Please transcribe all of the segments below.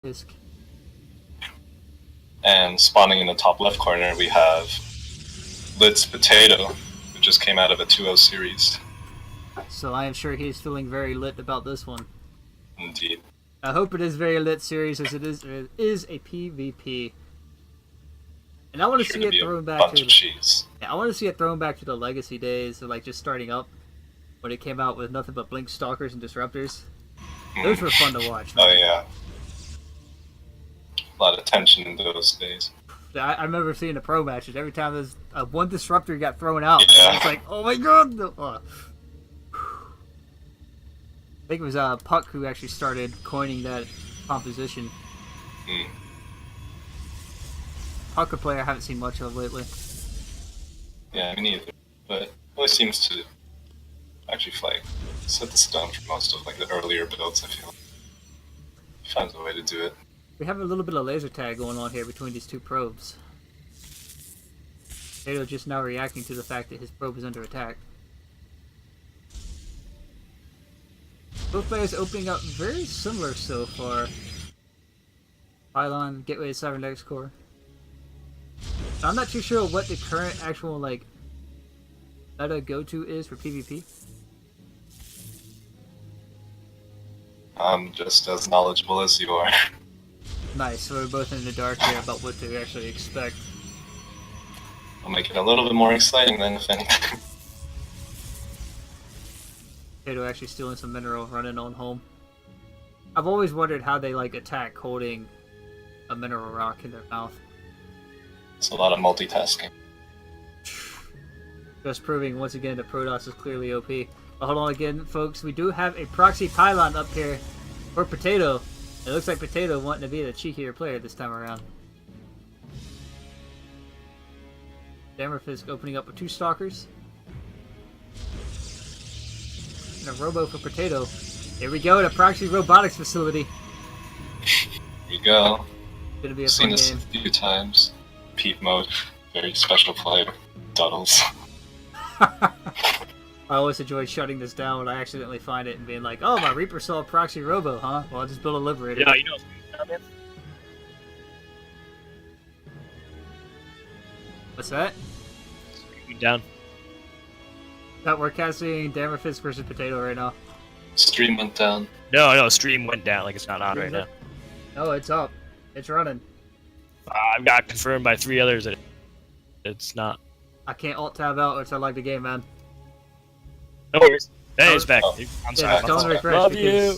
Fisk. And spawning in the top left corner, we have Lit's Potato, who just came out of a 2-0 series. So I am sure he's feeling very lit about this one. Indeed. I hope it is very lit series, as it is a PvP. And I want to see it thrown back to cheese. Yeah, I want to see it thrown back to the legacy days, of like just starting up when it came out with nothing but Blink Stalkers and Disruptors. Those were fun to watch. Man. Oh yeah, a lot of tension in those days. I remember seeing the pro matches. Every time there's one Disruptor got thrown out, yeah. It's like, oh my god! I think it was Puck who actually started coining that composition. Puck, a player I haven't seen much of lately. Yeah, me neither. But it always seems to actually set the stone for most of the earlier builds. I feel he finds a way to do it. We have a little bit of laser tag going on here between these two probes. Potato just now reacting to the fact that his probe is under attack. Both players opening up very similar so far. Pylon, Gateway, Cybernetic Core. I'm not too sure what the current actual meta go-to is for PvP. I'm just as knowledgeable as you are. Nice, so we're both in the dark here about what to actually expect. I'll make it a little bit more exciting than if anything. Potato actually stealing some mineral, running on home. I've always wondered how they attack holding a mineral rock in their mouth. It's a lot of multitasking. Just proving once again that Protoss is clearly OP. But hold on again, folks. We do have a proxy pylon up here for Potato. It looks like Potato wanting to be the cheekier player this time around. Dammerfisk opening up with 2 Stalkers. And a Robo for Potato. Here we go, the proxy robotics facility. Here we go. Gonna be a seen fun this game. a few times. Peep mode, very special player. Duddles. I always enjoy shutting this down when I accidentally find it and being like, oh, my Reaper saw a proxy robo, huh? Well, I'll just build a Liberator. Yeah, you know what's man? What's that? Down. That we're casting Dammerfisk versus Potato right now. Stream went down. No, stream went down, it's not on right now. No, it's up. It's running. I've got confirmed by 3 others that it's not. I can't alt-tab out until I like the game, man. No worries. Hey, it's back. I'm sorry. Don't refresh. Love you.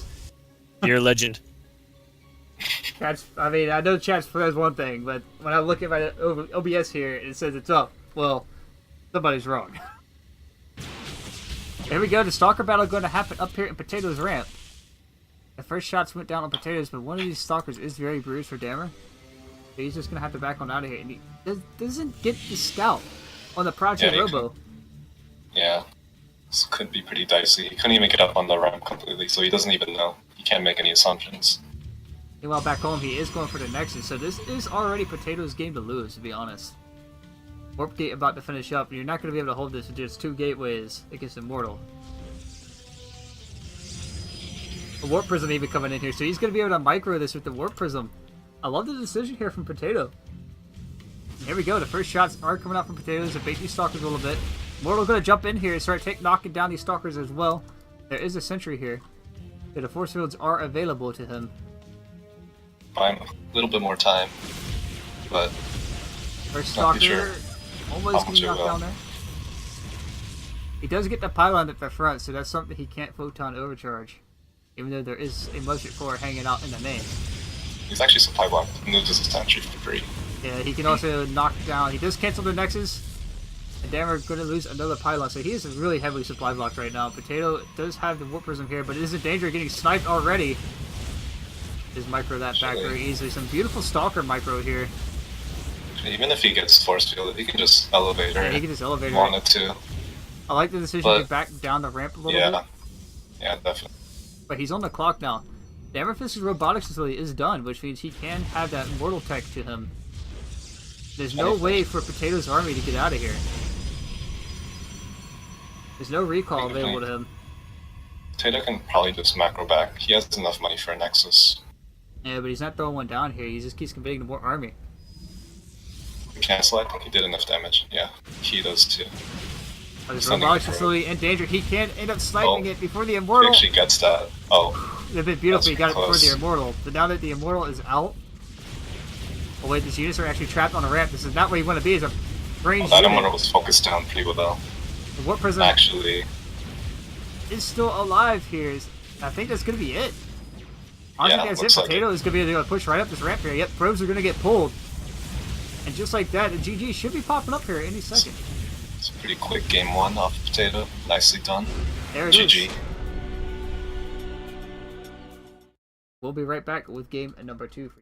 You're a legend. Chat's, I know chat says one thing, but when I look at my OBS here, it says it's up. Well, somebody's wrong. Here we go. The Stalker battle going to happen up here in Potato's ramp. The first shots went down on Potatoes, but one of these Stalkers is very bruised for Dammer. So he's just going to have to back on out of here. And he doesn't get the scout on the Project Robo. Yeah. This could be pretty dicey. He couldn't even get up on the ramp completely, so he doesn't even know. He can't make any assumptions. Meanwhile, back home, he is going for the Nexus, so this is already Potato's game to lose, to be honest. Warp Gate about to finish up, and you're not going to be able to hold this with just 2 gateways against Immortal. A Warp Prism even coming in here, so he's going to be able to micro this with the Warp Prism. I love the decision here from Potato. Here we go, the first shots are coming out from Potatoes to bait these Stalkers a little bit. Immortal going to jump in here and start knocking down these Stalkers as well. There is a sentry here. The force fields are available to him. I'm a little bit more time, but First Stalker sure almost getting knocked down there. He does get the pylon at the front, so that's something he can't photon overcharge. Even though there is a motion core hanging out in the name. He's actually supply blocked and loses his sentry for free. Yeah, he can also knock down. He does cancel the Nexus. And Dammer going to lose another pylon, so he is really heavily supply blocked right now. Potato does have the Warp Prism here, but is in danger of getting sniped already. Just micro that back very easily. Some beautiful Stalker micro here. Even if he gets force fielded, he can just elevate her. Yeah, he can just elevate her. Wanted to. I like the decision to back down the ramp a little bit. Yeah, definitely. But he's on the clock now. Dammerfisk's robotics facility is done, which means he can have that mortal tech to him. There's no way for Potato's army to get out of here. There's no recall available to him. Potato can probably just macro back. He has enough money for a Nexus. Yeah, but he's not throwing one down here. He just keeps committing to more army. Cancel, I think he did enough damage. Yeah, he does too. Oh, this Sending robotic it through. facility in danger. He can end up sniping it before the He Immortal. actually gets that. Oh, They've been beautiful. He got it before close. the Immortal. But now that the Immortal is out. Oh wait, these units are actually trapped on a ramp. This is not where you want to be as a ranged that unit. Immortal was focused down pretty well. The Warp Prism Actually, is still alive here. I think that's going to be it. Honestly, Yeah, that's it. looks like Potato is going to be able to push right up this ramp here. Yep, probes are going to get pulled. And just like that, the GG should be popping up here any second. it's a pretty quick game one off Potato. Nicely done. There it GG. is. We'll be right back with game number 2 for you.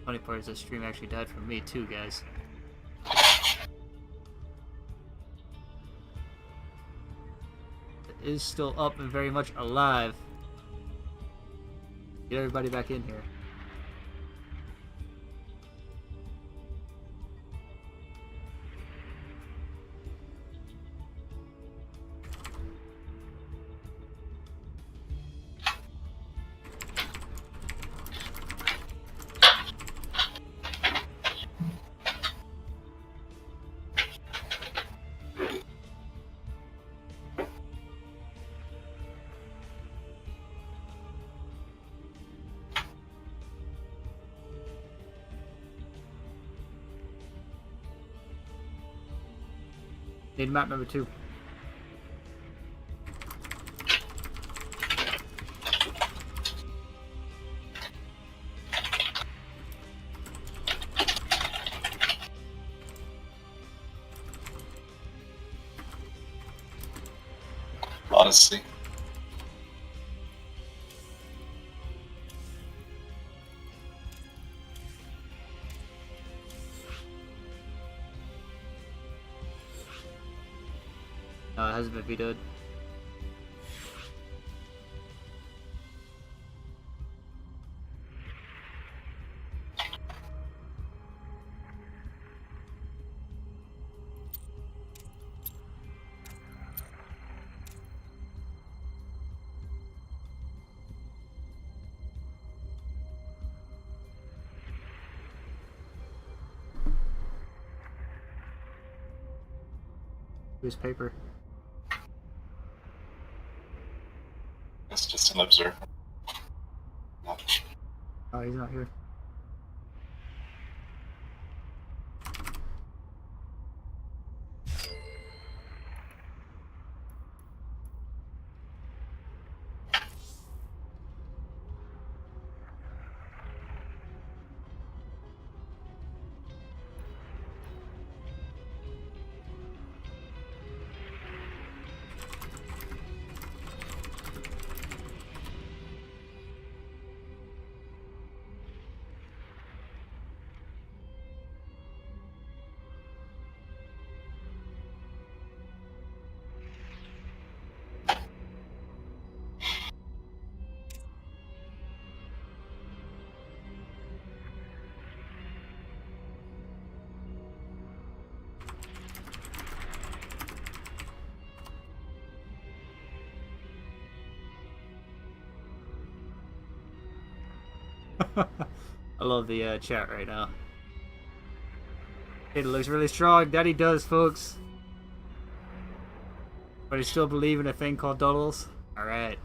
Funny part is this stream actually died for me too, guys. It is still up and very much alive. Get everybody back in here. Need map number 2. Honestly. No, it hasn't been vetoed. Here's paper. It's just an observer. No. Oh, he's not here. I love the chat right now. It looks really strong. That he does, folks. But he still believe in a thing called Doodles. Alright.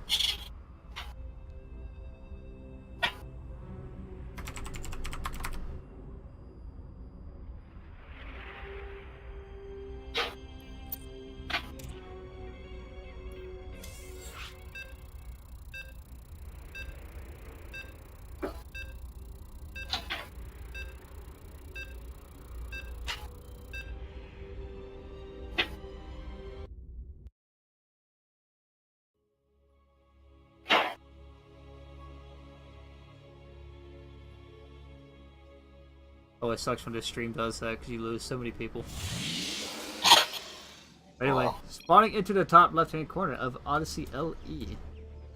Oh, it sucks when this stream does that because you lose so many people. But anyway, Spawning into the top left-hand corner of Odyssey LE.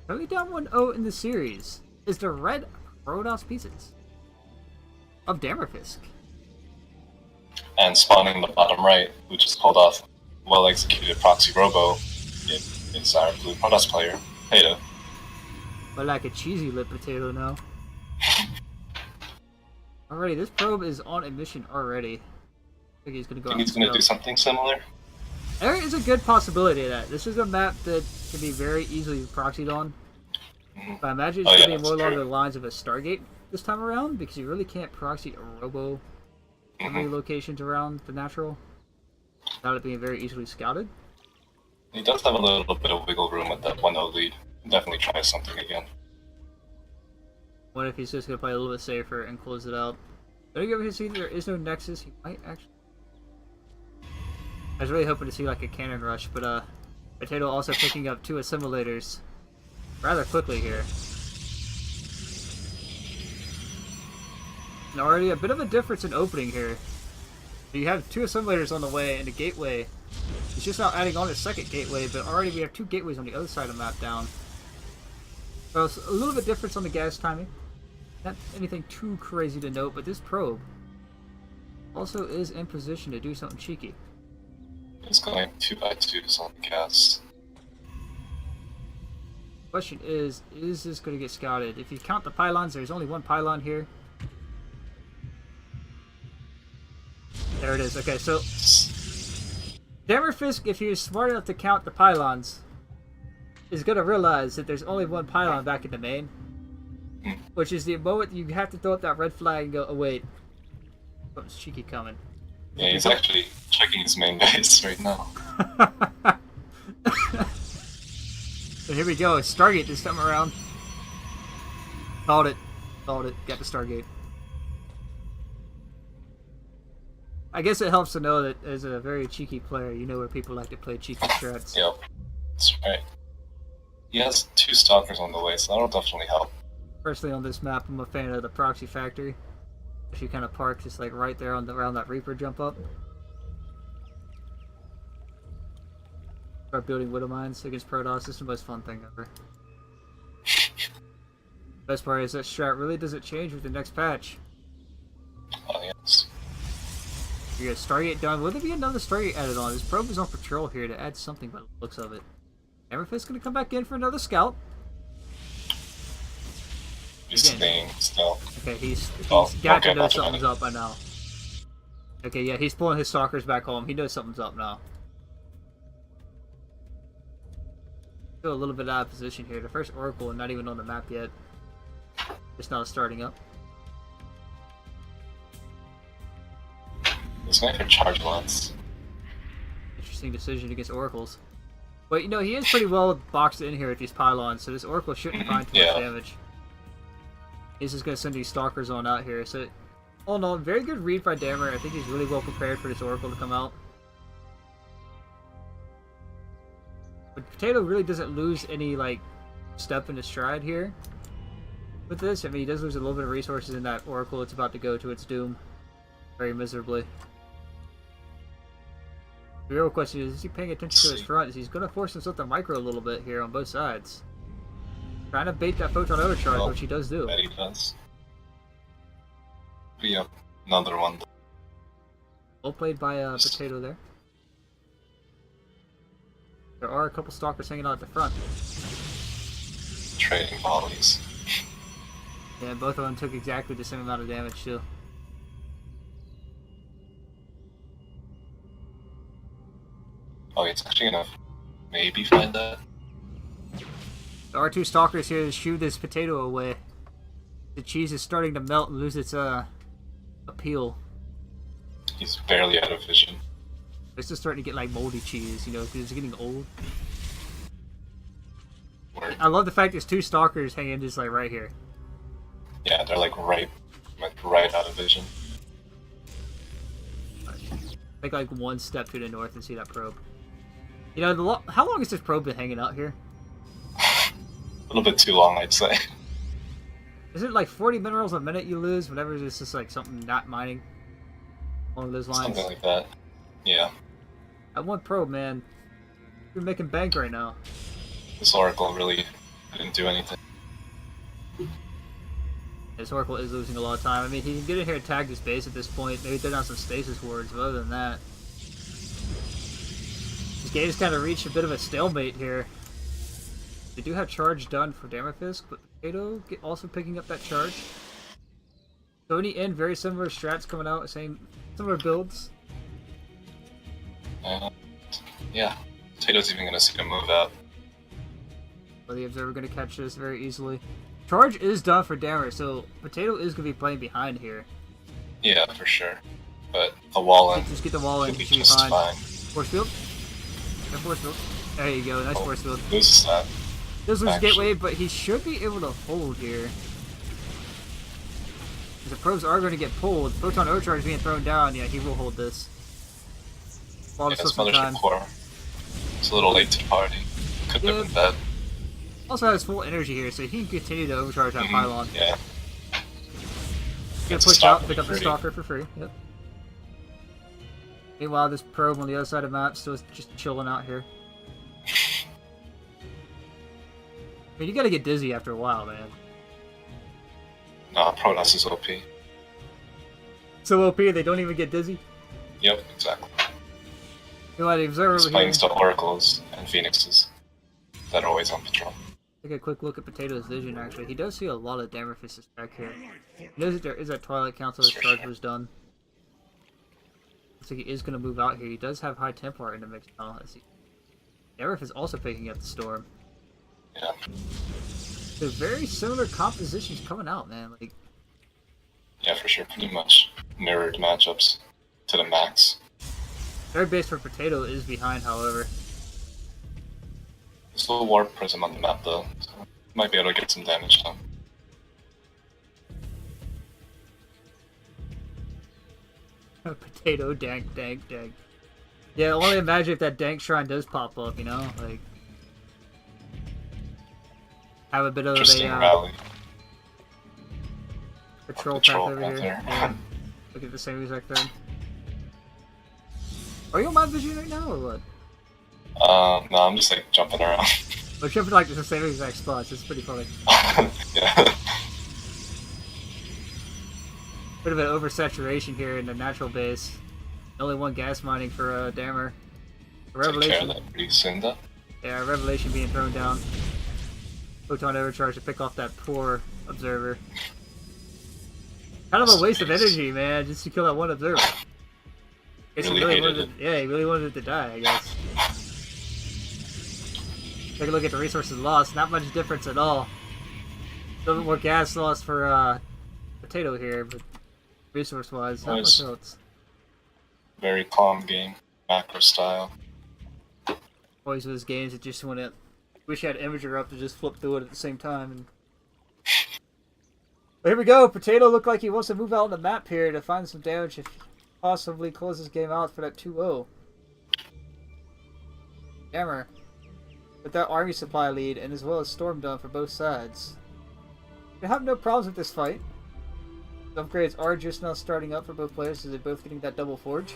Currently down 1-0 in the series is the red Protoss pieces of Dammerfisk. And spawning in the bottom right, who just pulled off well-executed proxy robo is our blue Protoss player, Potato. But like a cheesy lit potato now. Alrighty, this probe is on a mission already. I think he's gonna go. Think he's gonna do something similar? There is a good possibility of that. This is a map that can be very easily proxied on. But I imagine it's gonna be more along the lines of a Stargate this time around, because you really can't proxy a robo memory locations around the natural without it being very easily scouted. He does have a little bit of wiggle room with that 1-0 lead. Definitely try something again. What if he's just gonna play a little bit safer and close it out? Don't you ever see there is no Nexus? He might actually. I was really hoping to see like a cannon rush, but Potato also picking up 2 assimilators rather quickly here. And already a bit of a difference in opening here. You have 2 assimilators on the way and a gateway. He's just now adding on a second gateway, but already we have 2 gateways on the other side of the map down. So it's a little bit difference on the gas timing. Not anything too crazy to note, but this probe also is in position to do something cheeky. He's going 2x2s on the gas. Question is this going to get scouted? If you count the pylons, there's only 1 pylon here. There it is. Okay, so Dammerfisk, if you're smart enough to count the pylons, is going to realize that there's only 1 pylon back in the main. Which is the moment you have to throw up that red flag and go, oh wait, something's cheeky coming. Yeah, he's actually checking his main base right now. So here we go, it's Stargate this time around. Called it. Got the Stargate. I guess it helps to know that as a very cheeky player, you know where people like to play cheeky strats. Yep, that's right. He has 2 stalkers on the way, so that'll definitely help. Personally, on this map, I'm a fan of the proxy factory. If you kind of park just like right there on around that Reaper jump up. Start building Widow Mines against Protoss. This is the most fun thing ever. Best part is that strat really doesn't change with the next patch. Oh, yes. You got Stargate done. Will there be another Stargate added on? This probe is on patrol here to add something by the looks of it. Hammerfist's gonna come back in for another scout. He's staying still. Okay, he's got to know something's up by now. Okay, yeah, he's pulling his stalkers back home. He knows something's up now. Still a little bit out of position here. The first Oracle not even on the map yet. Just now starting up. He's going for charge lots. Interesting decision against Oracles. But you know, he is pretty well boxed in here with these pylons, so this Oracle shouldn't find too much damage. He's just going to send these stalkers on out here. So, all in all, very good read by Dammer. I think he's really well prepared for this Oracle to come out. But Potato really doesn't lose any, like, step in his stride here with this. I mean, he does lose a little bit of resources in that Oracle. It's about to go to its doom very miserably. The real question is he paying attention to his front? Is he's going to force himself to micro a little bit here on both sides? Trying to bait that photon overcharge, which he does do. That he does. Yep, another one. Well played by Potato there. There are a couple stalkers hanging out at the front. Trading volleys. Yeah, both of them took exactly the same amount of damage too. Oh, it's actually gonna maybe find that. There are 2 stalkers here to shoo this Potato away. The cheese is starting to melt and lose its appeal. He's barely out of vision. It's just starting to get like moldy cheese, you know, because it's getting old. Word. I love the fact there's 2 stalkers hanging just like right here. Yeah, they're like right out of vision. Take like 1 step to the north and see that probe. You know, how long has this probe been hanging out here? A little bit too long, I'd say. Is it like 40 minerals a minute you lose whenever it's just like something not mining? Along those lines? Something like that. Yeah. That one probe, man. You're making bank right now. This Oracle really didn't do anything. This Oracle is losing a lot of time. I mean, he can get in here and tag this base at this point. Maybe throw down some stasis wards, but other than that... This game's kind of reached a bit of a stalemate here. They do have charge done for Dammerfisk, but Potato also picking up that charge. Tourney in, very similar strats coming out, similar builds. Yeah, Potato's even gonna see a move out. But the Observer gonna catch this very easily. Charge is done for Dammer, so Potato is gonna be playing behind here. Yeah, for sure. But the wall in. Just get the wall in, Should be should be just fine. fine. Force field? Yeah, force field. There you go, nice force field. Loses that. Does lose Actually. gateway, but he should be able to hold here. The probes are going to get pulled. Photon overcharge being thrown down. Yeah, he will hold this. Ball Yeah, to his some time. mothership core. It's a little late to the party. Could have been dead. Also has full energy here, so he can continue to overcharge that pylon. Yeah. He's gonna Gets a push stalker out, pick up for the free. stalker for free. Yep. Meanwhile, this probe on the other side of the map still just chilling out here. I mean, you gotta get dizzy after a while, man. No, Protoss is OP. So OP, they don't even get dizzy. Yep, exactly. Meanwhile, the Observer He's over here. playing stuff Oracles and Phoenixes that are always on patrol. Take a quick look at Potato's vision, actually. He does see a lot of Dammerfist's back here. He knows that there is a Twilight Council that charge was done. Looks like he is going to move out here. He does have High Templar in the mix now. Dammerfist is also picking up the Storm. Yeah. So very similar compositions coming out, man. Like, Yeah, for sure. Pretty much mirrored matchups to the max. third base for Potato is behind, however. There's a little warp prism on the map though, so might be able to get some damage done. Potato, dank. Yeah, only imagine if that dank shrine does pop up, you know? Like, have a bit of Interesting a rally. patrol path Patrol over path here. there. Yeah. Look at the same exact thing. Are you on my vision right now, or what? No, I'm just like jumping around. We're jumping like the same exact spots. It's pretty funny. Yeah. Bit of an oversaturation here in the natural base. Only one gas mining for Dammer. Take care of Revelation. that pretty soon though. Yeah, Revelation being thrown down. Photon overcharge to pick off that poor observer. Kind of a waste of energy, man, just to kill that one observer. Guess he Really wanted hated it. Yeah, he really wanted it to die, I guess. Take a look at the resources lost. Not much difference at all. A little bit more gas lost for Potato here, but resource-wise, not much else. Very calm game, macro style. Always those games that just want to wish you had Imager up to just flip through it at the same time. And... But here we go. Potato looked like he wants to move out on the map here to find some damage if he possibly close this game out for that 2-0. Dammer with that army supply lead and as well as Storm done for both sides. They have no problems with this fight. The upgrades are just now starting up for both players as they're both getting that double forge.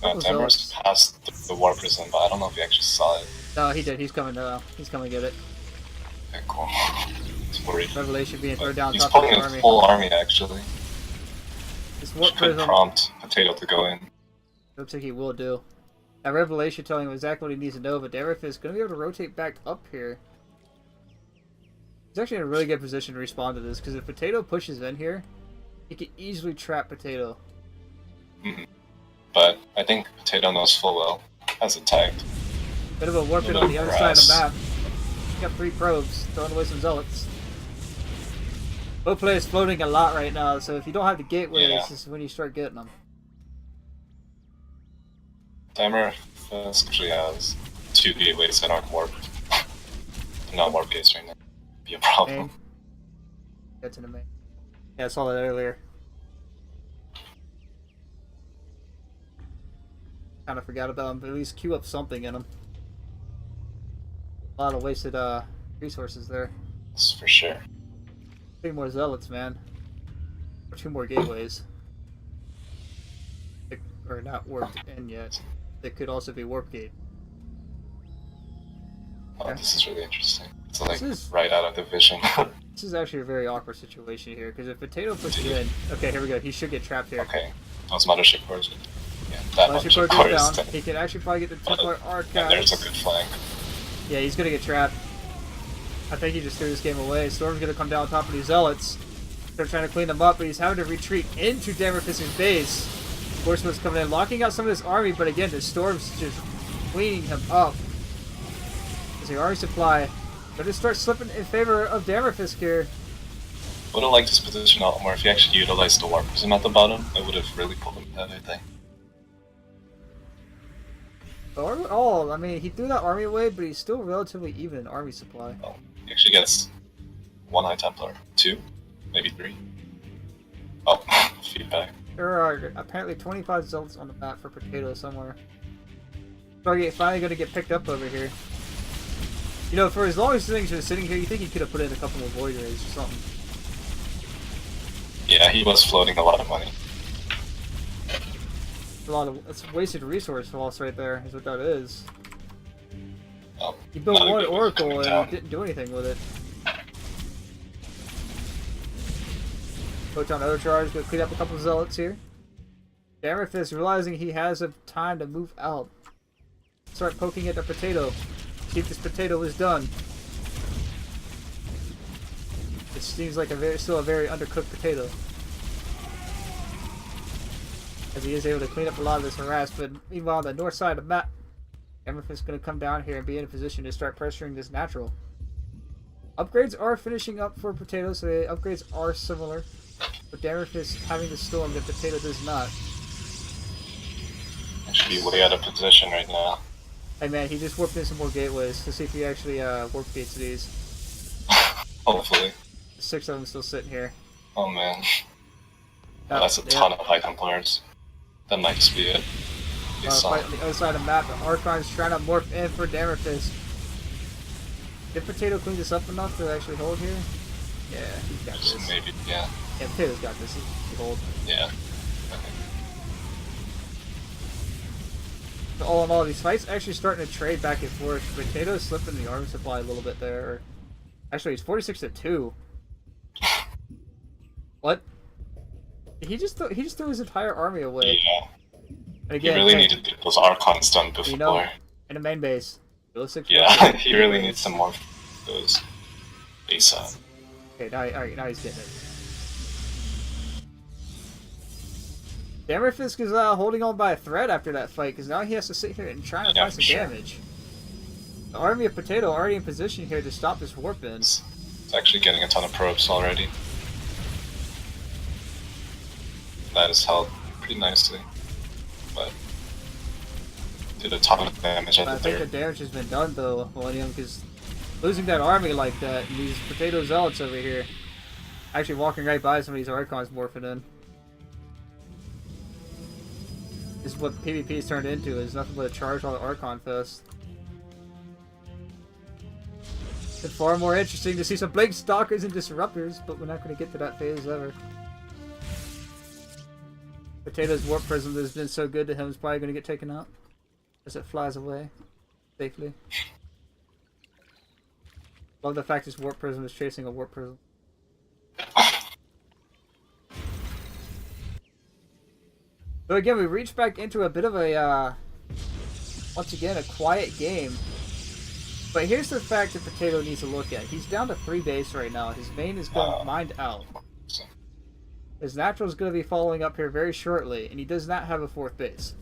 Tamara's passed the warp prism, but I don't know if he actually saw it. No, he did. He's coming to get it. Okay, cool. It's worried. Revelation being thrown down He's top of pulling the a army. full army actually. This Which warp could prism prompt Potato to go in. looks like he will do. Now Revelation telling him exactly what he needs to know, but Dareth is going to be able to rotate back up here. He's actually in a really good position to respond to this, because if Potato pushes in here, he can easily trap Potato. Mm-hmm. But I think Potato knows full well, has it tagged. Bit of a warp in on the other side of the map. He's got 3 probes, throwing away some zealots. Both players floating a lot right now, so if you don't have the gateways, this is when you start getting them. Timer actually has 2 gateways that aren't warped. They're not warp gates right now. Be a problem. Main. That's in the main. Yeah, I saw that earlier. Kind of forgot about them, but at least queue up something in them. A lot of wasted resources there. That's for sure. 3 more zealots, man. Or 2 more gateways. or not warped in yet. That could also be warp gate. Oh, Okay. this is really interesting. It's like This is- right out of the vision. This is actually a very awkward situation here, because if Potato puts it in... Okay, here we go. He should get trapped here. Okay. Those Mothership cores. Yeah, that Mothership Mothership core core goes is down. He can actually probably get the Templar and there's a Archives. good flank. Yeah, he's gonna get trapped. I think he just threw this game away. Storm's gonna come down on top of these Zealots. They're trying to clean them up, but he's having to retreat into Dammerfist's base. Horseman's coming in, locking out some of this army, but again, the Storm's just cleaning him up. As the army supply, they're gonna start slipping in favor of Dammerfist here. Would have liked his position a lot more if he actually utilized the Warp Prism at the bottom. It would have really pulled him ahead, I think. Oh, I mean, he threw that army away, but he's still relatively even in army supply. Well, he actually gets 1 High Templar. 2? Maybe 3? Oh, feedback. There are apparently 25 Zealots on the map for Potato somewhere. Stargate finally going to get picked up over here. You know, for as long as things are sitting here, you think he could have put in a couple of Void Rays or something. Yeah, he was floating a lot of money. It's a wasted resource loss right there, is what that is. Oh, He built not a one good Oracle coming and down. he didn't do anything with it. Photon Overcharge, go clean up a couple of Zealots here. Dammerfist realizing he has a time to move out. Start poking at the Potato. See if this Potato is done. It seems like still a very undercooked Potato. As he is able to clean up a lot of this harass, but meanwhile on the north side of the map, Dammerfist is going to come down here and be in a position to start pressuring this natural. Upgrades are finishing up for Potato, so the upgrades are similar. But Dammerfist having the storm that Potato does not. I should be way out of position right now. Hey man, he just warped in some more gateways to see if he actually warp gates these. Hopefully. 6 of them still sitting here. Oh man. Oh, that's a ton of High Templars. That might just be it. Fight on the other side of the map, the Archon's trying to morph in for Dammerfist. Did Potato clean this up enough to actually hold here? Yeah, he's got Just this. maybe, yeah. Yeah, Potato's got this. He hold. Yeah. Okay. So all in all, these fights actually starting to trade back and forth. Potato's slipping the army supply a little bit there. Actually, he's 46-2. What? He just threw his entire army away. Yeah. And again, He really needed to get those Archons done before. you know, in the main base. Yeah, he really needs some more of those ASAP. Okay, now he's getting it. Dammerfist is holding on by a thread after that fight, because now he has to sit here and try to Yeah, find some sure. damage. The army of Potato already in position here to stop this warp in. It's actually getting a ton of probes already. That is held pretty nicely. But did a ton of damage at I the think the third. damage has been done though, Millennium, because losing that army like that, and these Potato Zealots over here, actually walking right by some of these Archons morphing in. This is what PvP has turned into, is nothing but a charge on the Archon Fest. It's far more interesting to see some Blink Stalkers and Disruptors, but we're not going to get to that phase ever. Potato's Warp Prism that has been so good to him is probably going to get taken out as it flies away safely. Love the fact this Warp Prism is chasing a Warp Prism. So again, we reach back into a bit of a, once again, a quiet game. But here's the fact that Potato needs to look at. He's down to 3 base right now. His main is going mined out. His natural is going to be following up here very shortly, and he does not have a 4th base.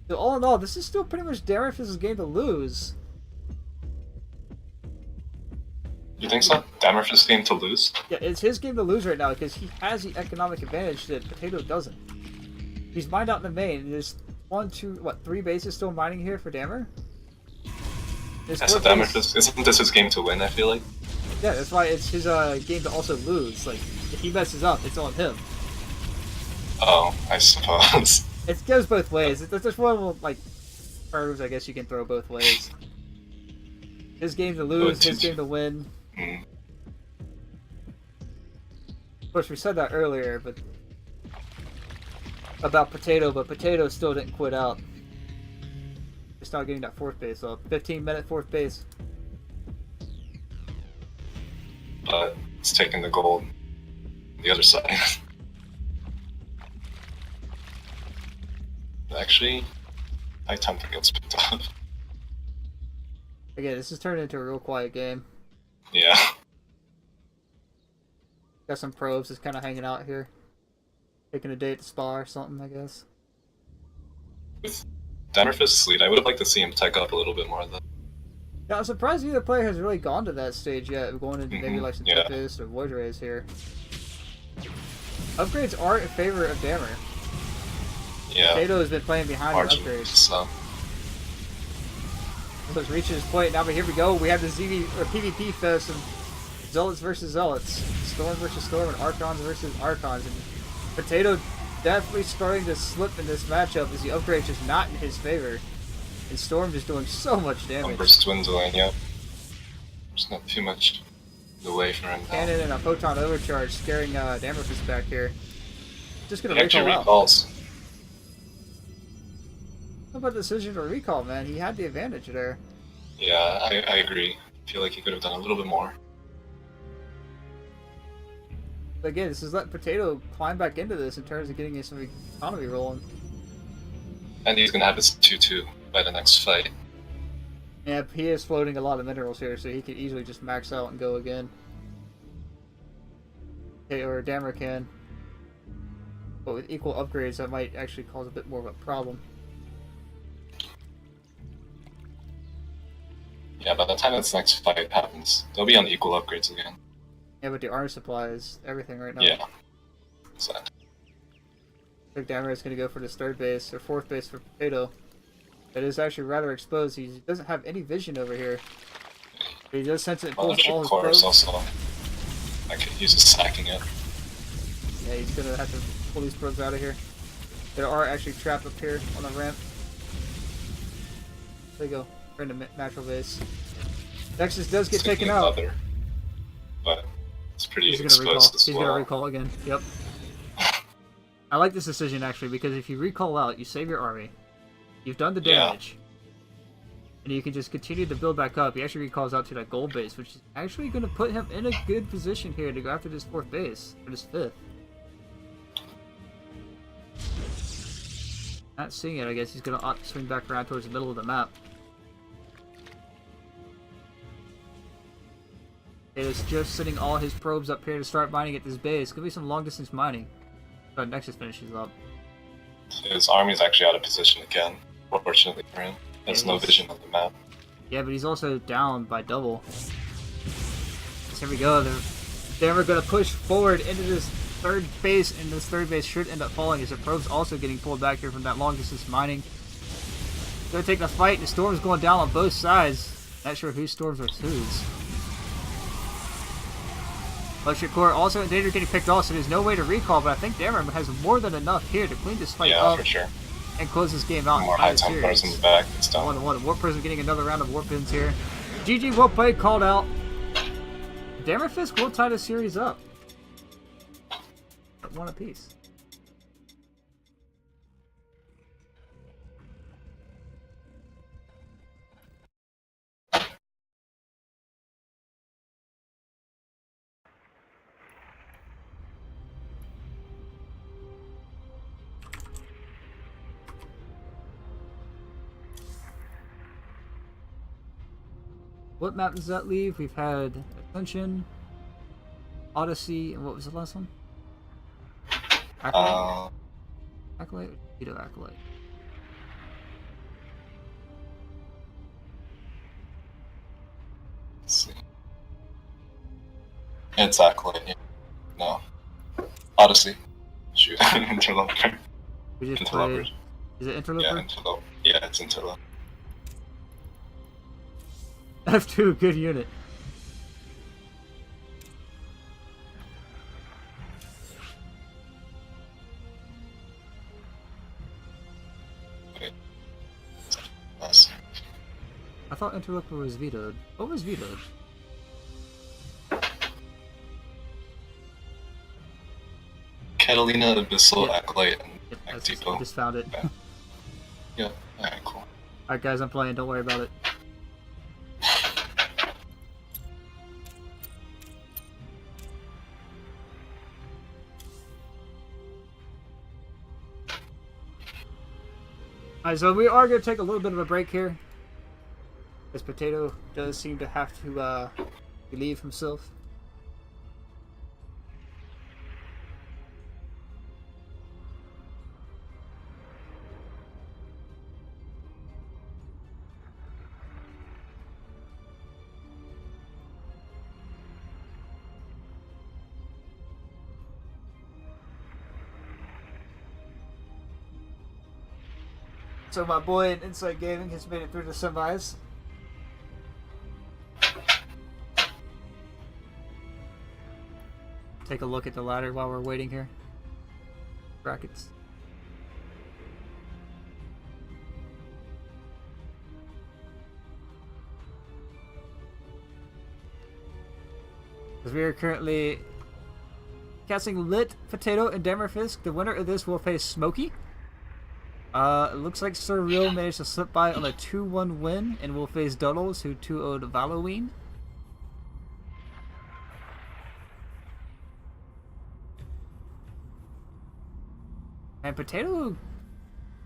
So all in all, this is still pretty much Dammerfist's game to lose. You think so? Dammerfist's game to lose? Yeah, it's his game to lose right now because he has the economic advantage that Potato doesn't. He's mined out in the main, and there's 3 bases still mining here for Dammer? Yeah, so Dammerfist, isn't this his game to win, I feel like? Yeah, that's why it's his game to also lose. Like, if he messes up, it's on him. Oh, I suppose. It goes both ways. There's one, like, curves I guess you can throw both ways. His game to lose, his game to win. Mm. Of course, we said that earlier, but about Potato, but Potato still didn't quit out. Just not getting that fourth base up. 15-minute fourth base. But it's taking the gold on the other side. Actually, I time to get picked up. Again, this is turning into a real quiet game. Yeah. Got some probes just kind of hanging out here. Taking a day at the spa or something, I guess. With Damerfist's lead, I would have liked to see him tech up a little bit more though. Yeah, I'm surprised neither player has really gone to that stage yet, going into maybe like some Yeah. Tempest or Void Rays here. Upgrades are in favor of Damer. Yeah. Potato has been playing behind the Marginally, upgrades. so. So it's reaching his point now, but here we go. We have the PvP fest and Zealots versus Zealots, Storm versus Storm, and Archons versus Archons. And Potato definitely starting to slip in this matchup as the upgrade just not in his favor. And Storm just doing so much damage. Numbers dwindling, yep. There's not too much in the way for him now. Cannon and a Photon Overcharge scaring Damerfist back here. Just gonna He actually recall out. recalls. How about the decision to recall, man? He had the advantage there. Yeah, I agree. I feel like he could have done a little bit more. But again, this is letting Potato climb back into this in terms of getting some economy rolling. And he's gonna have his 2-2 by the next fight. Yeah, he is floating a lot of minerals here, so he could easily just max out and go again. Okay, or Damer can. But with equal upgrades, that might actually cause a bit more of a problem. Yeah, by the time this next fight happens, they'll be on equal upgrades again. Yeah, but the armor supply is everything right now. Yeah. Exactly. I think Damer is going to go for this third base, or fourth base for Potato. That is actually rather exposed. He doesn't have any vision over here. But he does sense it and pulls all his core is probes. also. He's just sacking it. Yeah, he's going to have to pull these probes out of here. There are actually trapped up here on the ramp. There you go. We're in the natural base. Nexus does get taken out. Leather, but it's pretty He's gonna exposed recall. as He's well. gonna recall again. Yep. I like this decision actually because if you recall out, you save your army. You've done the damage. And you can just continue to build back up. He actually recalls out to that gold base, which is actually going to put him in a good position here to go after this fourth base, or this fifth. Not seeing it, I guess he's going to swing back around towards the middle of the map. It is just sitting all his probes up here to start mining at this base. Could be some long distance mining. But Nexus finishes up. His army's actually out of position again, fortunately for him. There's no vision on the map. Yeah, but he's also down by double. So here we go. They're going to push forward into this third base, and this third base should end up falling as the probes also getting pulled back here from that long distance mining. They're taking a fight, and the Storm's going down on both sides. Not sure whose Storms are whose. Electric Core also in danger of getting picked off, so there's no way to recall, but I think Damer has more than enough here to clean this fight up for sure. and close this game out. More high templars in the back. It's done. 1-1. Warp Prism getting another round of Warp Pins here. GG, well played, called out. Damerfist will tie the series up. At one apiece. What map does that leave? We've had Ascension, Odyssey, and what was the last one? Acolyte? Acolyte? Veto Acolyte. Let's see. It's Acolyte, yeah. No. Odyssey. Shoot. Interloper. We just Interloper. played... Is it Interloper? Yeah, Interloper. Yeah, it's Interloper. F2, good unit. Okay. Nice. I thought Interloper was vetoed. What was vetoed? Catalina, Abyssal, Yeah. Acolyte, and I depot. just found it. Okay. Yeah. Alright, cool. Alright guys, I'm playing, don't worry about it. Alright, so we are going to take a little bit of a break here. This Potato does seem to have to relieve himself. So my boy in Inside Gaming has made it through the semis. Take a look at the ladder while we're waiting here. Brackets. As we are currently casting Lit, Potato, and Demerfisk. The winner of this will face Smokey. It looks like Sir Real managed to slip by on a 2-1 win and will face Duddles, who 2-0'd Halloween. And Potato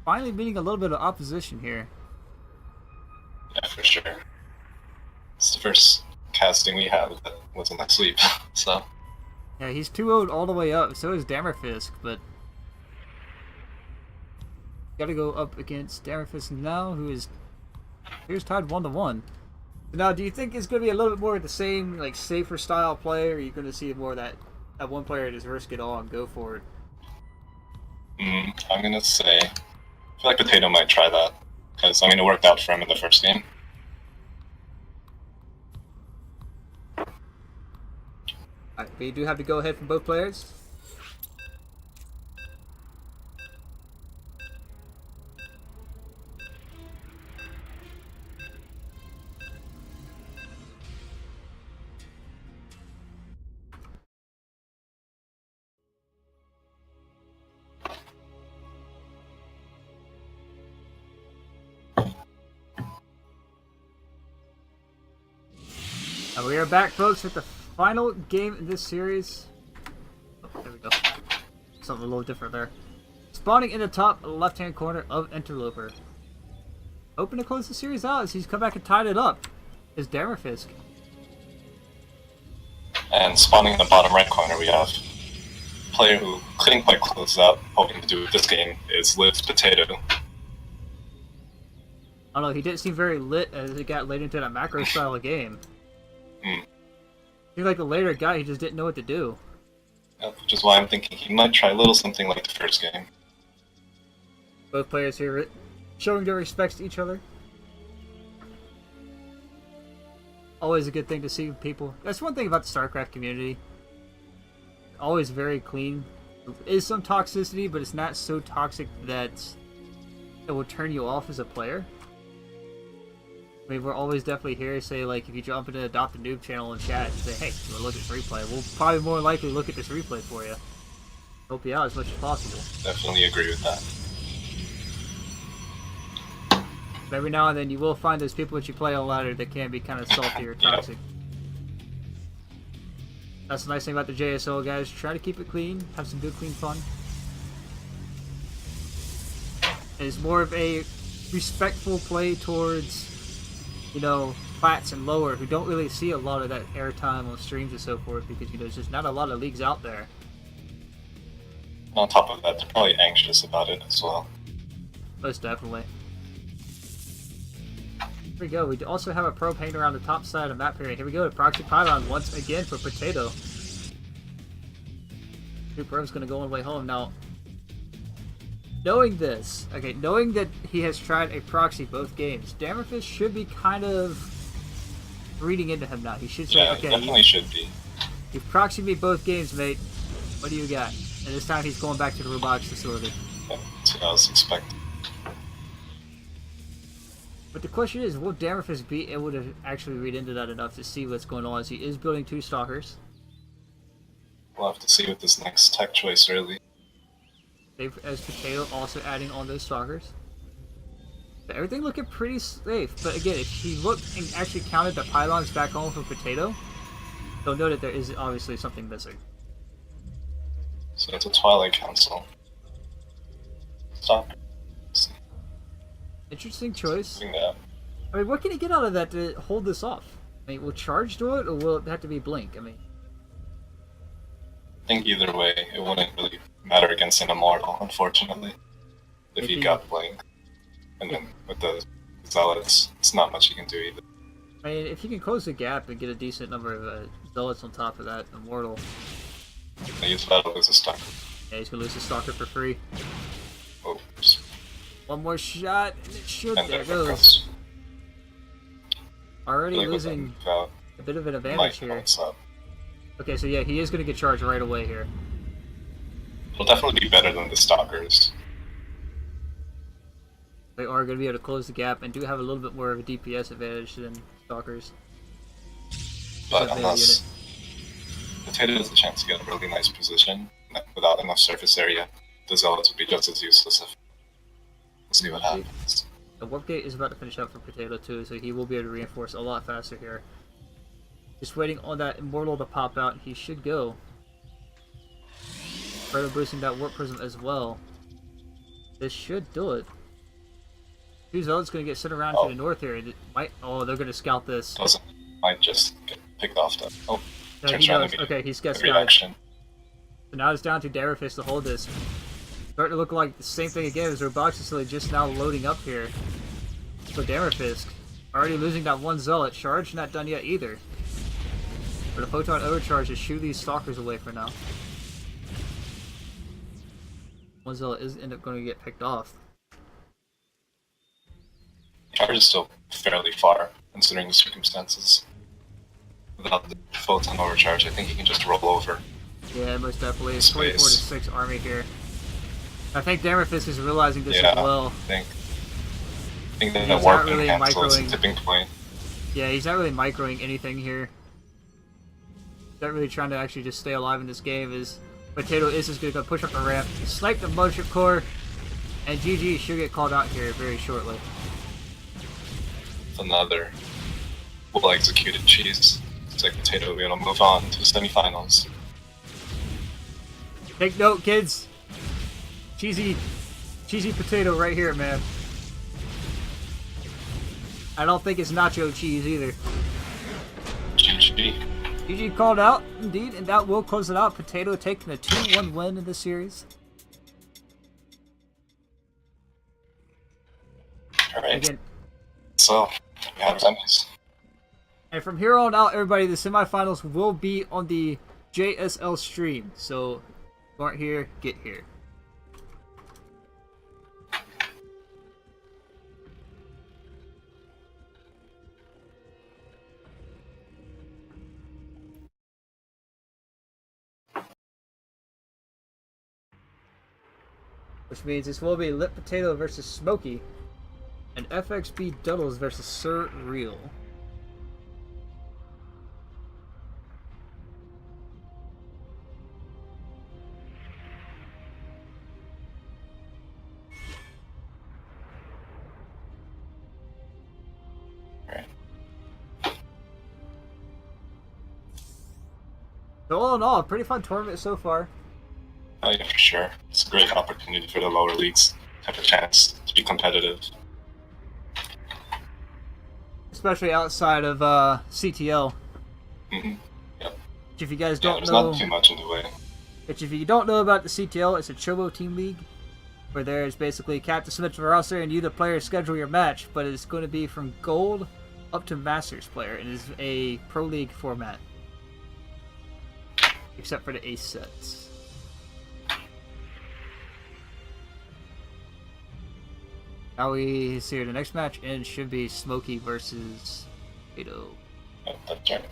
finally meeting a little bit of opposition here. Yeah, for sure. It's the first casting we have that wasn't my sleep, so. Yeah, he's 2-0'd all the way up, so is Demerfisk, but gotta go up against Demerfisk now, who is here's tied 1-1. Now, do you think it's gonna be a little bit more of the same, like safer style play, or are you gonna see more of that one player just risk it all and go for it? I'm gonna say, I feel like Potato might try that, because I mean it worked out for him in the first game. Alright, but you do have to go ahead from both players. And we are back, folks, with the final game in this series. Oh, there we go. Something a little different there. Spawning in the top left-hand corner of Interloper. Hoping to close the series out as he's come back and tied it up. Is Demerfisk. And spawning in the bottom right corner, we have a player who couldn't quite close out, hoping to do with this game, is Liz Potato. I don't know, he didn't seem very lit as it got late into that macro style of game. Seemed like a later guy, he just didn't know what to do. Yeah, which is why I'm thinking he might try a little something like the first game. Both players here showing their respects to each other. Always a good thing to see people. That's one thing about the StarCraft community. Always very clean. There is some toxicity, but it's not so toxic that it will turn you off as a player. I mean, we're always definitely here to say, like, if you jump into the Adopt a Noob channel and chat and say, hey, you want to look at this replay, we'll probably more likely look at this replay for you. Help you out as much as possible. Definitely agree with that. But every now and then you will find those people that you play on ladder that can be kind of salty or toxic. That's the nice thing about the JSO, guys. Try to keep it clean, have some good, clean fun. It's more of a respectful play towards, you know, Plats and lower who don't really see a lot of that airtime on streams and so forth because, you know, there's just not a lot of leagues out there. On top of that, they're probably anxious about it as well. Most definitely. Here we go. We also have a probe hanging around the top side of the map here. Here we go. The proxy pylon once again for Potato. New probe's going to go all the way home. Now, knowing this, okay, knowing that he has tried a proxy both games, Demerfisk should be kind of reading into him now. He should say, Yeah, okay, definitely should be. you've proxied me both games, mate. What do you got? And this time he's going back to the robotics facility. Yeah, that's what I was expecting. But the question is, will Demerfisk be able to actually read into that enough to see what's going on as he is building two stalkers? We'll have to see with this next tech choice, really. Safe as Potato, also adding on those stalkers. But everything looking pretty safe. But again, if he looked and actually counted the pylons back home for Potato, you'll know that there is obviously something missing. So it's a Twilight Council. Stop. Interesting choice. Yeah. I mean, what can he get out of that to hold this off? I mean, will Charge do it, or will it have to be Blink? I mean, I think either way, it wouldn't really matter against an Immortal, unfortunately. If he got Blink. And then with the Zealots, it's not much you can do either. I mean, if he can close the gap and get a decent number of Zealots on top of that Immortal. He's about to lose a Stalker. Yeah, he's gonna lose his Stalker for free. Oops. One more shot, and it should. And There it goes. Already like losing a bit of an advantage here. Okay, so yeah, he is gonna get charged right away here. It'll definitely be better than the Stalkers. They are going to be able to close the gap and do have a little bit more of a DPS advantage than Stalkers. But unless Potato has a chance to get a really nice position without enough surface area, the Zealots would be just as useless. We'll see what happens. The Warp Gate is about to finish up for Potato too, so he will be able to reinforce a lot faster here. Just waiting on that Immortal to pop out, and he should go. Further boosting that Warp Prism as well. This should do it. Two Zealots going to get sent around to the north here. Oh, they're going to scout this. Might just get picked off though. Oh, no, he knows. Okay, he's got scouted. So now it's down to Darafist to hold this. Starting to look like the same thing again as Robotics Facility just now loading up here. So Darafist already losing that one Zealot. Charge not done yet either. But a Photon Overcharge to shoo these Stalkers away for now. One Zealot is end up going to get picked off. Charge is still fairly far, considering the circumstances. Without the Photon Overcharge, I think he can just roll over. Yeah, most definitely. It's 24-6 army here. I think Darafist is realizing this as well. I think that the Warping really Cancel is a tipping point. Yeah, he's not really microing anything here. He's not really trying to actually just stay alive in this game. As Potato is just going to go push up the ramp, snipe the Mothership Core, and GG should get called out here very shortly. Another well-executed cheese. It's like Potato will be able to move on to the semifinals. Take note, kids. Cheesy Potato right here, man. I don't think it's nacho cheese either. GG. GG called out, indeed, and that will close it out. Potato taking a 2-1 win in this series. Alright. Again. So, we have semis. And from here on out, everybody, the semifinals will be on the JSL stream. So, if you aren't here, get here. Which means this will be Lit Potato versus Smokey, and FXB Duddles versus Sir Real. So all in all, pretty fun tournament so far. Oh yeah, for sure. It's a great opportunity for the lower leagues to have a chance to be competitive. Especially outside of CTL. Mm-hmm. Yep. Which if you guys don't there's know, not too much in the way. Which if you don't know about the CTL, it's a Chobo Team League. Where there's basically captain submits to the roster and you the player schedule your match, but it's going to be from gold up to Masters player. It is a Pro League format. Except for the ace sets. Now we see the next match and should be Smokey versus Potato. Oh, that's right.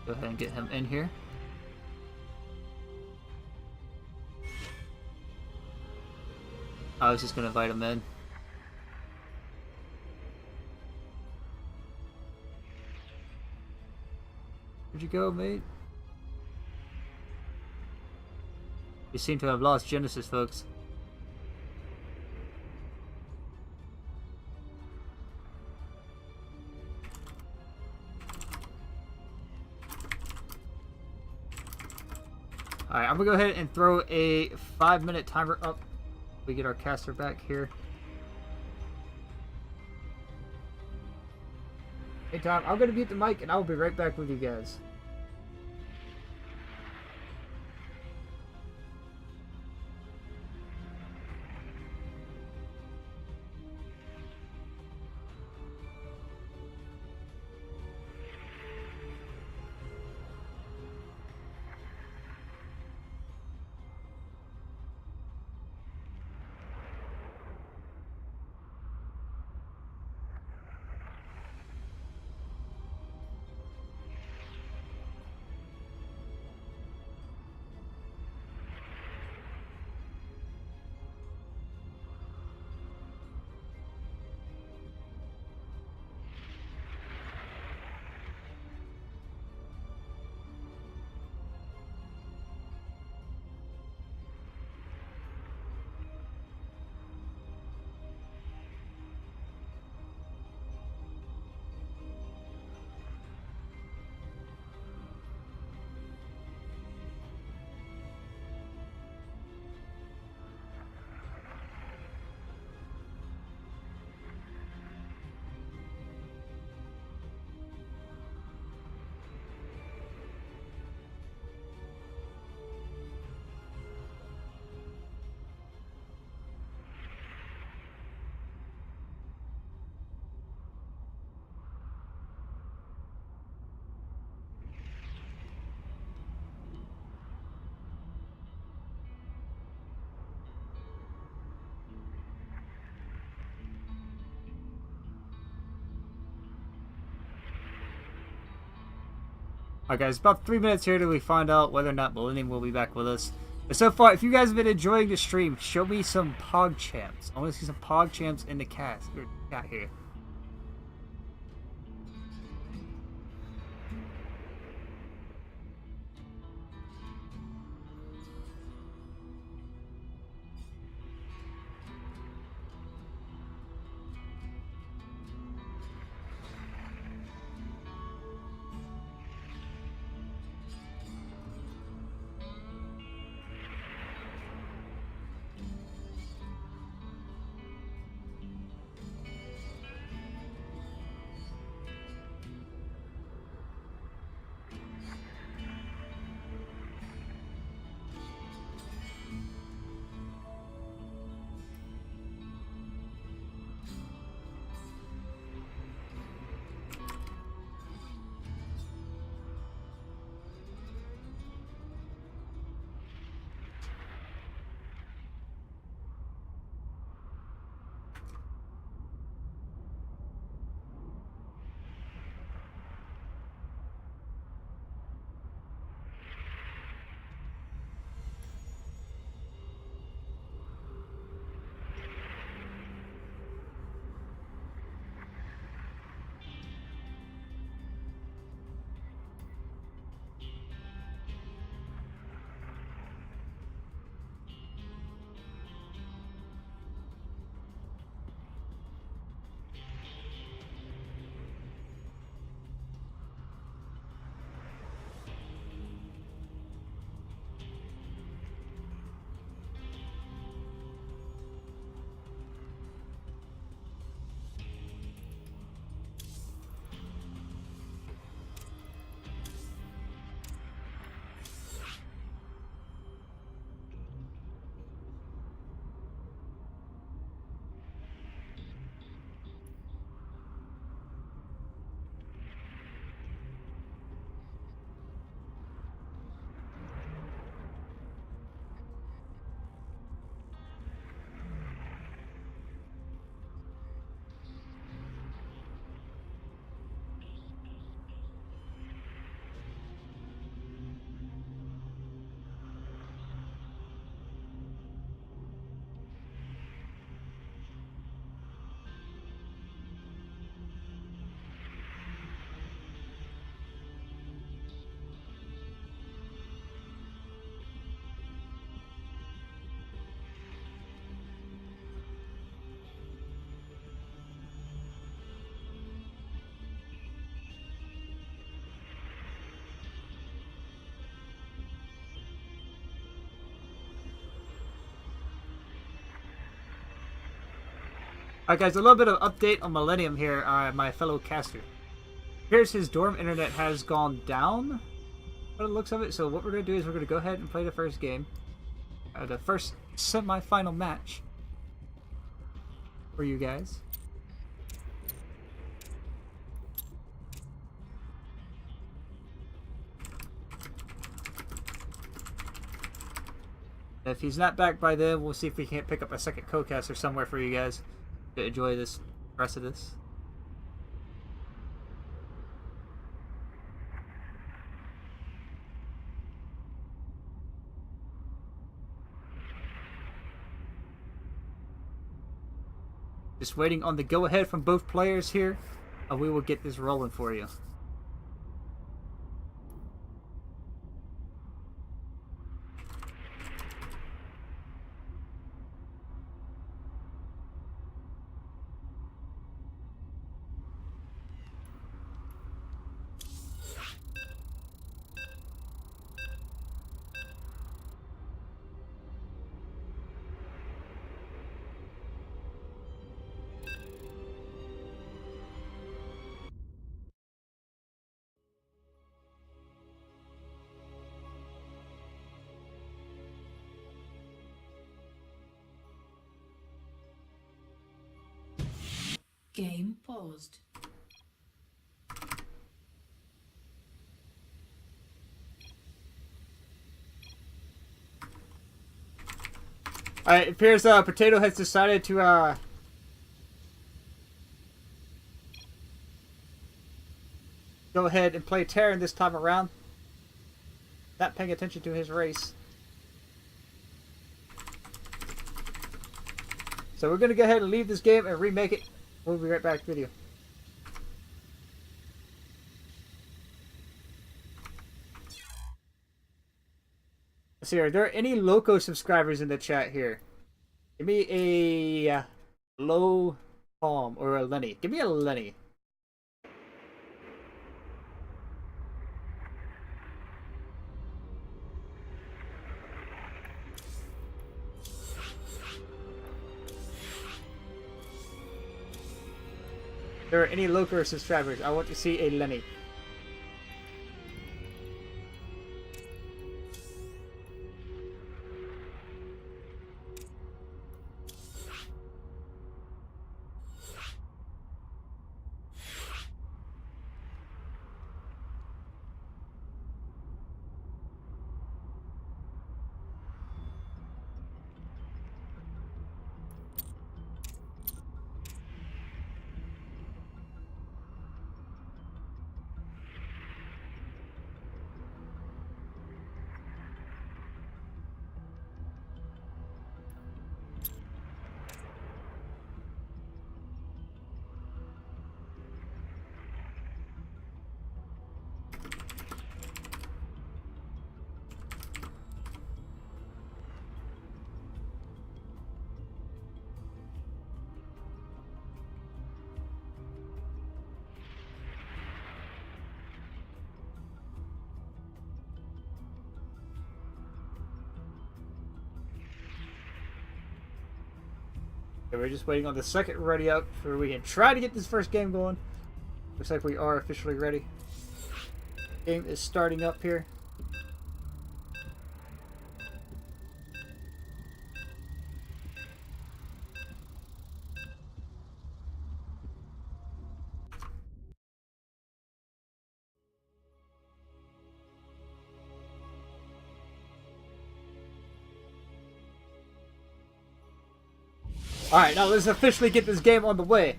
Go ahead and get him in here. I was just gonna invite him in. Where'd you go, mate? You seem to have lost Genesis, folks. Alright, I'm gonna go ahead and throw a 5-minute timer up. We get our caster back here. Hey Tom, I'm gonna mute the mic and I'll be right back with you guys. Alright guys, about 3 minutes here till we find out whether or not Millennium will be back with us. But so far, if you guys have been enjoying the stream, show me some Pog Champs. I want to see some Pog Champs in the chat here. Alright guys, a little bit of update on Millennium here, my fellow caster. Here's his dorm internet has gone down, by the looks of it. So what we're going to do is we're going to go ahead and play the first game. The first semi-final match for you guys. If he's not back by then, we'll see if we can't pick up a second co-caster somewhere for you guys to enjoy this rest of this. Just waiting on the go-ahead from both players here. We will get this rolling for you. Game paused. Alright, it appears Potato has decided to go ahead and play Terran this time around. Not paying attention to his race. So we're going to go ahead and leave this game and remake it. We'll be right back with you. Let's see, are there any Loco subscribers in the chat here? Give me a low palm or a Lenny. Give me a Lenny. If there are any Loco subscribers, I want to see a Lenny. Okay, we're just waiting on the second ready up so we can try to get this first game going. Looks like we are officially ready. Game is starting up here. Alright, now let's officially get this game on the way.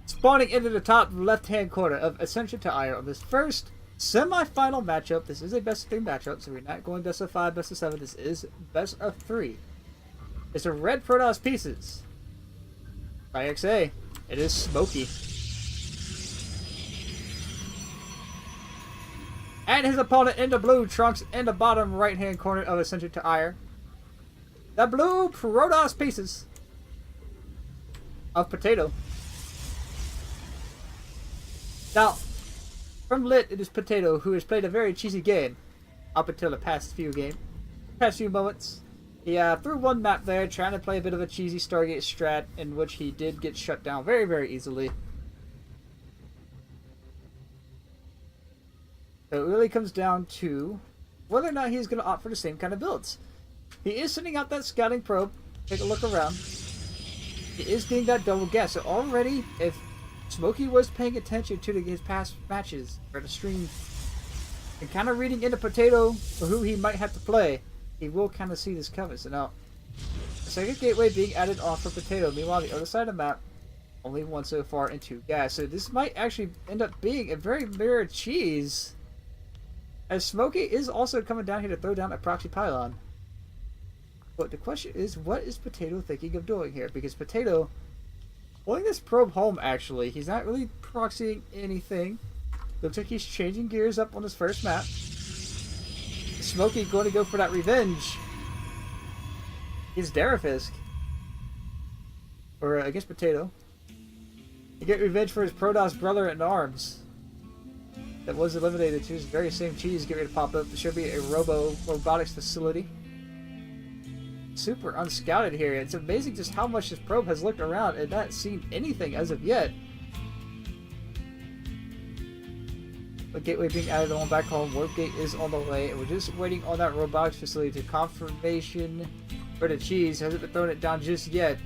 Spawning into the top left-hand corner of Ascension to Ire on this first semi-final matchup. This is a best of 3 matchup, so we're not going best of 5, best of 7. This is best of 3. It's a red Protoss pieces. By XA, it is Smokey. And his opponent in the blue Trunks in the bottom right-hand corner of Ascension to Ire. The blue Protoss pieces of Potato. Now, from Lit, it is Potato, who has played a very cheesy game up until the past few moments. He threw one map there, trying to play a bit of a cheesy Stargate strat, in which he did get shut down very, very easily. So it really comes down to whether or not he's going to opt for the same kind of builds. He is sending out that scouting probe. Take a look around. He is getting that double gas. So already, if Smokey was paying attention to his past matches or the stream and kind of reading into Potato for who he might have to play, he will kind of see this coming. So now, the second gateway being added on for Potato. Meanwhile, the other side of the map, only one so far into gas. So this might actually end up being a very mirror cheese, as Smokey is also coming down here to throw down a proxy pylon. But the question is, what is Potato thinking of doing here? Because Potato, pulling this probe home, actually, he's not really proxying anything. Looks like he's changing gears up on his first map. Smokey going to go for that revenge. He's Darafisk. Or, I guess, Potato. You get revenge for his Protoss brother in arms that was eliminated to his very same cheese getting ready to pop up. There should be a robotics facility. Super unscouted here. It's amazing just how much this probe has looked around and not seen anything as of yet. The gateway being added on back home. Warp gate is on the way, and we're just waiting on that robotics facility to confirmation for the cheese. Hasn't been throwing it down just yet.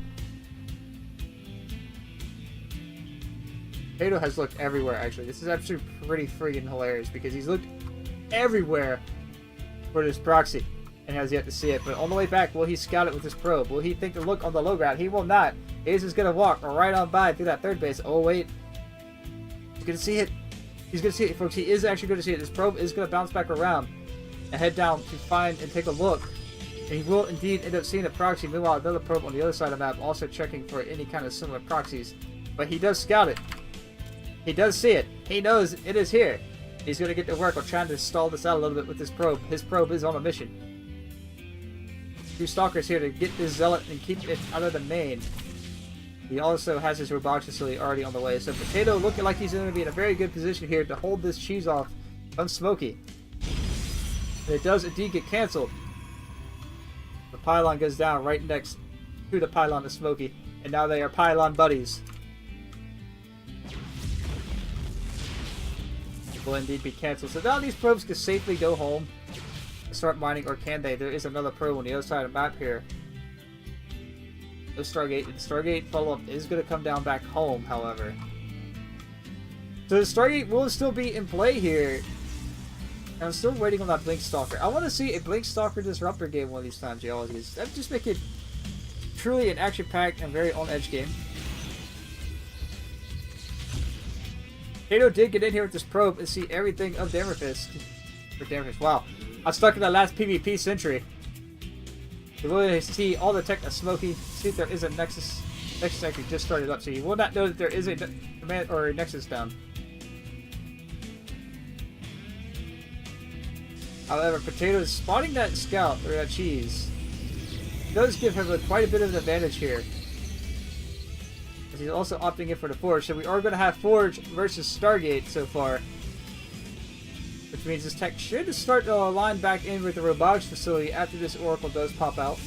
Potato has looked everywhere, actually. This is actually pretty freaking hilarious because he's looked everywhere for this proxy and has yet to see it. But on the way back, will he scout it with his probe? Will he think to look on the low ground? He will not. He's just going to walk right on by through that third base. Oh, wait. He's going to see it. He's going to see it, folks. He is actually going to see it. This probe is going to bounce back around and head down to find and take a look. And he will indeed end up seeing a proxy. Meanwhile, another probe on the other side of the map also checking for any kind of similar proxies. But he does scout it. He does see it. He knows it is here. He's going to get to work on trying to stall this out a little bit with this probe. His probe is on a mission. 2 stalkers here to get this zealot and keep it out of the main. He also has his robotics facility already on the way. So Potato looking like he's going to be in a very good position here to hold this cheese off on Smokey. And it does indeed get cancelled. The pylon goes down right next to the pylon of Smokey. And now they are pylon buddies. Will indeed be cancelled. So now these probes can safely go home and start mining, or can they? There is another probe on the other side of the map here. No Stargate. The Stargate follow-up is going to come down back home, however. So the Stargate will still be in play here. And I'm still waiting on that Blink Stalker. I want to see a Blink Stalker Disruptor game one of these times, geologies. That would just make it truly an action-packed and very on-edge game. Potato did get in here with this probe and see everything of Darafisk. Wow. I'm stuck in the last PvP century. You will see all the tech of Smokey. See if there is a Nexus. Nexus actually just started up, so you will not know that there is a command or a Nexus down. However, Potato is spotting that scout or that cheese. It does give him quite a bit of an advantage here. He's also opting in for the Forge, so we are going to have Forge versus Stargate so far. Which means this tech should start to align back in with the robotics facility after this Oracle does pop out.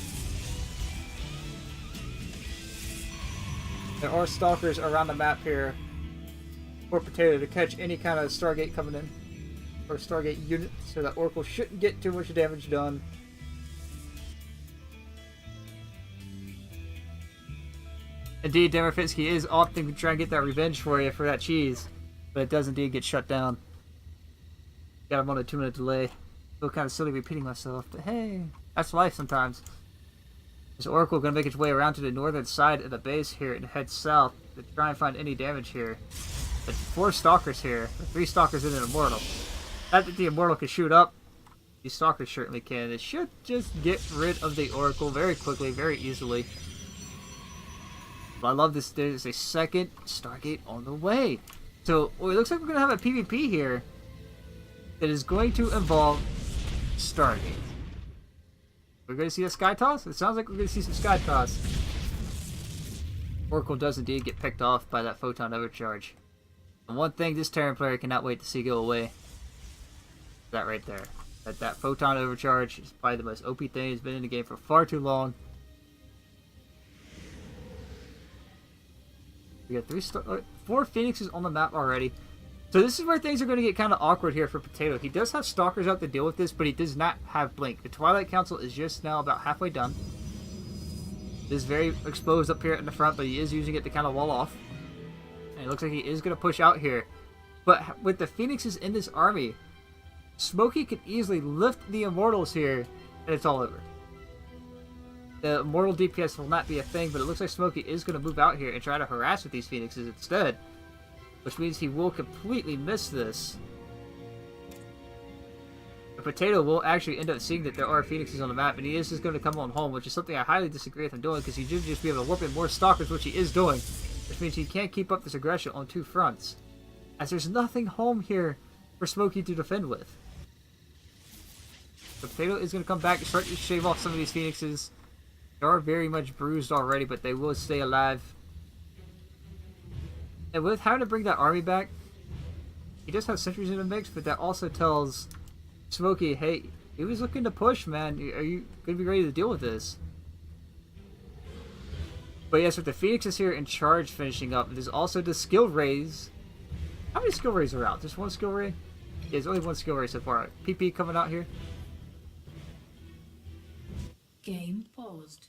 There are stalkers around the map here for Potato to catch any kind of Stargate coming in. Or Stargate unit, so that Oracle shouldn't get too much damage done. Indeed, Darafisk is opting to try and get that revenge for you for that cheese. But it does indeed get shut down. Got him on a 2-minute delay. Feel kind of silly repeating myself, but hey, that's life sometimes. This Oracle going to make its way around to the northern side of the base here and head south to try and find any damage here. But 4 stalkers here. 3 stalkers in an Immortal. Not that the Immortal can shoot up. These stalkers certainly can. It should just get rid of the Oracle very quickly, very easily. But I love this. There's a second Stargate on the way. So it looks like we're going to have a PvP here that is going to involve Stargate. We're going to see a Sky Toss? It sounds like we're going to see some Sky Toss. Oracle does indeed get picked off by that Photon Overcharge. And one thing this Terran player cannot wait to see go away. That right there. That photon overcharge is probably the most OP thing. It's been in the game for far too long. We got 4 Phoenixes on the map already. So this is where things are going to get kind of awkward here for Potato. He does have Stalkers out to deal with this, but he does not have Blink. The Twilight Council is just now about halfway done. It is very exposed up here in the front, but he is using it to kind of wall off. And it looks like he is going to push out here. But with the Phoenixes in this army, Smokey could easily lift the Immortals here, and it's all over. The Immortal DPS will not be a thing, but it looks like Smokey is going to move out here and try to harass with these Phoenixes instead. Which means he will completely miss this. The Potato will actually end up seeing that there are Phoenixes on the map, and he is just going to come on home, which is something I highly disagree with him doing, because he should just be able to warp in more Stalkers, which he is doing. Which means he can't keep up this aggression on 2 fronts. As there's nothing home here for Smokey to defend with. The Potato is going to come back and start to shave off some of these Phoenixes. They are very much bruised already, but they will stay alive. And with having to bring that army back, he does have sentries in the mix, but that also tells Smokey, hey, he was looking to push, man. Are you going to be ready to deal with this? But yes, with the Phoenixes here in charge finishing up, there's also the skill raise. How many skill rays are out? Just 1 skill ray? Yeah, there's only 1 skill ray so far. PP coming out here. Game paused.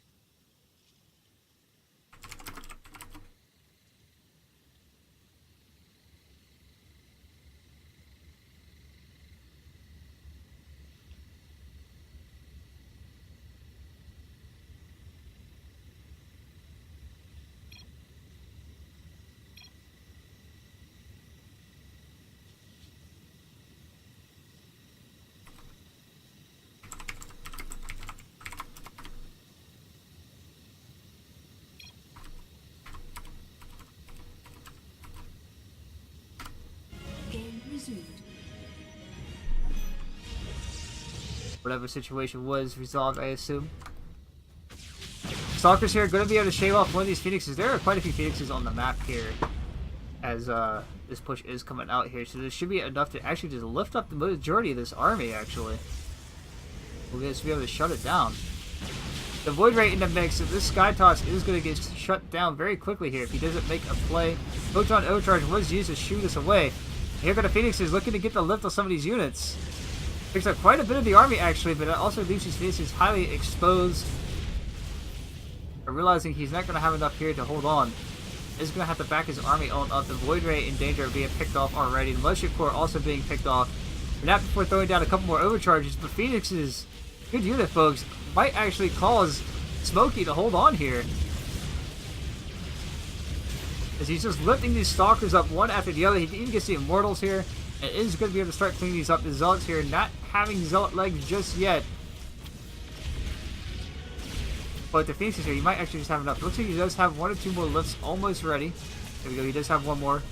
Whatever situation was resolved, I assume. Stalkers here are going to be able to shave off one of these Phoenixes. There are quite a few Phoenixes on the map here as this push is coming out here. So this should be enough to actually just lift up the majority of this army, actually. We'll just be able to shut it down. The Void Ray in the mix, so this Sky Toss is going to get shut down very quickly here if he doesn't make a play. Photon Overcharge was used to shoo this away. Here go the Phoenixes looking to get the lift on some of these units. Picks up quite a bit of the army actually, but it also leaves these Phoenixes highly exposed. But realizing he's not going to have enough here to hold on, is going to have to back his army on up. The Void Ray in danger of being picked off already. The Militia Corps also being picked off. And not before throwing down a couple more overcharges, but Phoenixes, good unit folks, might actually cause Smokey to hold on here. As he's just lifting these Stalkers up one after the other. He even gets the Immortals here. And is going to be able to start cleaning these up. The Zealots here not having Zealot legs just yet. But the Phoenixes here, he might actually just have enough. Looks like he does have 1 or 2 more lifts almost ready. There we go, he does have 1 more.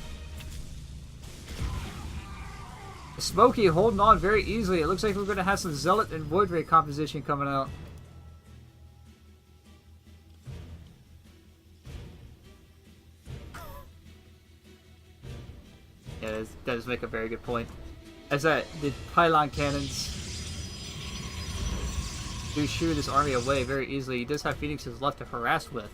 Smokey holding on very easily. It looks like we're going to have some Zealot and Void Ray composition coming out. Yeah, that does make a very good point. As the pylon cannons do shoo this army away very easily. He does have Phoenixes left to harass with.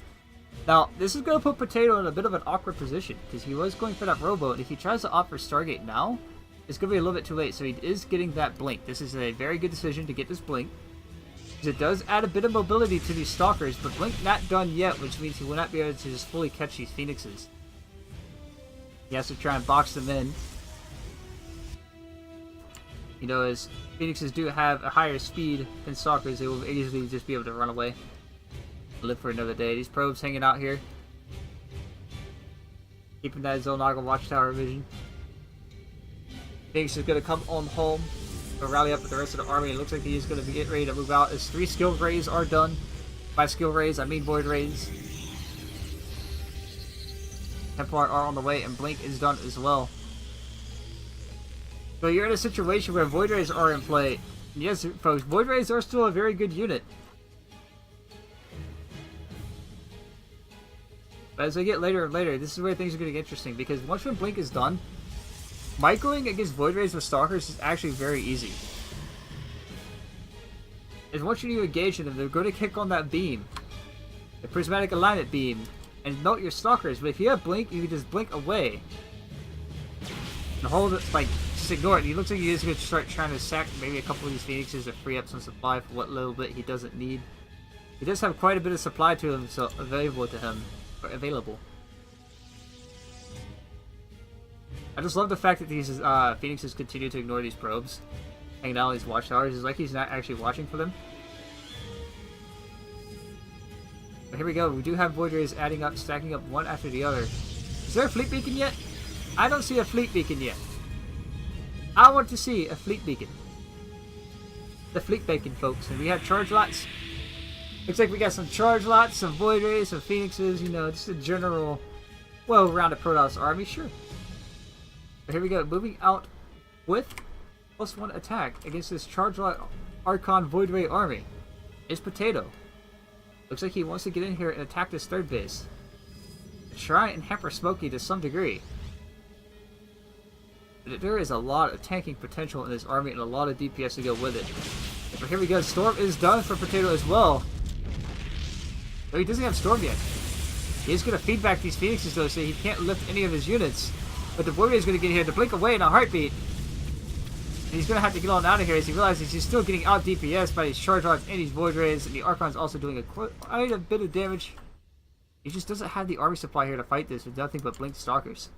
Now, this is going to put Potato in a bit of an awkward position, because he was going for that rowboat, and if he tries to opt for Stargate now, it's going to be a little bit too late, so he is getting that blink. This is a very good decision to get this blink, because it does add a bit of mobility to these Stalkers, but blink not done yet, which means he will not be able to just fully catch these Phoenixes. He has to try and box them in. You know, as Phoenixes do have a higher speed than Stalkers, they will easily just be able to run away. Live for another day. These probes hanging out here. Keeping that Xel'Naga Watchtower vision. Phoenix is going to come on home. Gonna rally up with the rest of the army. It looks like he's going to get ready to move out as 3 skill rays are done. By skill rays, I mean Void Rays. Templar are on the way, and Blink is done as well. So you're in a situation where Void Rays are in play. And yes, folks, Void Rays are still a very good unit. But as I get later and later, this is where things are going to get interesting, because once when Blink is done, microing against Void Rays with Stalkers is actually very easy. is once you engage in them, they're going to kick on that beam. The prismatic alignment beam. And note your stalkers, but if you have blink, you can just blink away. And hold it, like, just ignore it. He looks like he's going to start trying to sack maybe a couple of these phoenixes to free up some supply for what little bit he doesn't need. He does have quite a bit of supply to him, so available to him. Or available. I just love the fact that these phoenixes continue to ignore these probes. Hanging out on these watchtowers. It's like he's not actually watching for them. But here we go. We do have Void Rays adding up, stacking up one after the other. Is there a fleet beacon yet? I don't see a fleet beacon yet. I want to see a fleet beacon. The fleet beacon, folks. And we have charge lots. Looks like we got some charge lots, some Void Rays, some Phoenixes, you know, just a general, well-rounded Protoss army, sure. But here we go, moving out with +1 attack against this charge lot Archon Void Ray army is Potato. Looks like he wants to get in here and attack this third base. Try and hamper Smokey to some degree. But there is a lot of tanking potential in this army and a lot of DPS to go with it. But here we go, Storm is done for Potato as well. Though he doesn't have Storm yet. He is going to feed back these Phoenixes though, so he can't lift any of his units. But the Void Ray is going to get here to blink away in a heartbeat. And he's going to have to get on out of here as he realizes he's still getting out DPS by these Charge Rods and these Void Rays. And the Archon's also doing quite a bit of damage. He just doesn't have the army supply here to fight this with nothing but Blink Stalkers.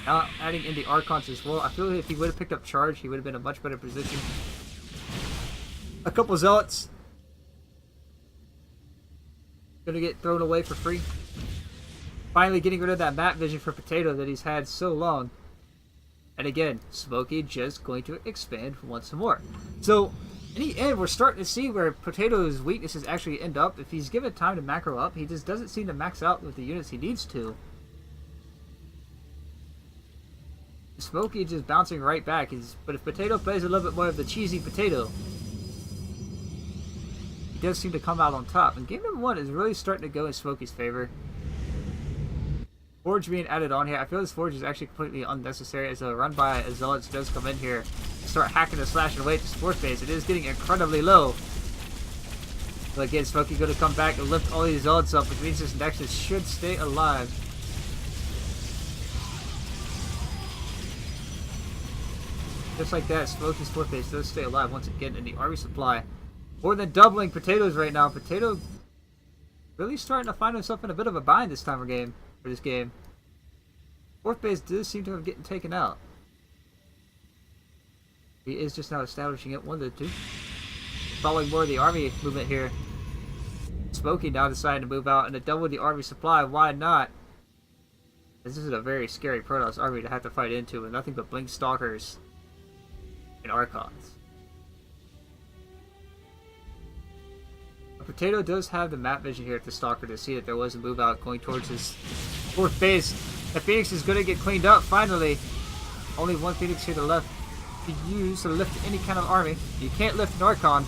Now adding in the Archons as well. I feel like if he would have picked up Charge, he would have been in a much better position. A couple Zealots. Gonna get thrown away for free. Finally getting rid of that map vision for Potato that he's had so long. And again, Smokey just going to expand once more. So, in the end, we're starting to see where Potato's weaknesses actually end up. If he's given time to macro up, he just doesn't seem to max out with the units he needs to. Smokey just bouncing right back. But if Potato plays a little bit more of the cheesy Potato, he does seem to come out on top. And game number 1 is really starting to go in Smokey's favor. Forge being added on here. I feel this Forge is actually completely unnecessary as a run by Zealots does come in here and start hacking and slashing away at this fourth base. It is getting incredibly low. But again, Smokey going to come back and lift all these Zealots up, which means this Nexus should stay alive. Just like that, Smokey's fourth base does stay alive once again in the army supply. More than doubling Potatoes right now. Potato really starting to find himself in a bit of a bind this time of game. For this game. Fourth base does seem to have gotten taken out. He is just now establishing it, one of the two. Following more of the army movement here. Smokey now deciding to move out and to double the army supply. Why not? This is a very scary Protoss army to have to fight into with nothing but Blink Stalkers and Archons. Potato does have the map vision here at the Stalker to see that there was a move out going towards his fourth base. The Phoenix is going to get cleaned up finally. Only one Phoenix here to left to use to lift any kind of army. You can't lift an Archon.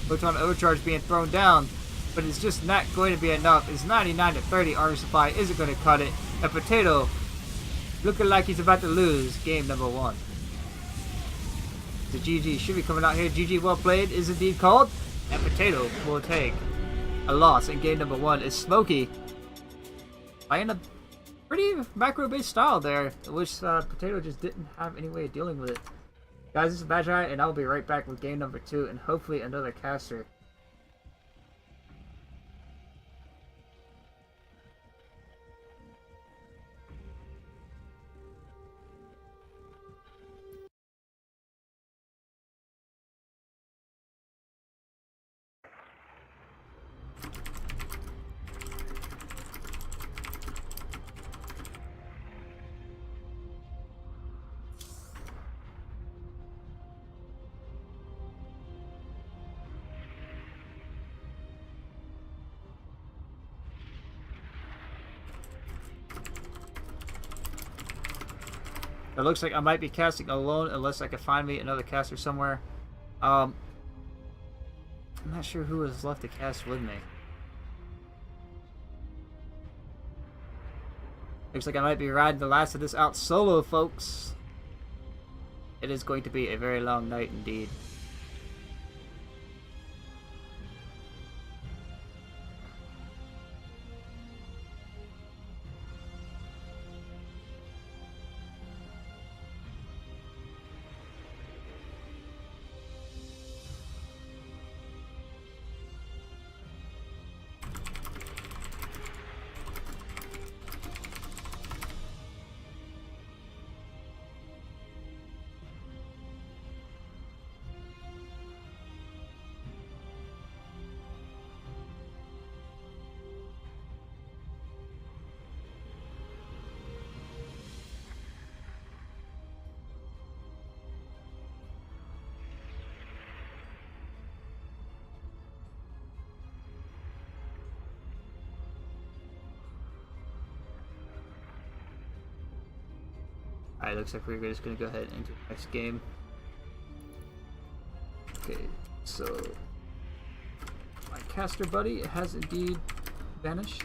Photon overcharge being thrown down, but it's just not going to be enough. It's 99 to 30 army supply isn't going to cut it. And Potato looking like he's about to lose game number 1. The GG should be coming out here. GG well played is indeed called. And Potato will take a loss in game number 1 as Smokey playing a pretty macro-based style there, which Potato just didn't have any way of dealing with it. Guys, this is Magi, and I'll be right back with game number 2 and hopefully another caster. It looks like I might be casting alone unless I can find me another caster somewhere. I'm not sure who is left to cast with me. Looks like I might be riding the last of this out solo, folks. it is going to be a very long night indeed. Alright, looks like we're just gonna go ahead into the next game. Okay, so my caster buddy has indeed vanished.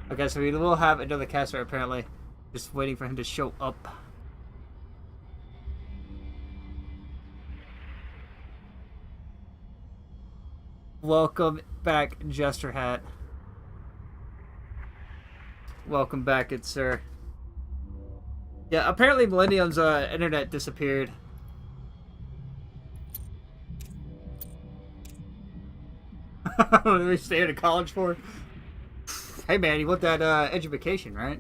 Okay, so we will have another caster apparently. Just waiting for him to show up. Welcome back, Jester Hat. Welcome back, good sir. Yeah, apparently Millennium's internet disappeared. What are we staying in college for? Hey man, you want that education, right?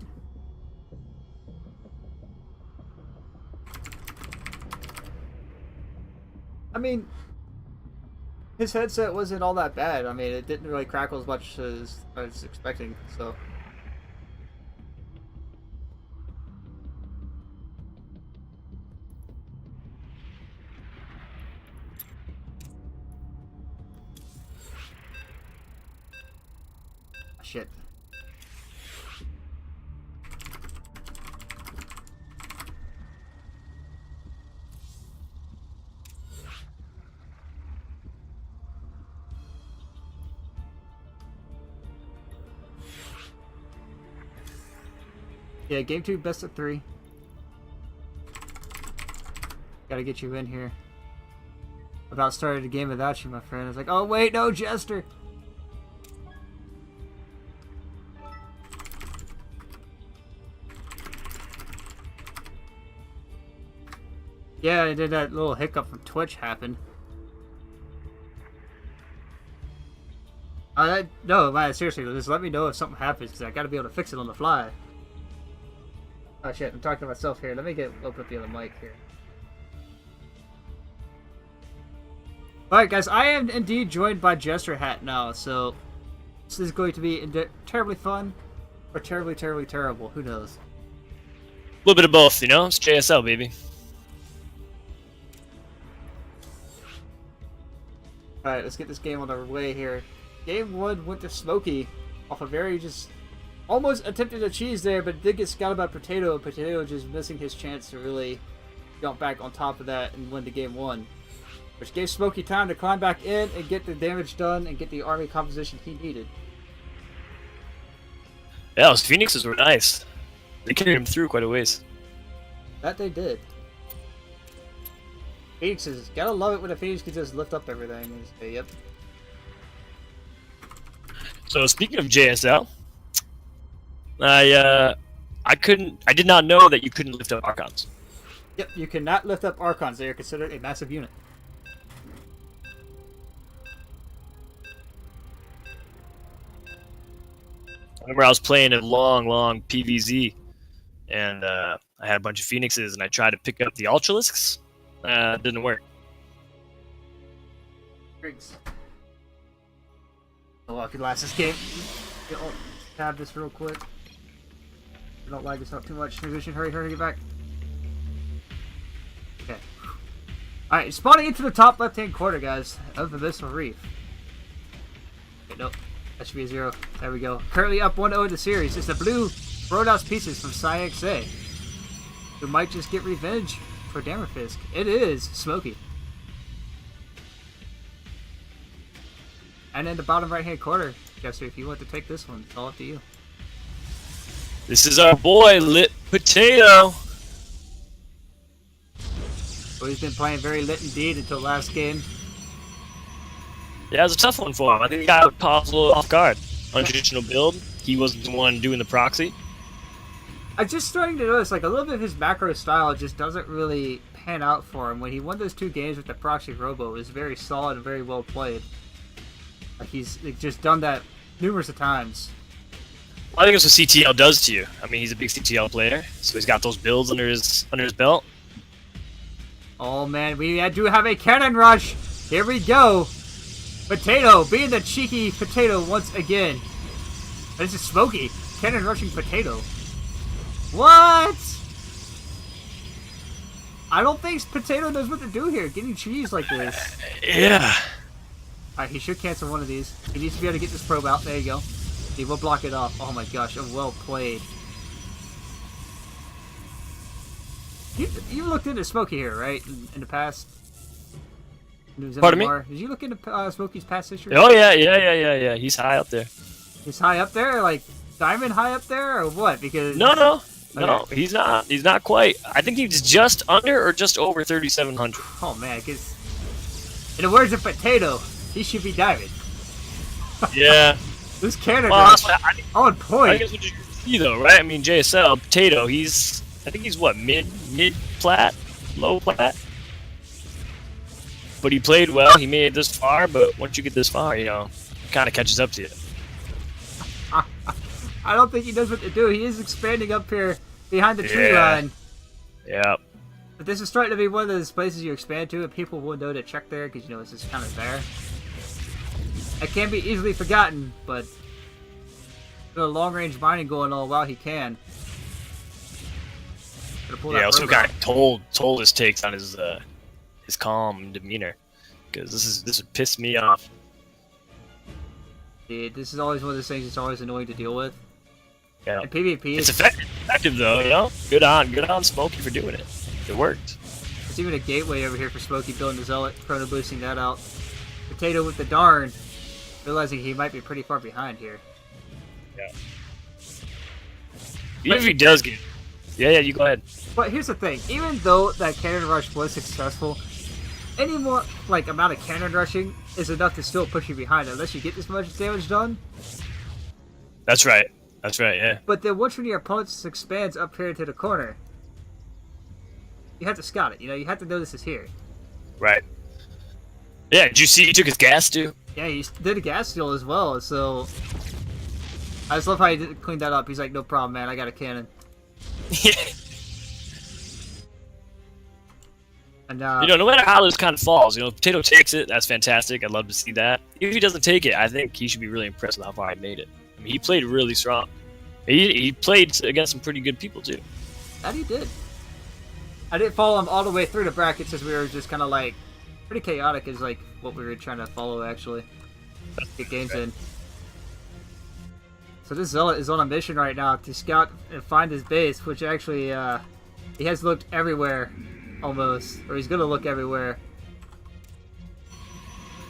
I mean, his headset wasn't all that bad. I mean, it didn't really crackle as much as I was expecting, so. Shit. Yeah, game 2, best of 3. Gotta get you in here. About started a game without you, my friend. I was like, oh wait, no, Jester! Yeah, I did that little hiccup from Twitch happen. No, man, seriously, just let me know if something happens, because I gotta be able to fix it on the fly. Oh shit, I'm talking to myself here. Let me open up the other mic here. Alright guys, I am indeed joined by Jester Hat now, so this is going to be terribly fun, or terribly, terribly terrible, who knows. A little bit of both, you know? It's JSL, baby. Alright, let's get this game on our way here. Game 1 went to Smokey off a very just almost attempted a cheese there, but did get scouted by Potato. Potato just missing his chance to really jump back on top of that and win the game 1. Which gave Smokey time to climb back in and get the damage done and get the army composition he needed. Yeah, those Phoenixes were nice. They carried him through quite a ways. That they did. Phoenixes, gotta love it when a Phoenix can just lift up everything and say, yep. So speaking of JSL, I did not know that you couldn't lift up Archons. Yep, you cannot lift up Archons. They are considered a massive unit. remember I was playing a long PVZ, and I had a bunch of Phoenixes, and I tried to pick up the Ultralisks. It didn't work. Griggs. Oh, I could last this game. I'll tab this real quick. Don't lag this up too much. Transition, hurry, get back. Okay. Alright, spawning into the top left-hand corner, guys, of the Abyssal Reef. Okay, nope. That should be a 0. There we go. Currently up 1-0 in the series. It's the blue Roadhouse Pieces from PsyXA, who might just get revenge for Dammerfisk. It is Smokey. And in the bottom right-hand corner, Jester, if you want to take this one, it's all up to you. This is our boy, Lit Potato. Well, he's been playing very lit indeed until last game. Yeah, it was a tough one for him. I think he got caught a little off guard. Untraditional build. He wasn't the one doing the proxy. I'm just starting to notice, like, a little bit of his macro style just doesn't really pan out for him. When he won those 2 games with the proxy robo, it was very solid and very well played. Like, he's just done that numerous of times. I think it's what CTL does to you. I mean, he's a big CTL player, so he's got those builds under his belt. Oh man, we do have a cannon rush. Here we go. Potato being the cheeky potato once again. This is Smokey. Cannon rushing Potato. What? I don't think Potato knows what to do here, getting cheese like this. Yeah. Alright, he should cancel one of these. He needs to be able to get this probe out. There you go. He will block it off. Oh my gosh, well played. You looked into Smokey here, right? In the past? Pardon me? Did you look into Smokey's past history? Oh yeah. He's high up there. He's high up there? Like, diamond high up there? Or what? Because... No, Okay. he's not. He's not quite. I think he's just under or just over 3,700. Oh man, because... In the words of Potato, he should be diamond. Yeah. This cannon Well, rush, on I point. guess what you see though, right? I mean, JSL Potato. I think he's what, mid plat, low plat. But he played well. He made it this far. But once you get this far, it kind of catches up to you. I don't think he knows what to do. He is expanding up here behind the tree line. Yeah. But this is starting to be one of those places you expand to, and people will know to check there because it's just kind of there. It can be easily forgotten, but the long-range mining going on while he can. Yeah, also kind of told his takes on his calm demeanor, because this would piss me off. Dude, this is always one of those things that's always annoying to deal with. Yeah. And PvP It's is effective though, Good on Smokey for doing it. It worked. There's even a gateway over here for Smokey building the Zealot, chrono boosting that out. Potato with the darn, realizing he might be pretty far behind here. Yeah. Even if he does get... Yeah, you go ahead. But here's the thing, even though that cannon rush was successful, any more amount of cannon rushing is enough to still push you behind unless you get this much damage done. That's right, yeah. But then once when your opponent expands up here to the corner, you have to scout it, you have to know this is here. Right. Yeah, did you see he took his gas too? Yeah, he did a gas steal as well, so... I just love how he cleaned that up. He's like, no problem, man, I got a cannon. And, no matter how this kind of falls, Potato takes it, that's fantastic. I'd love to see that. Even if he doesn't take it, I think he should be really impressed with how far he made it. I mean, he played really strong. He played against some pretty good people too. That he did. I didn't follow him all the way through the brackets as we were just kind of pretty chaotic is what we were trying to follow actually. Get games in. So this Zealot is on a mission right now to scout and find his base, which actually he has looked everywhere almost, or he's gonna look everywhere.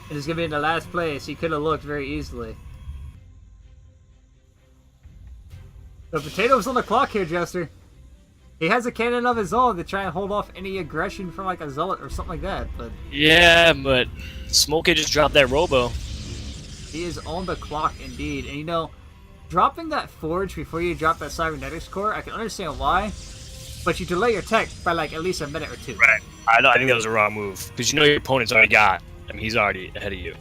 And he's gonna be in the last place. He could have looked very easily. So Potato's on the clock here, Jester. He has a cannon of his own to try and hold off any aggression from a Zealot or something like that, but... Yeah, but Smokey just dropped that robo. He is on the clock indeed, and dropping that Forge before you drop that Cybernetics core, I can understand why, but you delay your tech by at least a minute or two. Right. I think that was a wrong move, because your opponent's already got. I mean, he's already ahead of you.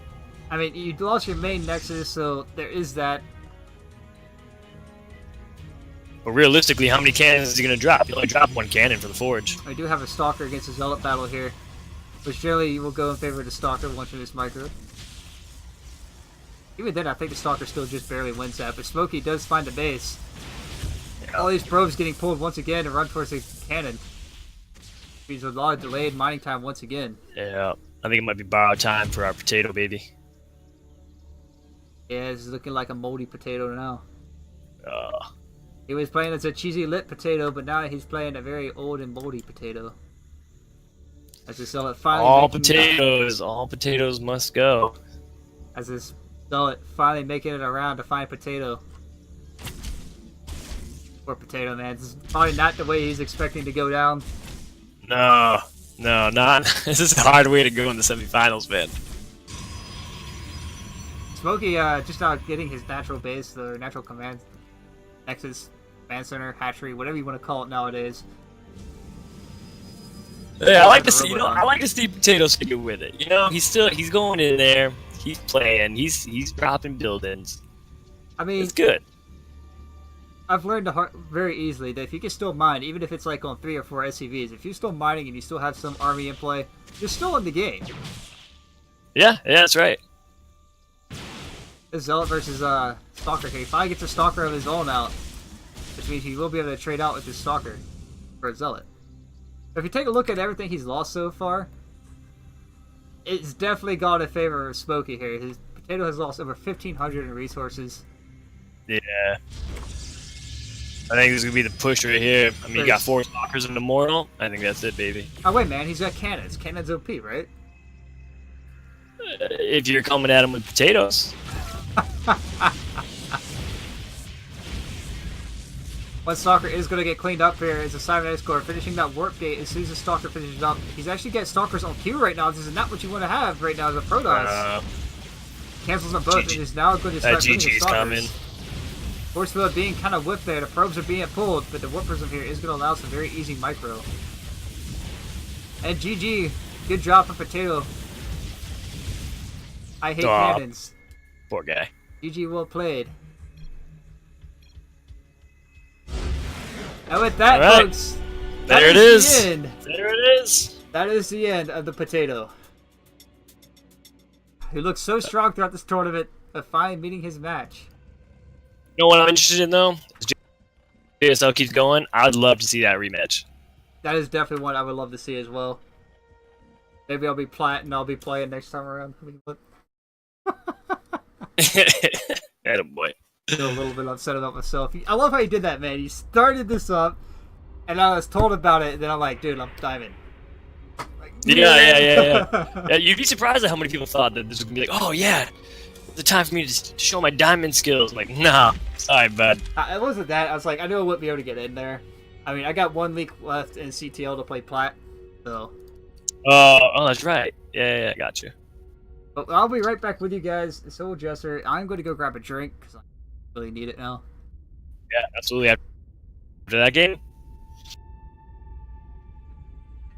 I mean, you lost your main Nexus, so there is that. But realistically, how many cannons is he going to drop? He only dropped 1 cannon for the Forge. I do have a Stalker against a Zealot battle here, which generally will go in favor of the Stalker once in this micro. Even then, I think the Stalker still just barely wins that, but Smokey does find the base. Yeah. All these probes getting pulled once again to run towards the cannon. Means a lot of delayed mining time once again. Yeah, I think it might be borrowed time for our potato baby. Yeah, it's looking like a moldy potato now. Uh, He was playing as a cheesy lit potato, but now he's playing a very old and moldy potato. As this Zealot finally all potatoes must go. As this Zealot finally making it around to find potato. Poor potato, man. This is probably not the way he's expecting to go down. No, not. This is a hard way to go in the semifinals, man. Smokey just now getting his natural base, the natural command, Nexus, command center, hatchery, whatever you want to call it nowadays. Yeah, I like to see. I like to see potato sticking with it. He's going in there. He's playing. He's dropping buildings. I mean, it's good. I've learned very easily that if you can still mine, even if it's like on 3 or 4 SCVs, if you're still mining and you still have some army in play, you're still in the game. Yeah, that's right. This Zealot versus Stalker here. He finally gets a Stalker of his own out, which means he will be able to trade out with his Stalker for a Zealot. If you take a look at everything he's lost so far, it's definitely gone in favor of Smokey here. His potato has lost over 1,500 in resources. Yeah. I think this is going to be the push right here. I mean, you got 4 Stalkers and Immortal. I think that's it, baby. Oh, wait, man. He's got cannons. Cannons OP, right? If you're coming at him with potatoes. One Stalker is going to get cleaned up here. It's a Simon Escort finishing that warp gate as soon as the Stalker finishes up. He's actually got Stalkers on queue right now. This is not what you want to have right now as a Protoss. Cancels them both and is now going to start that GG's coming. Force field being kind of whipped there. The probes are being pulled, but the warp prism here is going to allow some very easy micro. And GG. Good job for Potato. I hate cannons. Poor guy. GG, well played. And with that, right. folks, there it is. The end. There it is. That is the end of the Potato. He looked so strong throughout this tournament, but finally meeting his match. You know what I'm interested in, though? If JSL keeps going, I'd love to see that rematch. That is definitely one I would love to see as well. Maybe I'll be Plat and I'll be playing next time around. Attaboy. Still a little bit upset about myself. I love how you did that, man. You started this up, and I was told about it, and then I'm like, dude, I'm diving. Like, Yeah. You'd be surprised at how many people thought that this was gonna be like, oh yeah, it's the time for me to show my diamond skills. I'm like, nah, sorry, bud. It wasn't that. I was like, I knew I wouldn't be able to get in there. I mean, I got 1 week left in CTL to play Plat, so. Oh, that's right. Yeah, I got you. But I'll be right back with you guys. So, Jester, I'm going to go grab a drink because I really need it now. Yeah, absolutely. After that game.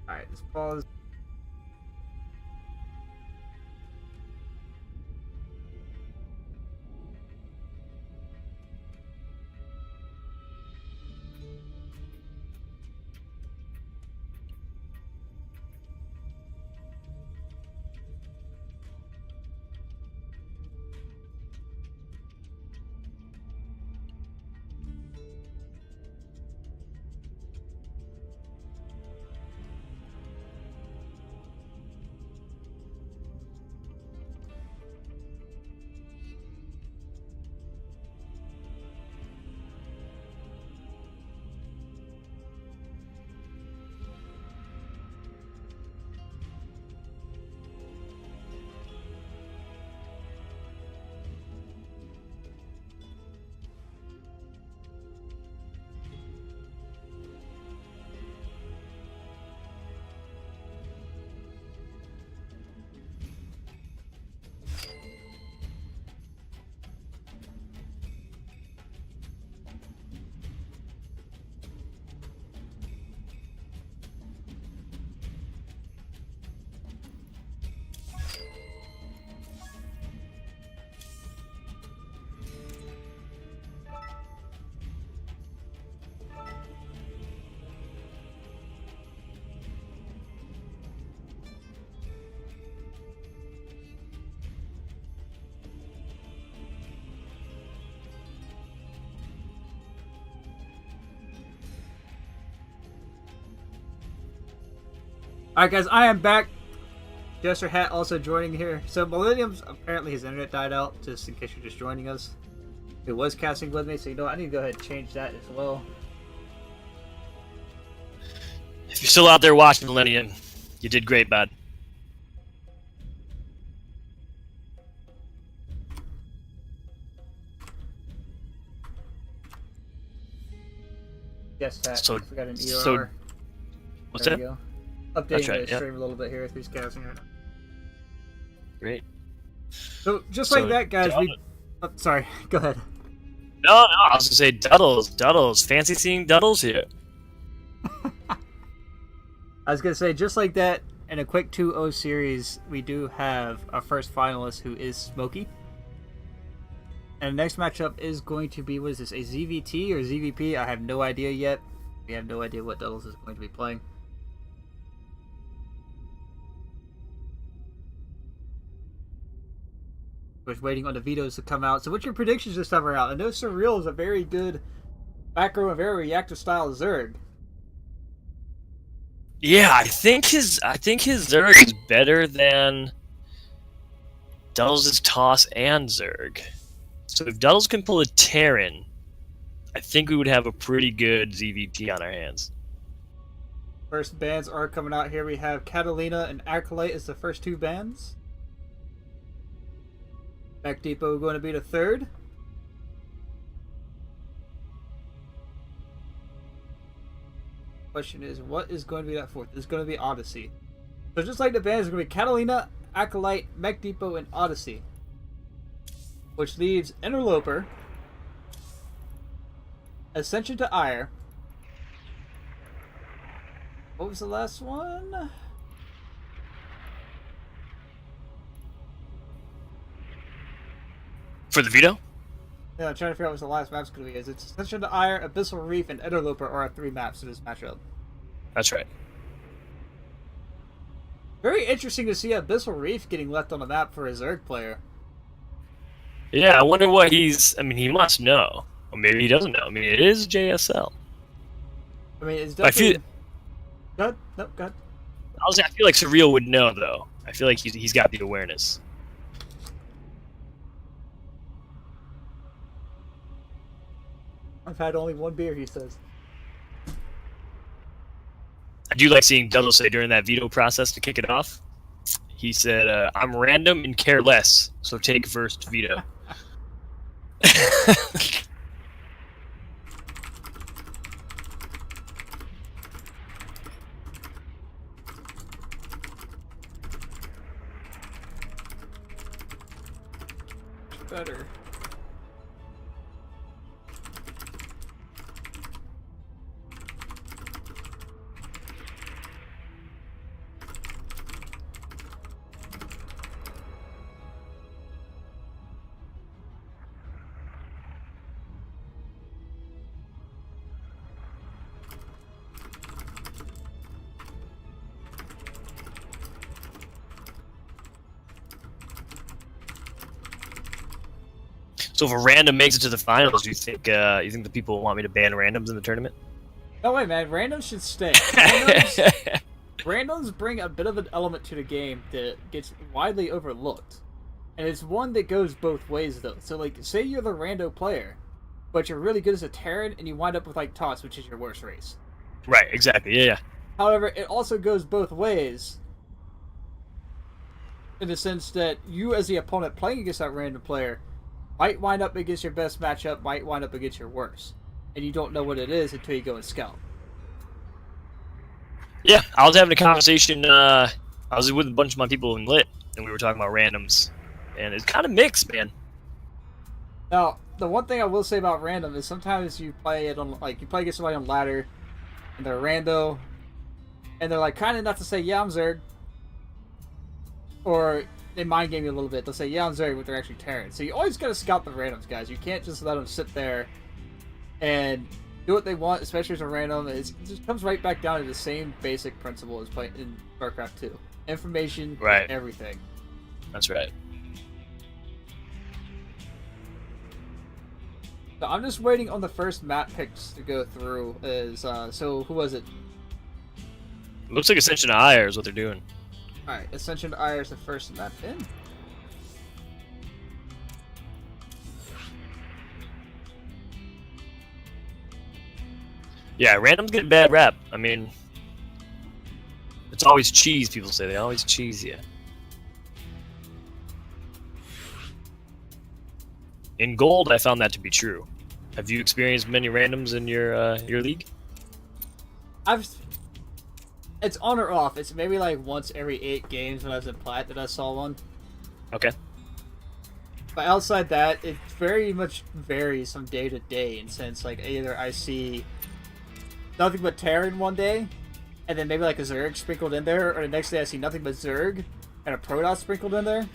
All right, let's pause. Alright guys, I am back. Jester Hat also joining here. So Millennium's, apparently his internet died out, just in case you're just joining us. He was casting with me, so you know what, I need to go ahead and change that as well. If you're still out there watching Millennium, you did great, bud. Yes, Hat. So- We got an ER. so- What's There that? we go. Updating That's right, the yeah. stream a little bit here if he's casting right now. Great. So just So, like that, guys, we. Oh, sorry, go ahead. No, I was gonna say Duddles. Fancy seeing Duddles here. I was gonna say just like that. In a quick 2-0 series, we do have our first finalist, who is Smokey. And the next matchup is going to be, what is this, a ZVT or ZVP? I have no idea yet. We have no idea what Duddles is going to be playing. We're waiting on the vetoes to come out. So what's your predictions this time around? I know Surreal is a very good back row and very reactive style Zerg. Yeah, I think his Zerg is better than Duddles' Toss and Zerg. So if Duddles can pull a Terran, I think we would have a pretty good ZVT on our hands. First bands are coming out here. We have Catalina and Acolyte as the first two bands. Back Depot going to be the third. Question is, what is going to be that fourth? It's going to be Odyssey. So just like the bands, it's going to be Catalina, Acolyte, Mech Depot, and Odyssey. Which leaves Interloper, Ascension to Ire. What was the last one? For the veto? Yeah, I'm trying to figure out what the last map's going to be. It's Ascension to Ire, Abyssal Reef, and Interloper are our three maps in this matchup. That's right. Very interesting to see Abyssal Reef getting left on the map for a Zerg player. Yeah, I wonder what he's... I mean, he must know. Or maybe he doesn't know. I mean, it is JSL. I mean, it's But I definitely... feel... Go ahead. Nope, go ahead. I feel like Surreal would know, though. I feel like he's got the awareness. I've had only one beer, he says. I do like seeing Duddle say during that veto process to kick it off. He said, I'm random and care less, so take first veto. Better. So if a random makes it to the finals, do you think the people want me to ban randoms in the tournament? No way, man. Randoms should stay. Randoms bring a bit of an element to the game that gets widely overlooked. And it's one that goes both ways, though. So, like, say you're the rando player, but you're really good as a Terran, and you wind up with, like, Toss, which is your worst race. Right, exactly, yeah. However, it also goes both ways, in the sense that you, as the opponent playing against that random player, might wind up against your best matchup, might wind up against your worst. And you don't know what it is until you go and scout. Yeah, I was having a conversation, I was with a bunch of my people in Lit, and we were talking about randoms. And it's kind of mixed, man. Now, the one thing I will say about random is sometimes you play it on, like, you play against somebody on ladder, and they're rando, and they're like, kind enough to say, yeah, I'm Zerg. Or they mind game you a little bit. They'll say, yeah, I'm Zerg, but they're actually Terran. So you always got to scout the randoms, guys. You can't just let them sit there and do what they want, especially as a random. It just comes right back down to the same basic principle as playing in StarCraft 2. Information, Right. Everything. That's right. So I'm just waiting on the first map picks to go through. So who was it? Looks like Ascension Ire is what they're doing. Alright, Ascension Ire is the first map in. Yeah, randoms get a bad rap. I mean, it's always cheese, people say. They always cheese you. In gold, I found that to be true. Have you experienced many randoms in your league? It's on or off. It's maybe like once every 8 games when I was in Plat that I saw one. Okay. But outside that, it very much varies from day to day. In sense, like either I see nothing but Terran one day, and then maybe like a Zerg sprinkled in there, or the next day I see nothing but Zerg and a Protoss sprinkled in there.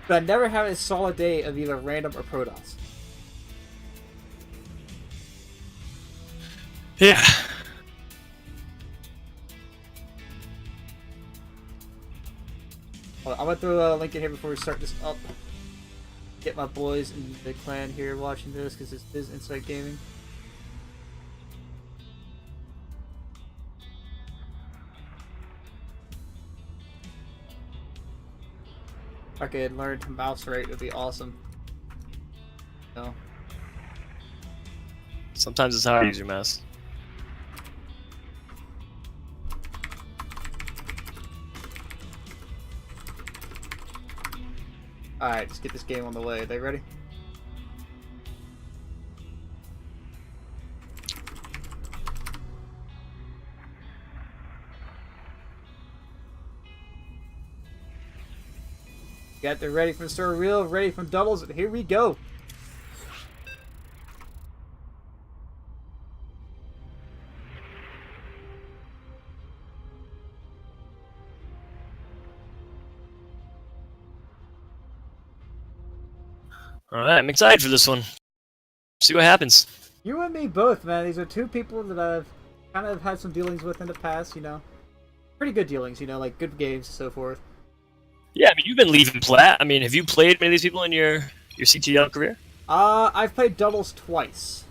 But I never have a solid day of either random or Protoss. Yeah. Hold on, I'm gonna throw a link in here before we start this up. Get my boys in the clan here watching this because this is Insight Gaming. If I could learn to mouse rate, it would be awesome. No. Sometimes it's hard to use your mouse. Alright, let's get this game on the way. Are they ready? Got they're ready from Surreal, ready from Doubles, and here we go. Alright, I'm excited for this one. See what happens. You and me both, man. These are two people that I've kind of had some dealings with in the past, you know. Pretty good dealings, you know, like good games and so forth. Yeah, I mean, you've been leaving Plat. I mean, have you played many of these people in your CTL career? I've played doubles twice.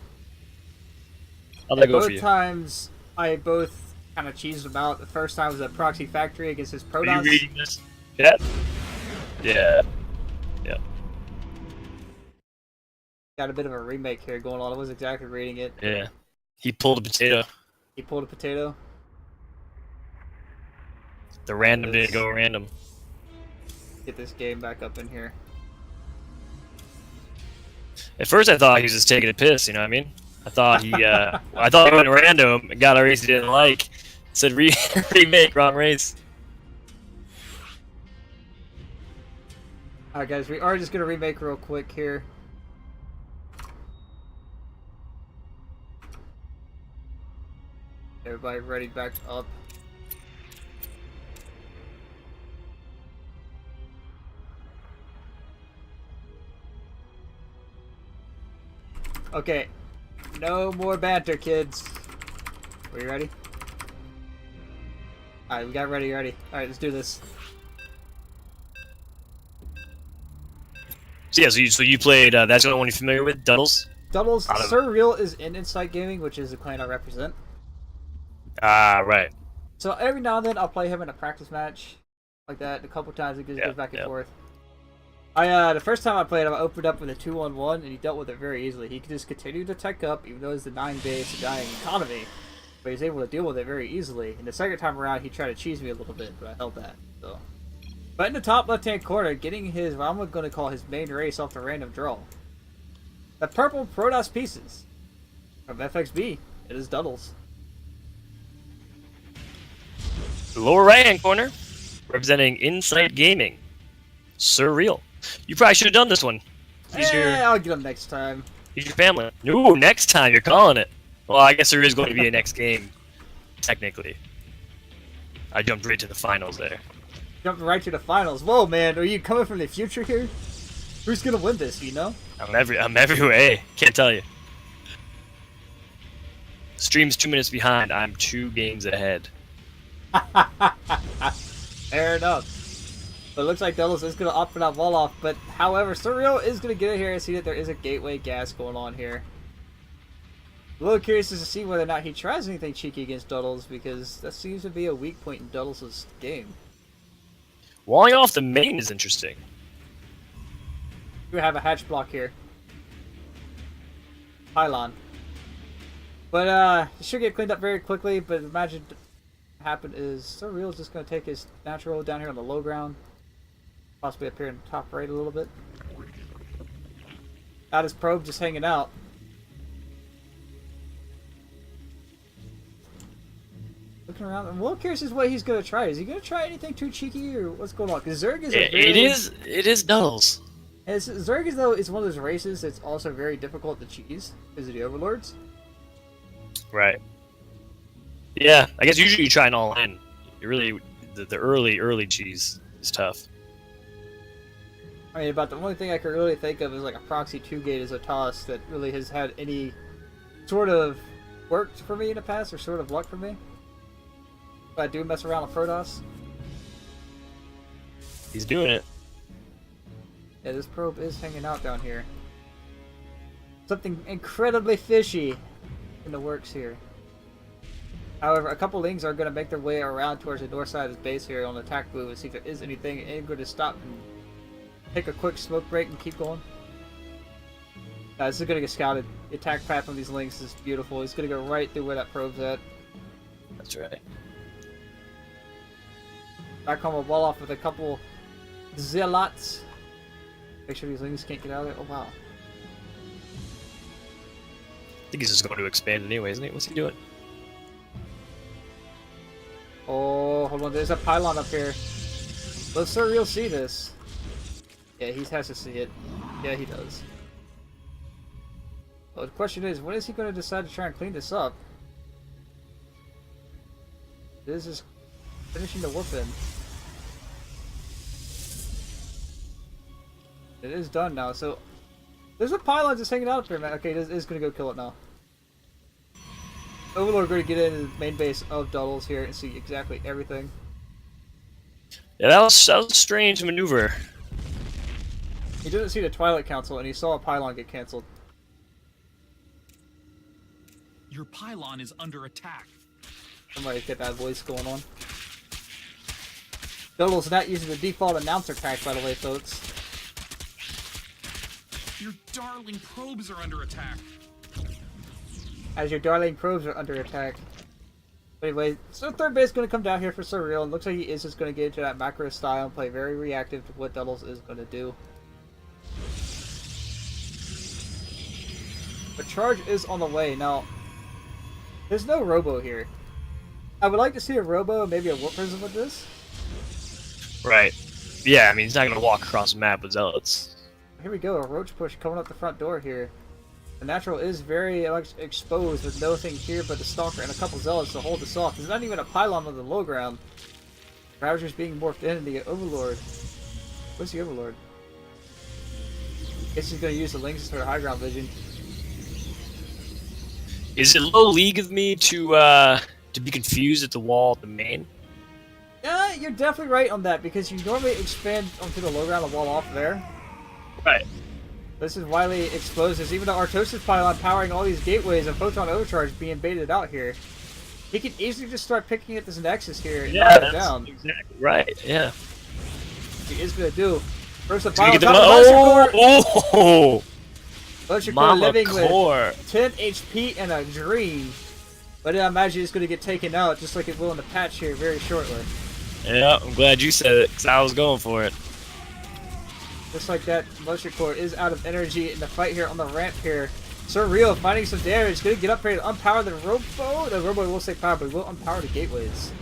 How'd that go for Both you? times, I both kind of cheesed them out. The first time was at Proxy Factory against his Are you Protoss. reading this? Yeah. Yeah. Yeah. Got a bit of a remake here going on. I wasn't exactly reading it. Yeah. He pulled a potato. He pulled a potato. The random didn't go random. Get this game back up in here. At first, I thought he was just taking a piss. You know what I mean? I thought he went random and got a race he didn't like. Said remake, wrong race. Alright guys, we are just gonna remake real quick here. Everybody ready back up. Okay, no more banter, kids. Are you ready? Alright, we got ready already. Alright, let's do this. So yeah, so you played. That's the only one you're familiar with, Doubles. Doubles, Surreal is in Insight Gaming, which is the clan I represent. Ah, right. So every now and then I'll play him in a practice match like that. A couple times it goes back and forth. The first time I played him, I opened up with a 2-on-1 and he dealt with it very easily. He could just continue to tech up even though it's the 9 base, the dying economy. But he was able to deal with it very easily. And the second time around he tried to cheese me a little bit, but I held that. So, but in the top left hand corner, getting his, what I'm going to call his main race off the random draw. The purple Protoss pieces from FXB. It is Doubles. The lower right hand corner, representing Insight Gaming, Surreal. You probably should have done this one. I'll get him next time. He's your family. Ooh, next time you're calling it. Well, I guess there is going to be a next game, technically. I jumped right to the finals there. Jumped right to the finals. Whoa, man, are you coming from the future here? Who's gonna win this? You know? I'm every way. Can't tell you. Stream's 2 minutes behind. I'm 2 games ahead. Fair enough. But it looks like Doubles is going to opt for that wall off. But however, Surreal is going to get in here and see that there is a gateway gas going on here. A little curious as to see whether or not he tries anything cheeky against Duddles, because that seems to be a weak point in Duddles' game. Walling off the main is interesting. We have a hatch block here. Pylon. But it should get cleaned up very quickly, but imagine what happened is Surreal is just going to take his natural down here on the low ground. Possibly up here in the top right a little bit. Got his probe just hanging out. Looking around, I'm a little curious as what he's going to try. Is he going to try anything too cheeky, or what's going on? Because Zerg is a very... It is Duddles. Zerg is, though, is one of those races that's also very difficult to cheese because of the overlords. Right. Yeah, I guess usually you try an all in. You really, the early cheese is tough. I mean, about the only thing I could really think of is like a proxy 2-gate as a toss that really has had any sort of worked for me in the past, or sort of luck for me. But I do mess around with Protoss. He's doing it. Yeah, this probe is hanging out down here. Something incredibly fishy in the works here. However, a couple lings are going to make their way around towards the north side of his base here on the attack move and see if there is anything, and going to stop and take a quick smoke break and keep going. This is going to get scouted. The attack path on these lings is beautiful. He's going to go right through where that probe's at. That's right. Back home, we'll wall off with a couple zealots. Make sure these lings can't get out of there. Oh, wow. I think he's just going to expand anyway, isn't he? What's he doing? Oh, hold on. There's a pylon up here. Let Surreal see this. Yeah, he has to see it. Yeah, he does. Well, the question is, when is he going to decide to try and clean this up? This is finishing the warp in. It is done now, so there's a pylon just hanging out up here, man. Okay, this is going to go kill it now. Overlord going to get into the main base of Duddles here and see exactly everything. Yeah, that was a strange maneuver. He didn't see the Twilight Council, and he saw a pylon get cancelled. Your pylon is under attack. Somebody's got that voice going on. Duddles not using the default announcer pack, by the way, folks. Your darling probes are under attack. As your darling probes are under attack. But anyway, so third base is going to come down here for Surreal, and looks like he is just going to get into that macro style and play very reactive to what Duddles is going to do. But charge is on the way. Now, there's no Robo here. I would like to see a Robo, maybe a Warp Prism with this. Right. Yeah, I mean, he's not going to walk across the map with Zealots. Here we go, a Roach Push coming up the front door here. The natural is very exposed with nothing here but the Stalker and a couple Zealots to hold this off. There's not even a pylon on the low ground. Ravager's being morphed into the Overlord. Where's the Overlord? Guess he's going to use the Lynx for high ground vision. Is it low league of me to be confused at the wall at the main? Yeah, you're definitely right on that, because you normally expand onto the low ground and wall off there. Right. This is widely exposed, as even the Artosis pylon powering all these gateways and Photon Overcharge being baited out here. He can easily just start picking at this Nexus here and knock it down. Exactly right, yeah. He is going to do. First the Did he pylon, get oh! Motion Core Mama living Core. with 10 HP and a dream. But I imagine it's going to get taken out, just like it will in the patch here very shortly. Yeah, I'm glad you said it, because I was going for it. Just like that, Motion Core is out of energy in the fight here on the ramp here. Surreal finding some damage, going to get up here to unpower the Robo. The Robo will stay powered, but he will unpower the gateways.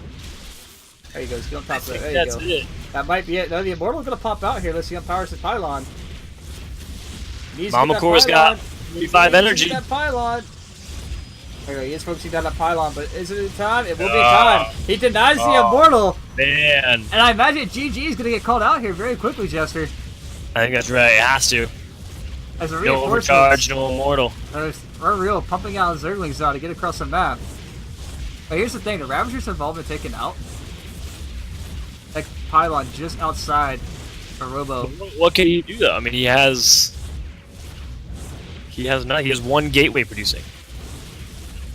There he goes, get on top of it. There you go. It. That might be it. No, the Immortal's going to pop out here. Let's see, unpowers the pylon. Mama Core's got 35 energy. That pylon. There you go, he is focusing down that pylon, but is it in time? It will be in time. He denies the Immortal. Man. And I imagine GG is going to get called out here very quickly, Jester. I think that's right, it has to. As a No reinforcement. overcharge, no immortal. We're real pumping out Zerglings now to get across the map. But here's the thing, the Ravagers have all been taken out. That pylon just outside a Robo. What can he do though? I mean, he has one gateway producing.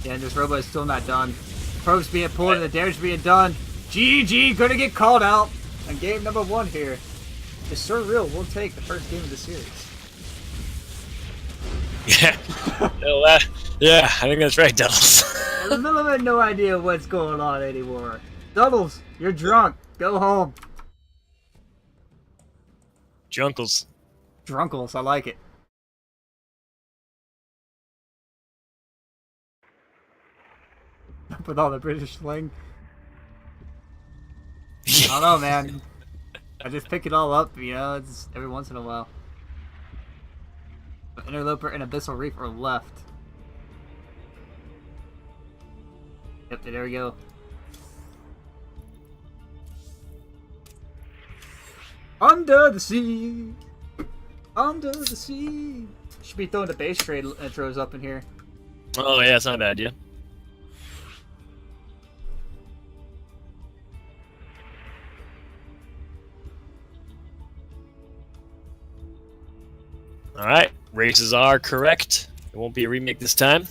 Yeah, and this robot is still not done. Probes being pulled and the damage being done. GG, gonna get called out on game number 1 here. The Surreal will take the first game of the series. Yeah. Yeah, I think that's right, Doubles. I have a little bit no idea what's going on anymore. Doubles, you're drunk. Go home. Drunkles. Drunkles, I like it. With all the British slang. I don't know, man. I just pick it all up, you know, it's every once in a while. Interloper and Abyssal Reef are left. Yep, there we go. Under the sea! Under the sea! Should be throwing the base trade intros up in here. Oh yeah, it's not a bad idea. Alright, races are correct. It won't be a remake this time.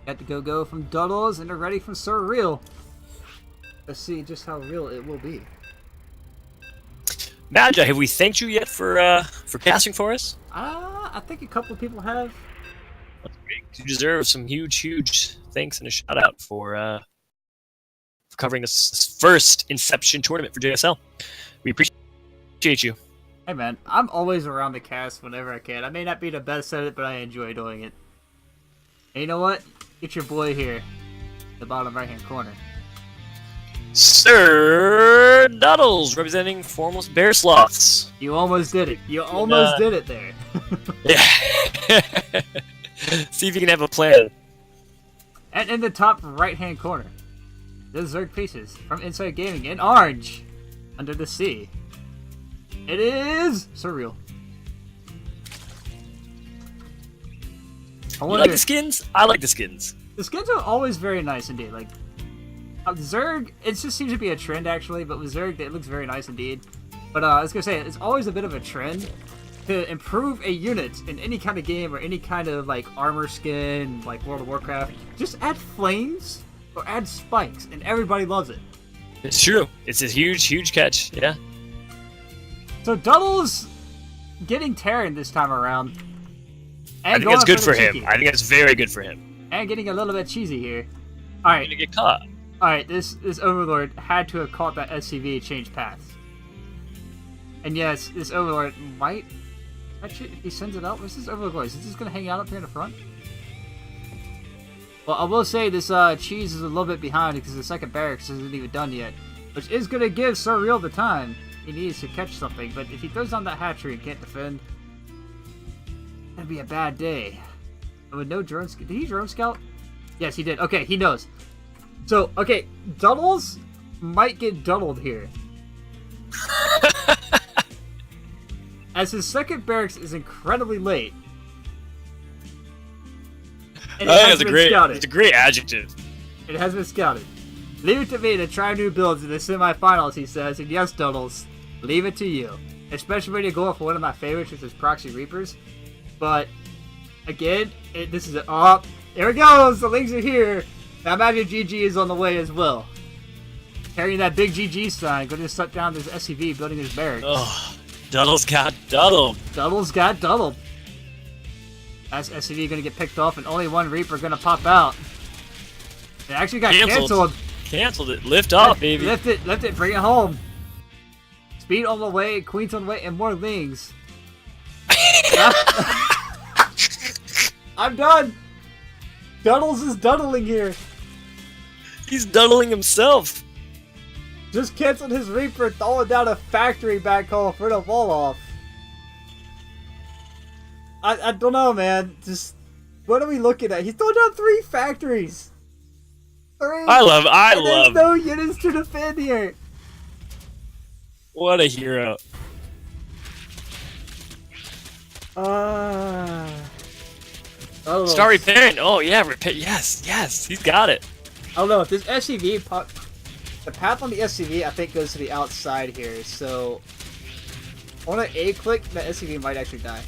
Got the go from Duddles and they're ready for Surreal. Let's see just how real it will be. Magi, have we thanked you yet for casting for us? I think a couple of people have. You deserve some huge thanks and a shout out for covering this first Inception tournament for JSL. We appreciate you. Hey man, I'm always around the cast whenever I can. I may not be the best at it, but I enjoy doing it. And you know what? Get your boy here. The bottom right hand corner. Sir Duddles, representing Foremost Bear Sloths. You almost did it. You almost did it there. Yeah. See if you can have a plan. And in the top right hand corner, the Zerg Pieces from Inside Gaming in orange, Under the Sea. It is Surreal. You like the skins? I like the skins. The skins are always very nice indeed. Like Zerg, it just seems to be a trend actually, but with Zerg, it looks very nice indeed. But I was gonna say, it's always a bit of a trend to improve a unit in any kind of game or any kind of like armor skin, like World of Warcraft. Just add flames or add spikes, and everybody loves it. It's true. It's a huge catch. Yeah. So Duddles getting Terran this time around. And I think that's good for him. cheeky. I think that's very good for him. And getting a little bit cheesy here. Alright. Gonna get caught. Alright, this Overlord had to have caught that SCV change paths. And yes, this Overlord might catch it if he sends it out. Where's this Overlord? Is this just gonna hang out up here in the front? Well, I will say this cheese is a little bit behind because the second barracks isn't even done yet. Which is gonna give Surreal the time he needs to catch something. But if he throws on that hatchery and can't defend, that'd be a bad day. And with no drone scout, did he drone scout? Yes, he did. Okay, he knows. So, okay, Duddles might get duddled here. As his second barracks is incredibly late. And It's a great adjective. It has been scouted. Leave it to me to try new builds in the semifinals, he says. And yes, Duddles, leave it to you. Especially when you go for one of my favorites, which is Proxy Reapers. But, again, this is there it goes! The links are here! Now imagine GG is on the way as well. Carrying that big GG sign, going to shut down this SCV building his barracks. Oh, Duddles got duddled. Duddles got duddled. That's SCV going to get picked off and only one Reaper going to pop out. It actually got canceled. Canceled it. Lift up, baby. Lift it, bring it home. Speed on the way, Queens on the way, and more Lings. I'm done. Duddles is duddling here. He's duddling himself. Just canceled his Reaper, throwing down a factory backhaul for the wall off. I don't know, man. Just what are we looking at? He's throwing down 3 factories. 3. I love. There's no units to defend here. What a hero. Start repairing. Oh yeah, repair. Yes, he's got it. I don't know if this SCV the path on the SCV I think goes to the outside here. So On an A click, the SCV might actually die.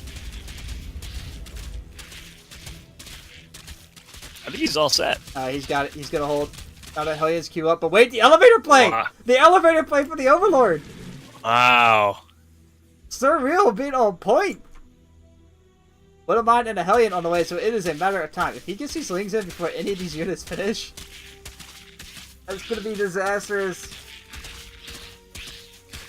I think he's all set. He's got it. He's gonna hold. Now that Hellions queue up, but wait, the elevator play! Wow. The elevator play for the Overlord! Wow. Surreal being on point! Widowmine and a Hellion on the way, so it is a matter of time. If he gets these Lings in before any of these units finish, that's gonna be disastrous.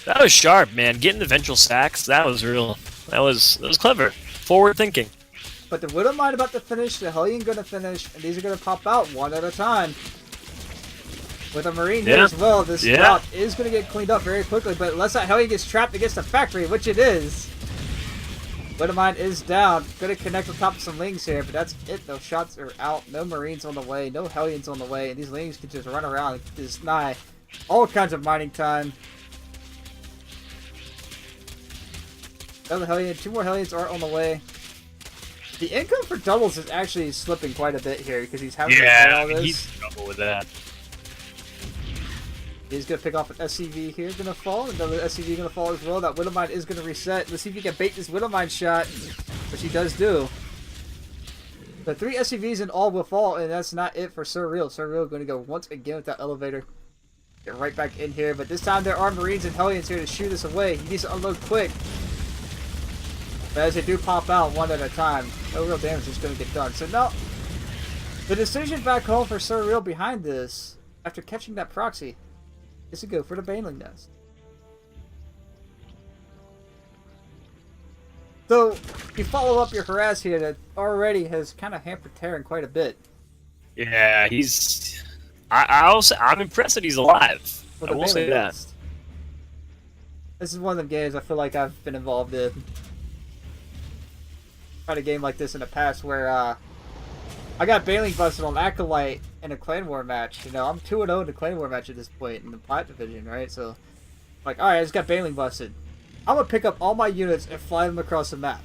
That was sharp, man. Getting the ventral sacks, that was real. That was clever. Forward thinking. But the Widowmine about to finish, the Hellion gonna finish, and these are gonna pop out one at a time. With a Marine here as well, this route is gonna get cleaned up very quickly, but unless that Hellion gets trapped against the factory, which it is, Widowmine is down. Gonna connect on top of some Lings here, but that's it. Those shots are out. No Marines on the way, no Hellions on the way, and these Lings can just run around and just deny all kinds of mining time. Another Hellion, 2 more Hellions are on the way. The income for doubles is actually slipping quite a bit here because he's having to play all this. He's in trouble with that. He's going to pick off an SCV here, going to fall. Another SCV going to fall as well. That Widowmine is going to reset. Let's see if he can bait this Widowmine shot, which he does do. The 3 SCVs in all will fall, and that's not it for Surreal. Surreal going to go once again with that elevator. Get right back in here, but this time there are Marines and Hellions here to shoot us away. He needs to unload quick. But as they do pop out one at a time, no real damage is going to get done. So now, the decision back home for Surreal behind this, after catching that proxy, is to go for the Baneling Nest. So, you follow up your harass here that already has kind of hampered Terran quite a bit. Yeah, he's... I'm impressed that he's alive. I will say that. This is one of the games I feel like I've been involved in. Tried a game like this in the past where I got Baneling busted on Acolyte in a Clan War match. You know, I'm 2-0 in the Clan War match at this point in the Plat division, right? So, like, alright, I just got Baneling busted. I'm gonna pick up all my units and fly them across the map.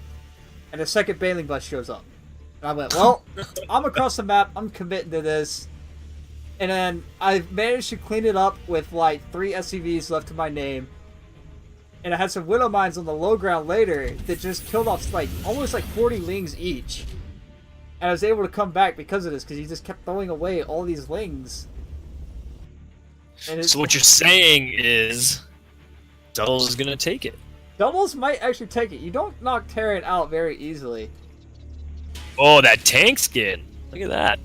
And a second Baneling bus shows up. And I went, well, I'm across the map, I'm committing to this. And then I managed to clean it up with like 3 SCVs left to my name. And I had some Widow Mines on the low ground later that just killed off like almost like 40 Lings each. And I was able to come back because of this, because he just kept throwing away all these Lings. And So what you're saying is Doubles is gonna take it. Doubles might actually take it. You don't knock Terran out very easily. Oh, that tank skin. Look at that.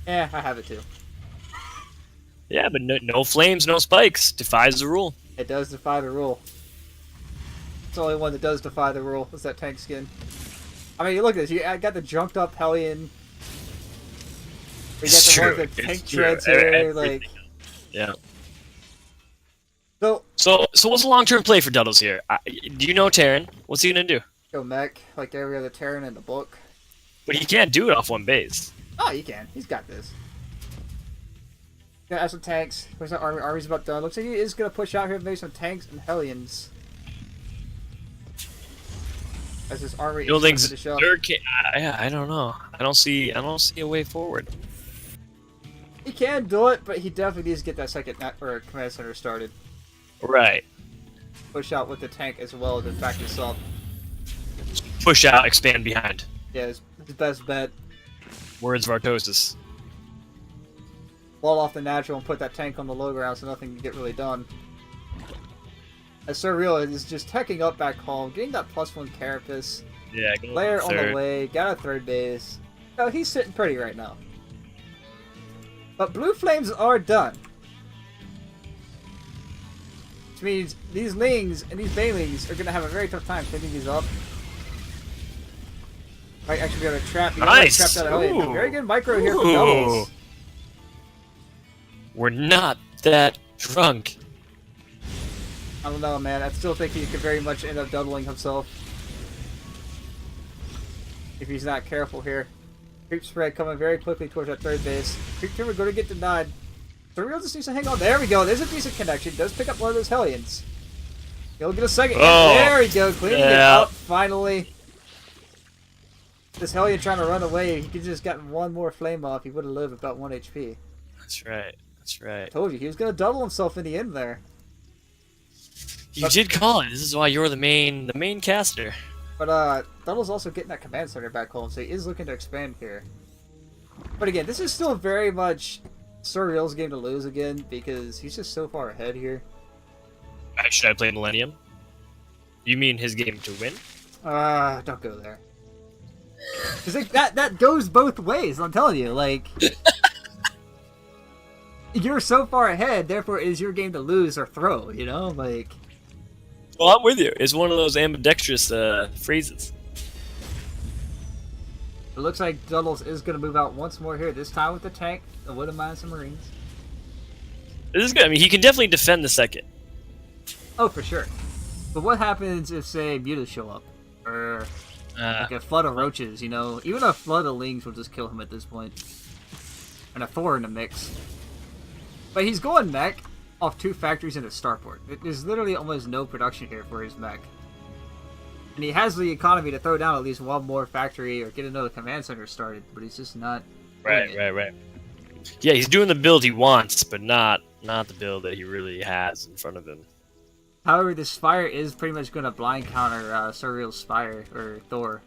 Yeah, I have it too. Yeah, but no flames, no spikes. Defies the rule. It does defy the rule. It's the only one that does defy the rule. Is that tank skin? I mean, you look at this. I got the junked up Hellion. We got the ones that tank treads here. Like, yeah. So what's the long-term play for Duddles here? Do you know Terran? What's he gonna do? go mech like every other Terran in the book. But he can't do it off one base. Oh, he can. He's got this. Gonna add some tanks. Where's that army? Army's about done. Looks like he is gonna push out here and make some tanks and Hellions. As his army is Buildings. to finish up. I don't know. I don't see a way forward. He can do it, but he definitely needs to get that second command center started. Right. Push out with the tank as well to back this up. Push out, expand behind. Yeah, his best bet. Words of Artosis. Wall off the natural and put that tank on the low ground so nothing can get really done. As Surreal is just teching up back home, getting that +1 carapace. Yeah, Layer on the way, got a third base. Oh, he's sitting pretty right now. But blue flames are done. Which means these Lings and these Banelings are going to have a very tough time picking these up. Might actually be able to trap. Nice! Trapped out of very good micro here for doubles. We're not that drunk. I don't know, man. I still think he could very much end up doubling himself. If he's not careful here. Creep spread coming very quickly towards that third base. Creep timber going to get denied. Surreal just needs to hang on. There we go. There's a decent connection. Does pick up one of those Hellions. He'll get a second. Oh, there we go. Cleaning it up finally. This Hellion trying to run away. He could just gotten one more flame off. He would have lived with about 1 HP. That's right. That's right. I told you. He was going to double himself in the end there. You did call it. This is why you're the main caster. But Duddle's also getting that command center back home, so he is looking to expand here. But again, this is still very much Surreal's game to lose again, because he's just so far ahead here. Should I play Millennium? You mean his game to win? Don't go there. Cause like, that goes both ways, I'm telling you, like... You're so far ahead, therefore it is your game to lose or throw, you know? Like... Well, I'm with you. It's one of those ambidextrous phrases. It looks like Duddles is going to move out once more here, this time with the tank. I wouldn't mind some Marines. This is good. I mean, he can definitely defend the second. Oh, for sure. But what happens if, say, mutas show up? Or like a flood of roaches, you know? Even a flood of lings will just kill him at this point. And a Thor in the mix. But he's going mech off 2 factories into Starport. There's literally almost no production here for his mech. And he has the economy to throw down at least one more factory or get another command center started, but he's just not. Right. Yeah, he's doing the build he wants, but not the build that he really has in front of him. However, the Spire is pretty much going to blind counter Surreal's Spire, or Thor.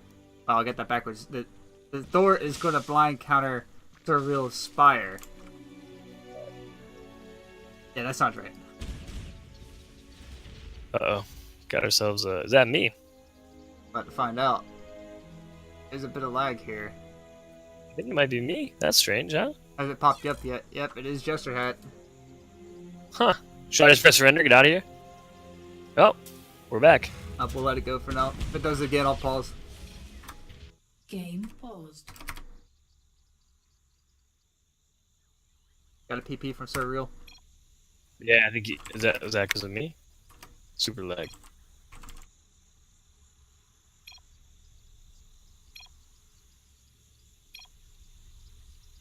Oh, I'll get that backwards. The Thor is going to blind counter Surreal's Spire. Yeah, that sounds right. Uh-oh. Got ourselves a... Is that me? About to find out. There's a bit of lag here. I think it might be me. That's strange, huh? Hasn't popped up yet. Yep, it is Jester Hat. Huh. Should I just press surrender? Get out of here? Oh, we're back. We'll let it go for now. If it does again, I'll pause. Game paused. Got a PP from Surreal. Yeah, I think is that because of me? Super lag.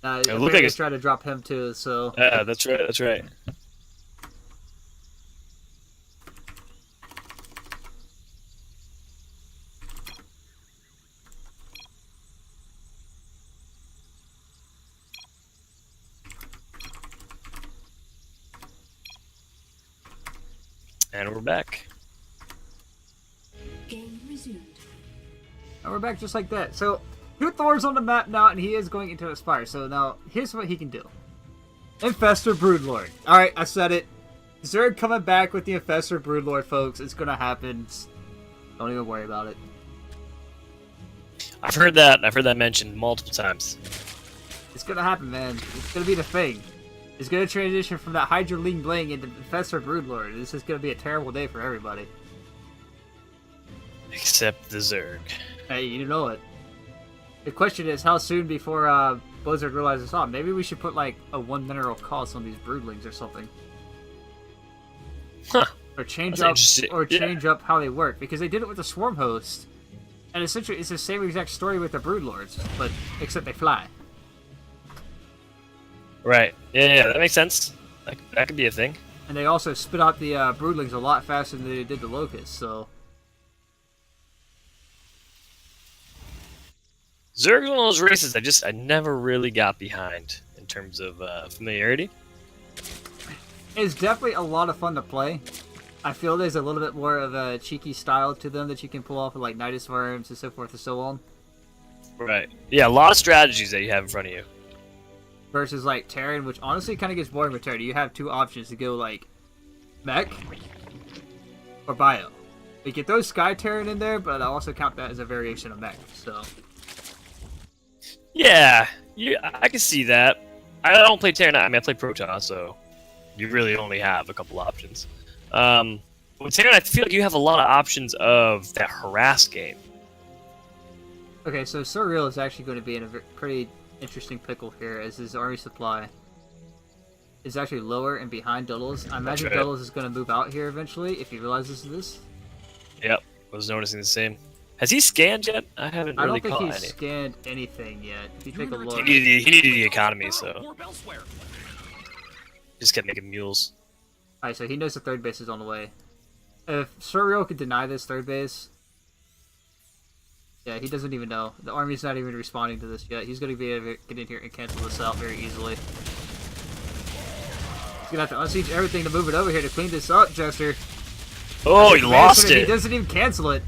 I look think like I it's... tried to drop him too, so... Yeah, that's right. And we're back. Game resumed. And we're back just like that. So, 2 Thors on the map now, and he is going into Aspire. So now, here's what he can do. Infestor Broodlord. Alright, I said it. Zerg coming back with the Infestor Broodlord, folks. It's gonna happen. Don't even worry about it. I've heard that mentioned multiple times. It's gonna happen, man. It's gonna be the thing. It's gonna transition from that Hydra Ling Bling into Infestor Broodlord. This is gonna be a terrible day for everybody. Except the Zerg. Hey, you know it. The question is, how soon before Blizzard realizes, oh, maybe we should put like a 1 mineral cost on these broodlings or something. Huh. Or change That's up change up how they work, because they did it with the Swarm Host, and essentially it's the same exact story with the Broodlords, but except they fly. Right. Yeah, that makes sense. That could be a thing. And they also spit out the broodlings a lot faster than they did the locusts, so... Zerg's one of those races I never really got behind in terms of familiarity. It's definitely a lot of fun to play. I feel there's a little bit more of a cheeky style to them that you can pull off with like Nidus Worms and so forth and so on. Right. Yeah, a lot of strategies that you have in front of you. Versus like Terran, which honestly kind of gets boring with Terran. You have 2 options to go like mech or bio. You can throw Sky Terran in there, but I also count that as a variation of mech. So yeah, I can see that. I don't play Terran. I mean, I play Protoss, so you really only have a couple options. With Terran, I feel like you have a lot of options of that harass game. okay, so Surreal is actually going to be in a pretty interesting pickle here, as his army supply is actually lower and behind Duddles. I imagine right. Duddles is going to move out here eventually if he realizes this. Yep, I was noticing the same. Has he scanned yet? I haven't I really don't caught think he's any. scanned anything yet. If you take a He look, He needed the economy, so Warp elsewhere. just kept making mules. alright, so he knows the 3rd base is on the way. If Surreal could deny this 3rd base, yeah, he doesn't even know. The army's not even responding to this yet. He's going to be able to get in here and cancel this out very easily. He's going to have to unsiege everything to move it over here to clean this up, Jester. Oh, he lost He it. doesn't even cancel it.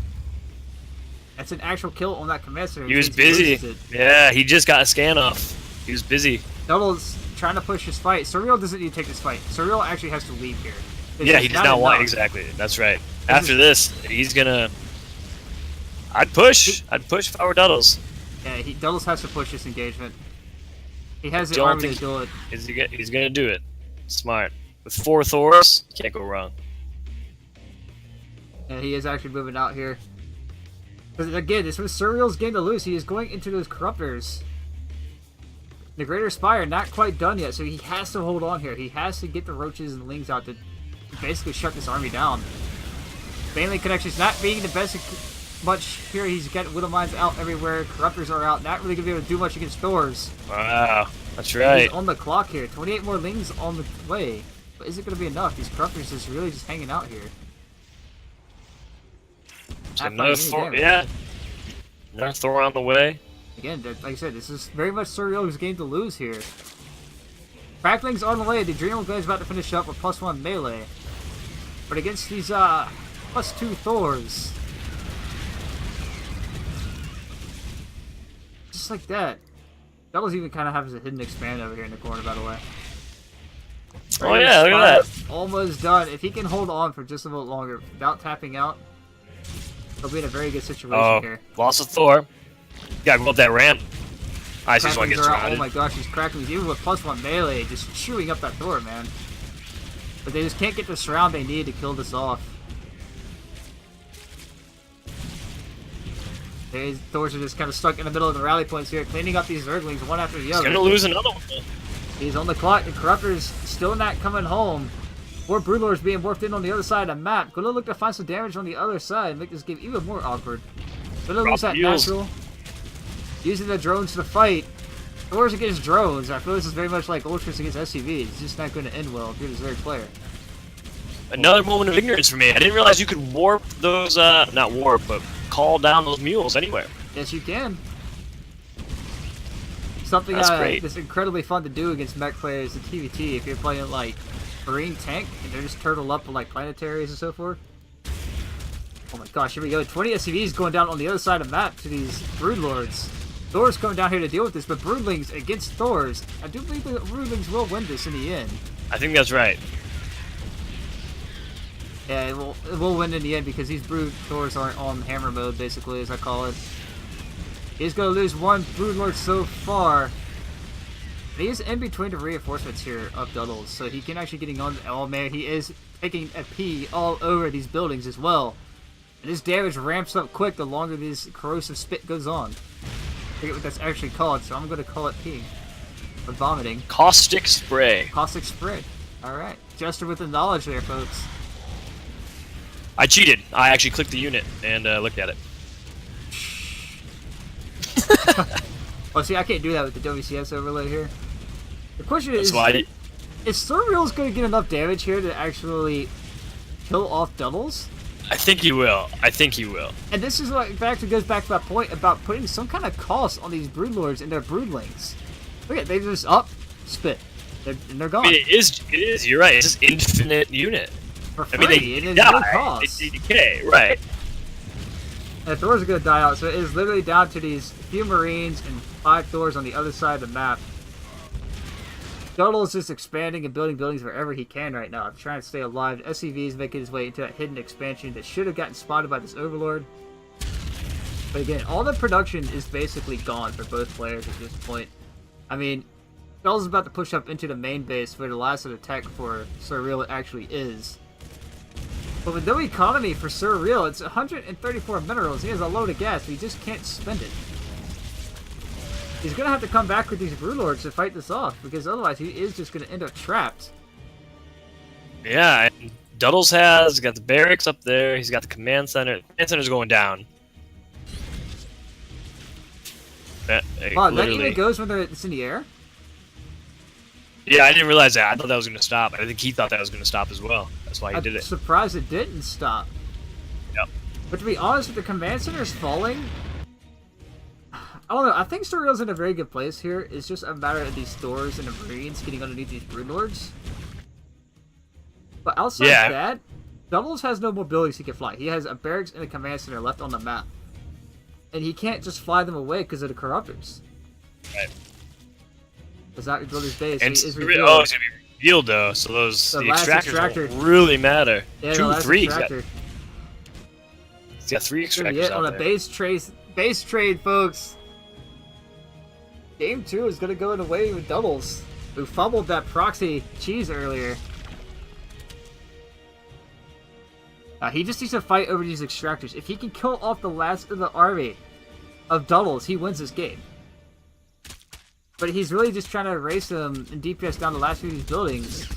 That's an actual kill on that command center. He was busy. Yeah, he just got a scan off. He was busy. Doodle's trying to push his fight. Surreal doesn't need to take this fight. Surreal actually has to leave here. Yeah, he does not want exactly. That's right. After this, he's gonna. I'd push. I'd push if I were Duddles. Yeah, Duddles has to push this engagement. He has the army to do it. He's gonna do it. Smart. With 4 Thors, can't go wrong. Yeah, he is actually moving out here. Because again, this was Surreal's game to lose. He is going into those Corruptors. The Greater Spire not quite done yet, so he has to hold on here. He has to get the Roaches and Lings out to basically shut this army down. Mainly Connections not being the best much here. He's got Widowmines out everywhere. Corruptors are out. Not really going to be able to do much against Thors. Wow, that's right. He's on the clock here. 28 more Lings on the way. But is it going to be enough? These Corruptors is really just hanging out here. Another Thor, yeah. Another Thor on the way. Again, like I said, this is very much Surreal's game to lose here. Crackling's on the way. The Adrenal Glade's about to finish up with +1 melee. But against these +2 Thors. Just like that. Doubles even kind of has a hidden expand over here in the corner, by the way. Oh yeah, look at that. Almost done. If he can hold on for just a little longer without tapping out, he'll be in a very good situation here. Lost a Thor. Gotta go up that ramp. I just want to get surrounded. Oh my gosh, these Cracklings, even with +1 melee, just chewing up that Thor, man. But they just can't get the surround they need to kill this off. These Thors are just kind of stuck in the middle of the rally points here, cleaning up these Zerglings one after the other. He's gonna lose another one. He's on the clock. The Corruptor's still not coming home. 4 Broodlords being morphed in on the other side of the map. Gonna look to find some damage on the other side and make this game even more awkward. Gonna lose that natural. Using the drones to fight. Thors against drones. I feel this is very much like Ultras against SCVs. It's just not going to end well if you're the Zerg player. Another moment of ignorance for me. I didn't realize you could warp those, not warp, but call down those mules anywhere. Yes, you can. Something that's incredibly fun to do against mech players in TVT if you're playing like Marine Tank and they're just turtle up with like planetaries and so forth. Oh my gosh, here we go. 20 SCVs going down on the other side of the map to these Broodlords. Thor's coming down here to deal with this, but Broodlings against Thors. I do believe the Broodlings will win this in the end. I think that's right. Yeah, it will win in the end because these Brood Thors aren't on hammer mode, basically, as I call it. He's going to lose 1 Broodlord so far. He's in between the reinforcements here of Duddles, so he can actually getting on. Oh man, he is taking a P all over these buildings as well. And his damage ramps up quick the longer this corrosive spit goes on. I forget what that's actually called, so I'm going to call it P. For vomiting. Caustic spray. Caustic spray. Alright. Jester with the knowledge there, folks. I cheated. I actually clicked the unit and looked at it. Oh, see, I can't do that with the WCS overlay here. The question That's is, why is Surreal's going to get enough damage here to actually kill off Duddles? I think he will. I think he will. And this is what actually goes back to my point about putting some kind of cost on these Broodlords and their Broodlings. Look at, they just up, spit, and they're gone. I mean, it is. You're right. It's just infinite unit. For free, I mean, it is die. no cost. They decay, right? And Thors are going to die out, so it is literally down to these few Marines and 5 Thors on the other side of the map. Duddle is just expanding and building buildings wherever he can right now. I'm trying to stay alive. SCV is making his way into that hidden expansion that should have gotten spotted by this Overlord. But again, all the production is basically gone for both players at this point. I mean, Duddle's about to push up into the main base where the last of the tech for Surreal actually is. But with no economy for Surreal, it's 134 minerals. He has a load of gas, but he just can't spend it. He's going to have to come back with these Broodlords to fight this off, because otherwise he is just going to end up trapped. Yeah, and Duddles has got the barracks up there. He's got the command center. The command center's going down. Wow, that even goes when it's in the air? Yeah, I didn't realize that. I thought that was going to stop. I think he thought that was going to stop as well. That's why he did it. I'm surprised it didn't stop. Yep. But to be honest, with the command centers falling, I don't know. I think Surreal's in a very good place here. It's just a matter of these Thors and the Marines getting underneath these Broodlords. But outside that, Doubles has no more buildings he can fly. He has a barracks and a command center left on the map. And he can't just fly them away because of the corruptors. Right. Does not rebuild his base. And so he is it's revealed. gonna be revealed though, so the last extractors won't really matter. Yeah, 2, 3. Extractor. He's got 3 It's gonna be extractors it on out a there. base trade, folks. Game 2 is gonna go in away with doubles, who fumbled that proxy cheese earlier. He just needs to fight over these extractors. If he can kill off the last of the army of doubles, he wins this game. But he's really just trying to race them and DPS down the last few of these buildings.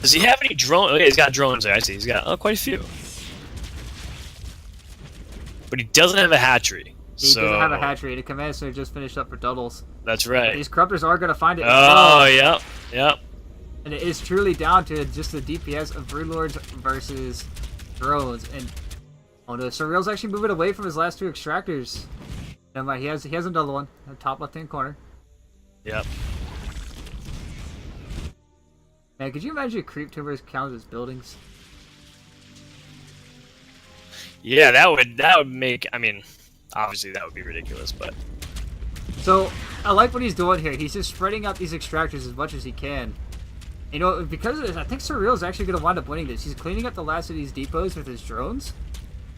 Does he have any drones? Okay, he's got drones there. I see. He's got quite a few. But he doesn't have a hatchery. He doesn't have a hatchery. The command center just finished up for doubles. That's right. These corruptors are going to find it. Oh, yep, yep. And it is truly down to just the DPS of Broodlords versus drones. And oh no, Surreal's actually moving away from his last 2 extractors. Never mind, he has another one in the top left-hand corner. Yep. Man, could you imagine a creep tumors count as buildings? Yeah, that would make. I mean, obviously that would be ridiculous, but. So I like what he's doing here. He's just spreading out these extractors as much as he can. You know, because of this, I think Surreal's actually going to wind up winning this. He's cleaning up the last of these depots with his drones.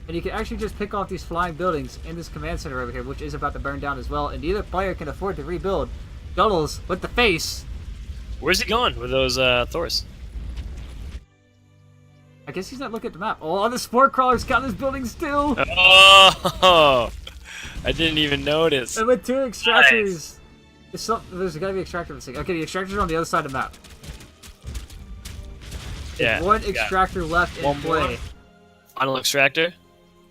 And he can actually just pick off these flying buildings and this command center over here, which is about to burn down as well. And neither player can afford to rebuild. Doubles with the face. Where's he going with those Thors? I guess he's not looking at the map. Oh, the Spore Crawler's got his building still. Oh, I didn't even notice. And with 2 extractors. Nice. There's got to be extractor missing. Okay, the extractor's on the other side of the map. Yeah. There's 1 extractor left in play. Final extractor.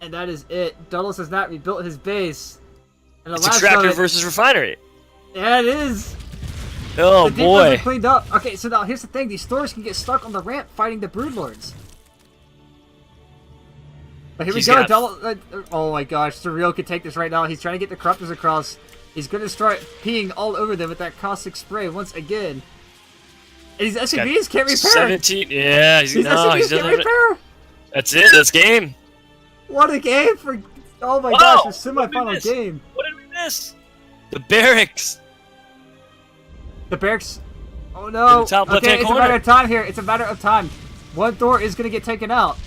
And that is it. Doubles has not rebuilt his base. And the It's last extractor of it, versus refinery. yeah, it is. Oh The boy. depots are cleaned up. Okay, so now here's the thing: these Thors can get stuck on the ramp fighting the Broodlords. But here He's we go. got- Oh my gosh, Surreal could take this right now. He's trying to get the corruptors across. He's gonna start peeing all over them with that caustic spray once again. And his SCVs can't repair. 17. Yeah, These SCVs can't repair. That's it. That's game. What a game for! Oh my Whoa! gosh, a What did we semifinal miss? game. What did we miss? The barracks. The barracks. Oh no! In the top Okay, left-hand it's corner. a matter of time here. It's a matter of time. 1 Thor is gonna get taken out.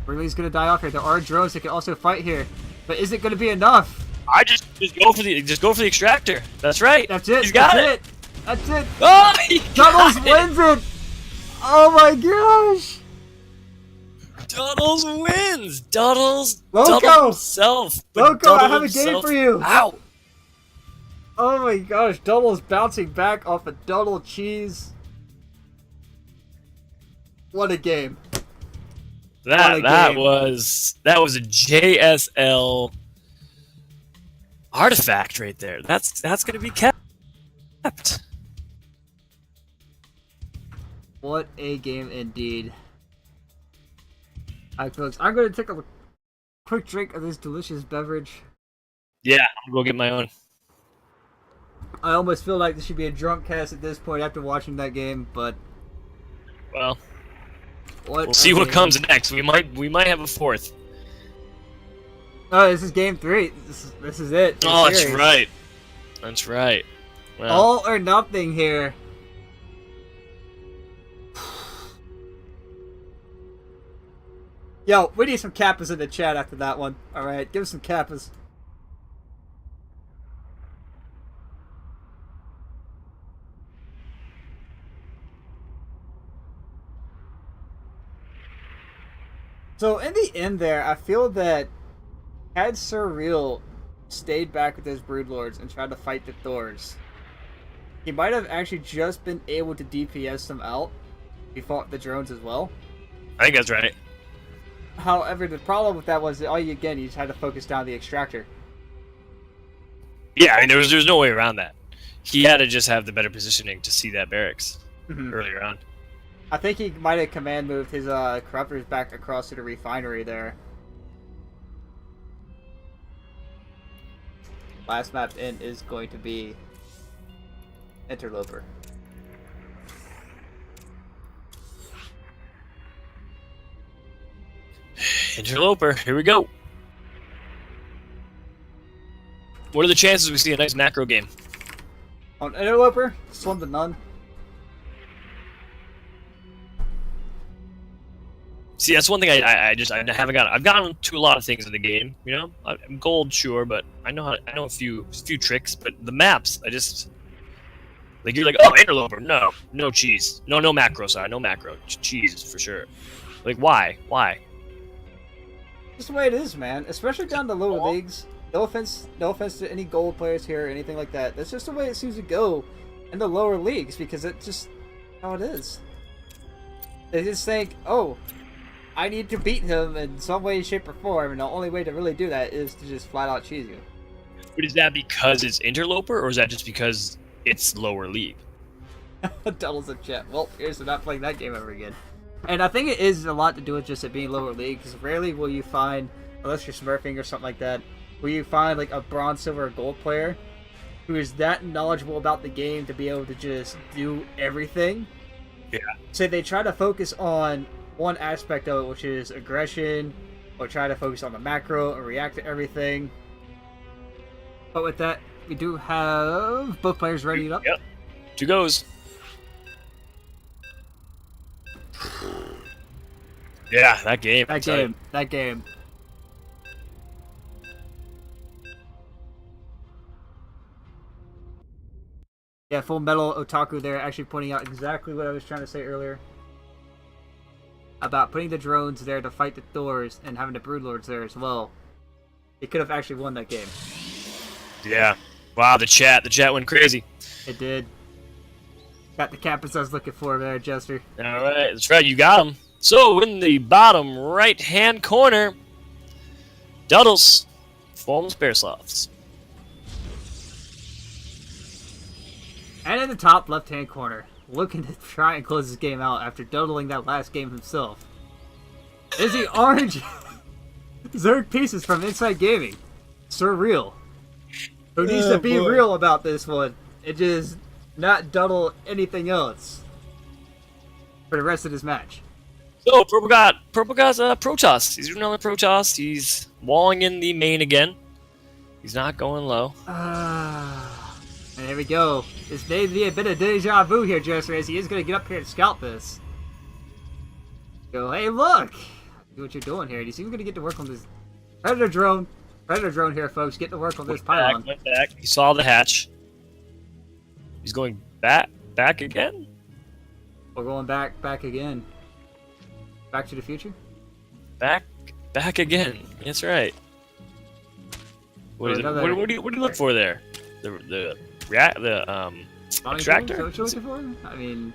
Ridley's gonna die off here. There are drones that can also fight here, but is it gonna be enough? I just go for the extractor. That's right. That's it. He's got That's it. That's it. Oh, he Doubles got it. wins it. Oh my gosh! Duddles wins. Duddles. Loco! Duddles himself. but Loco, I Duddle have a game himself for you. Out. Oh my gosh! Doubles bouncing back off a Duddle cheese. What a game! That game. was a JSL artifact right there. That's gonna be kept. What a game indeed. Alright folks, I'm going to take a quick drink of this delicious beverage. Yeah, I'm gonna go get my own. I almost feel like this should be a drunk cast at this point after watching that game, but Well, what we'll see a what game. comes next. We might have a 4th. Oh, this is game 3. This is it. The Oh, that's series. right. That's right. Well, All or nothing here. Yo, we need some kappas in the chat after that one. Alright, give us some kappas. So in the end there, I feel that had Surreal stayed back with his Broodlords and tried to fight the Thors, he might have actually just been able to DPS them out. He fought the drones as well. I think that's right. However, the problem with that was that you just had to focus down the extractor. Yeah, I mean there's no way around that. He had to just have the better positioning to see that barracks earlier on. I think he might have command moved his corruptors back across to the refinery there. Last map in is going to be Interloper. Interloper, here we go. What are the chances we see a nice macro game? On Interloper, slim to none. See, that's one thing I haven't gotten. I've gotten to a lot of things in the game, you know. I'm gold, sure, but I know a few tricks. But the maps, I just like you're like, oh, Interloper, no cheese, no macro, sorry, no macro, cheese for sure. Like why? Just the way it is, man. Especially down the lower leagues. No offense to any gold players here or anything like that. That's just the way it seems to go in the lower leagues because it's just how it is. They just think, oh, I need to beat him in some way, shape, or form, and the only way to really do that is to just flat out cheese you. But is that because it's Interloper, or is that just because it's lower league? Doubles in chat. Well, here's to not playing that game ever again. And I think it is a lot to do with just it being lower league, because rarely will you find, unless you're smurfing or something like that, will you find like a bronze, silver, or gold player who is that knowledgeable about the game to be able to just do everything. Yeah. So they try to focus on one aspect of it, which is aggression, or try to focus on the macro and react to everything. But with that, we do have both players ready up. Yep. 2 goes. Yeah, that game. That game. Yeah, Full Metal Otaku there actually pointing out exactly what I was trying to say earlier. About putting the drones there to fight the Thors and having the Broodlords there as well. They could have actually won that game. Yeah. Wow, the chat went crazy. It did. Got the Kappas I was looking for there, Jester. Alright, that's right, you got him. So, in the bottom right-hand corner, Duddles, Form Spare Sloths. And in the top left-hand corner, looking to try and close this game out after doubling that last game himself, is the orange Zerg pieces from Inside Gaming. Surreal. Who needs to be real about this one and just not duddle anything else for the rest of this match. So, Purple God's Protoss. He's doing another Protoss. He's walling in the main again. He's not going low. And here we go. This may be a bit of deja vu here, Jester, as he is going to get up here and scout this. Go, hey, look! See what you're doing here. He's even going to get to work on this Predator drone. Predator drone here, folks. Get to work on this pylon. Went back. He saw the hatch. He's going back again? We're going back again. Back to the future? Back again. That's right. What do you look for there? The extractor? Is that what you're looking for? I mean,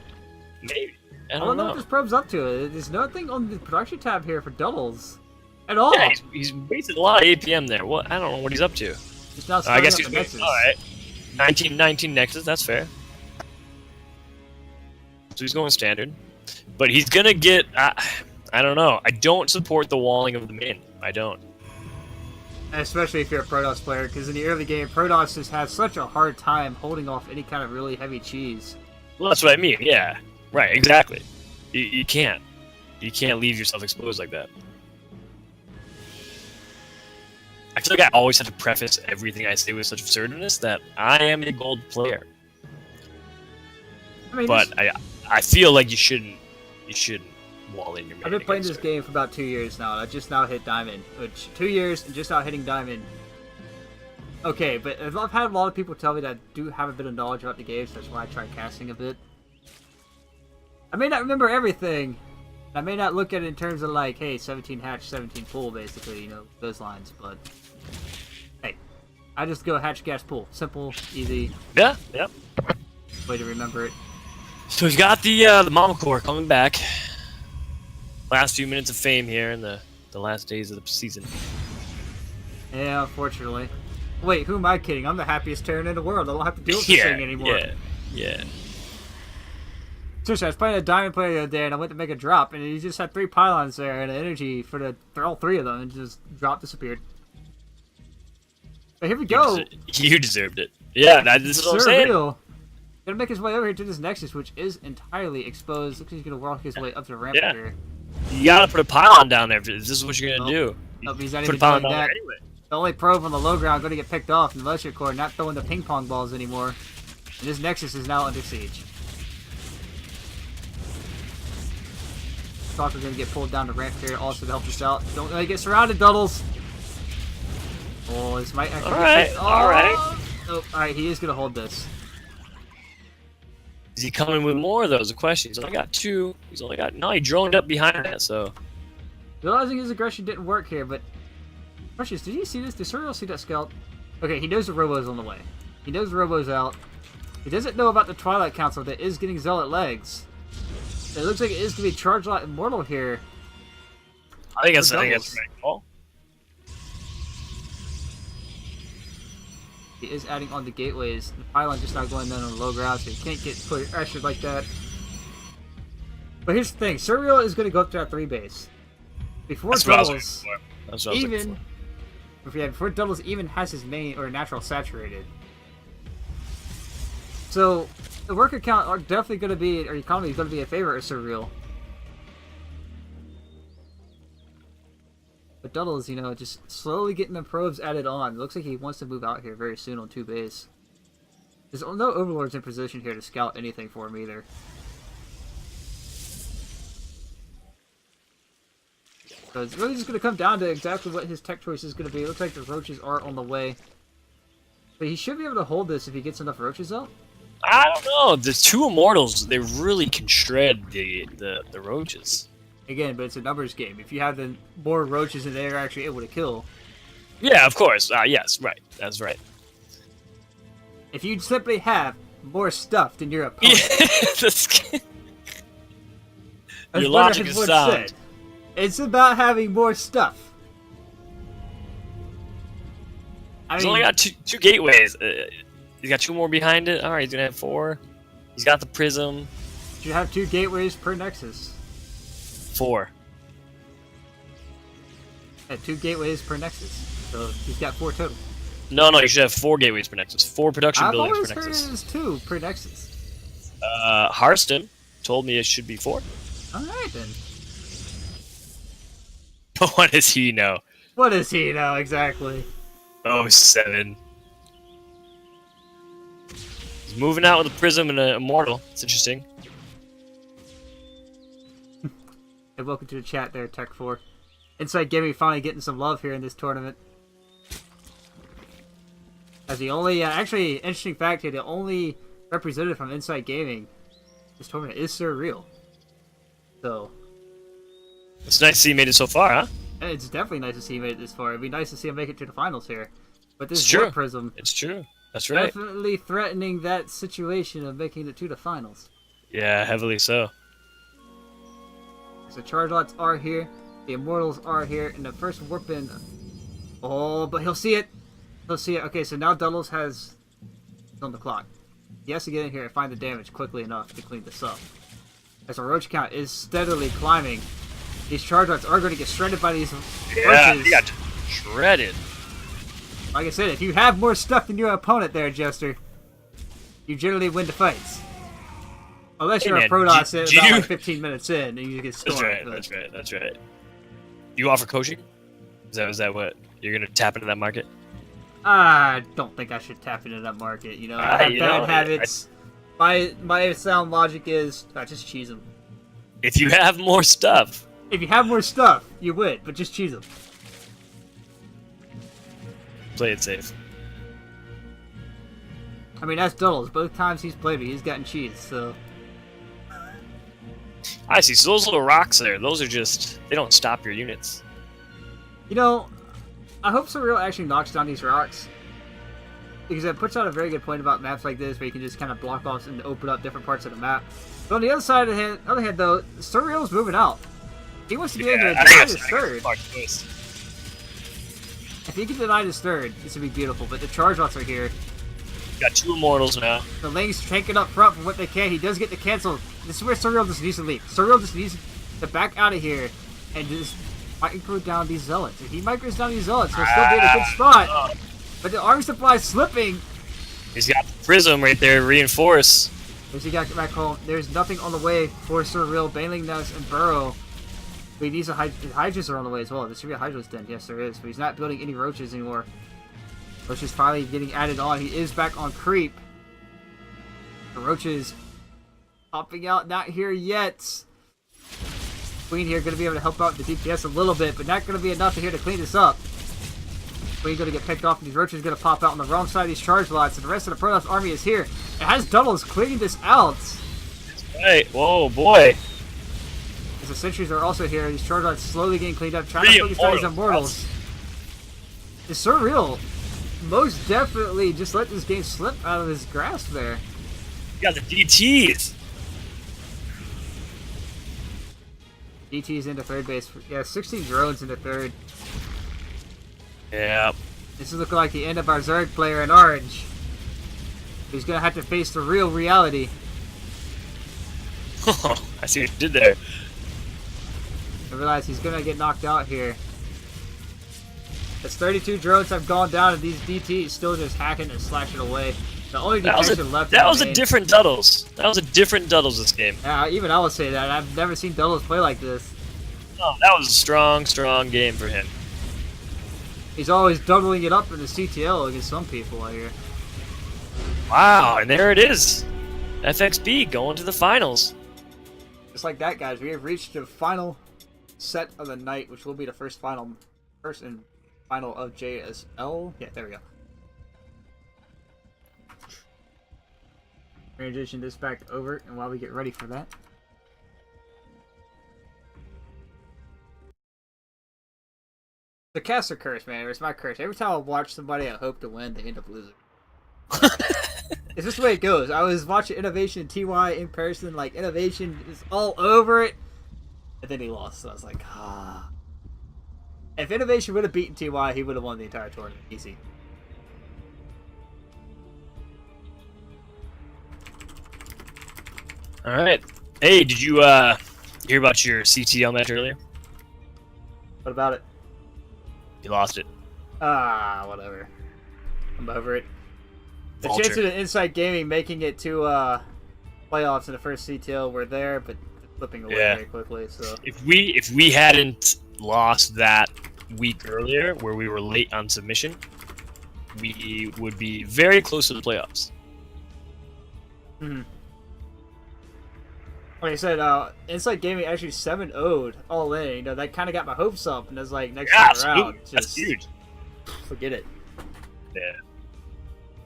maybe. I I don't know what this probe's up to. There's nothing on the production tab here for doubles at all. Yeah, he's wasted a lot of APM there. What? I don't know what he's up to. He's not I guess he's he's all right. 19 Nexus. That's fair. So he's going standard, but he's gonna get. I don't know. I don't support the walling of the main. I don't. Especially if you're a Protoss player, because in the early game, Protoss just has such a hard time holding off any kind of really heavy cheese. Well, that's what I mean. Yeah. Right. Exactly. You can't. You can't leave yourself exposed like that. I feel like I always have to preface everything I say with such assertiveness that I am a gold player. I mean, But I feel like you shouldn't wall in your main. I've been playing this against game for about 2 years now, and I just now hit Diamond. Which, 2 years and just now hitting Diamond. Okay, but I've had a lot of people tell me that I do have a bit of knowledge about the game, so that's why I try casting a bit. I may not remember everything. I may not look at it in terms of like, hey, 17 hatch, 17 pull, basically, you know, those lines, but hey, I just go hatch, gas, pull. Simple, easy. Yeah, yep. Way to remember it. So we've got the Mama Core coming back. Last few minutes of fame here in the last days of the season. Yeah, unfortunately. Wait, who am I kidding? I'm the happiest Terran in the world. I don't have to deal with this thing anymore. Yeah. Seriously, I was playing a Diamond player the other day, and I went to make a drop, and he just had 3 pylons there, and the energy for all 3 of them, and just drop disappeared. But here we go. You deserved it. Yeah, this is what I'm saying. Surreal. Gonna make his way over here to this Nexus, which is entirely exposed. Looks like he's gonna walk his way up to the ramp here. You gotta put a pylon down there if this is what you're gonna do. Oh, he's not Put a even pylon doing down there that. anyway. The only probe on the low ground going to get picked off in the motion core, not throwing the ping pong balls anymore. And this Nexus is now under siege. Stalker's going to get pulled down the ramp here also to help us out. Don't let it get surrounded, Duddles. Oh, this might actually Alright, alright. Oh, alright, he is going to hold this. Is he coming with more of those? The question. He's only got 2. He's only got. No, he droned up behind that, so. Realizing his aggression didn't work here, but... Question is, did you see this? Did Surreal see that scout? Okay, he knows the Robo's on the way. He knows the Robo's out. He doesn't know about the Twilight Council that is getting Zealot legs. It looks like it is going to be Charge Lot Immortal here. I think that's For the right doubles. call. He is adding on the gateways. The pylon just not going down on the low ground, so he can't get pressured like that. But here's the thing. Surreal is going to go up to that 3 base. Before That's what I was looking Duddles... for. That's what I was looking Even... for. Before Duddles even has his main or natural saturated. So, the worker count are definitely going to be, or economy is going to be a favorite of Surreal. But Duddles, you know, just slowly getting the probes added on. It looks like he wants to move out here very soon on 2 base. There's no Overlords in position here to scout anything for him either. So it's really just going to come down to exactly what his tech choice is going to be. It looks like the roaches are on the way. But he should be able to hold this if he gets enough roaches out. I don't know. The 2 immortals, they really can shred the roaches. Again, but it's a numbers game. If you have the more roaches than they're actually able to kill. Yeah, of course. Yes, right. That's right. If you simply have more stuff than your opponent. That's- as Your Butter logic has is once sound. said, it's about having more stuff. I He's mean, only got two gateways. He's got 2 more behind it. All right, he's gonna have 4. He's got the prism. you have 2 gateways per nexus. 4. Yeah, 2 gateways per nexus. So he's got 4 total. No, you should have 4 gateways per nexus. 4 production I've buildings always per heard it nexus. as 2 per nexus. Harston told me it should be 4. Alright then. But what does he know? What does he know exactly? Oh, 7. He's moving out with a prism and an immortal. It's interesting. Hey, welcome to the chat there, Tech4. Inside Gaming finally getting some love here in this tournament. As the only, actually, interesting fact here, the only representative from Inside Gaming this tournament is Surreal. So, It's nice to see he made it so far, huh? and it's definitely nice to see him made it this far. It'd be nice to see him make it to the finals here. But this It's true. Warp Prism It's true. That's right. definitely threatening that situation of making it to the finals. Yeah, heavily so. So Charge Lots are here, the Immortals are here, and the first Warp in... Oh, but he'll see it! He'll see it. Okay, so now Duddles has... on the clock. He has to get in here and find the damage quickly enough to clean this up. As our roach count is steadily climbing, these Charge Lots are going to get shredded by these Yeah, roaches. he got shredded. Like I said, if you have more stuff than your opponent there, Jester, you generally win the fights. Unless you're Hey, a man, Protoss do about you- like 15 minutes in and you get That's stormed. right. but- That's right. That's right. You offer coaching? Is that what you're gonna tap into that market? I don't think I should tap into that market. You know, I have you bad know, habits. My sound logic is just cheese them. If you have more stuff, If you have more stuff, you win, but just cheese them. play it safe. I mean, that's Duddles. Both times he's played me, he's gotten cheese. So I see. So those little rocks there, those are just—they don't stop your units. you know, I hope Surreal actually knocks down these rocks. Because it puts out a very good point about maps like this, where you can just kind of block off and open up different parts of the map. But on the other side of the other hand, though, Surreal's moving out. He wants to be able to I deny think his it's third. smart choice. If he can deny his third, this would be beautiful. But the Charge Lots are here. Got 2 immortals now. The Lings tanking up front from what they can. He does get the cancel. This is where Surreal just needs to leave. Surreal just needs to back out of here and just micro down these Zealots. If he micros down these Zealots, he'll still be in a good spot. But the army supply is slipping. He's got the prism right there, reinforce. As he got back home, there's nothing on the way for Surreal. Bailing Nest and Burrow But he needs a Hydras are on the way as well. There should be a Hydra's den. Yes, there is. But he's not building any roaches anymore. Roaches finally getting added on. He is back on creep. The roaches popping out. Not here yet. Queen here going to be able to help out the DPS a little bit, but not going to be enough here to clean this up. Queen going to get picked off, and these roaches going to pop out on the wrong side of these charge lots, and the rest of the Protoss army is here. It has doubles cleaning this out. Hey, whoa, boy. As the sentries are also here, these charge lots slowly getting cleaned up, trying to focus on these immortals. It's surreal. Most definitely just let this game slip out of his grasp there. You got the DTs. DT's into third base. Yeah, 16 drones into third. Yeah. This is looking like the end of our Zerg player in orange. He's gonna have to face the real reality. I see what you did there. I realize he's gonna get knocked out here. As 32 drones have gone down, and these DTs still just hacking and slashing away. The only detection left. That was a different Duddles. That was a different Duddles this game. Yeah, even I would say that. I've never seen Duddles play like this. Oh, that was a strong, strong game for him. He's always doubling it up in the CTL against some people, I hear. Wow, and there it is. FXB going to the finals. Just like that, guys, we have reached the final set of the night, which will be the first and final of JSL. Yeah, there we go. Transition this back over, and while we get ready for that, the caster curse, man. It's my curse. Every time I watch somebody I hope to win, they end up losing. It's just the way it goes. I was watching Innovation TY in person, like Innovation is all over it, and then he lost. So I was like, ah. If Innovation would have beaten TY, he would have won the entire tournament. Easy. All right. Hey, did you hear about your CTL match earlier? What about it? You lost it. Ah, whatever. I'm over it. The Vulture. chance of the Inside Gaming making it to playoffs in the first CTL were there, but flipping away very quickly. So if we hadn't lost that week earlier, where we were late on submission, we would be very close to the playoffs. Mm-hmm. Like I said, Inside Gaming actually 7-0'd all in. You know, that kind of got my hopes up, and it's like next time around, that's huge. Forget it. Yeah.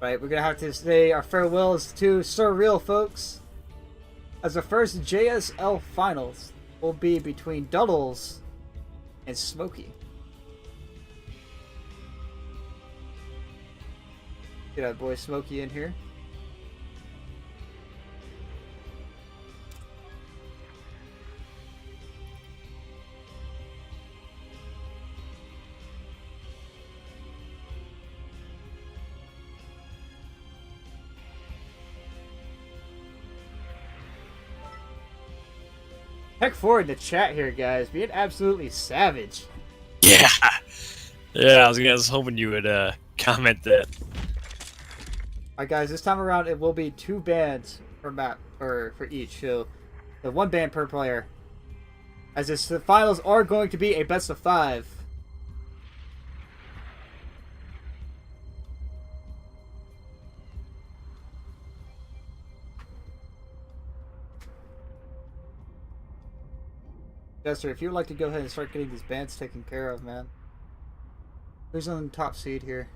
Right, we're gonna have to say our farewells to Surreal, folks. As the first JSL finals will be between Duddles and Smokey. Get that boy Smokey in here. Heck forward in the chat here, guys. Being absolutely savage. Yeah. Yeah, I was hoping you would comment that. Alright, guys, this time around it will be 2 bans per map, or for each. So, the 1 ban per player. As the finals are going to be a best of 5. Jester, if you would like to go ahead and start getting these bans taken care of, man. Who's on the top seed here?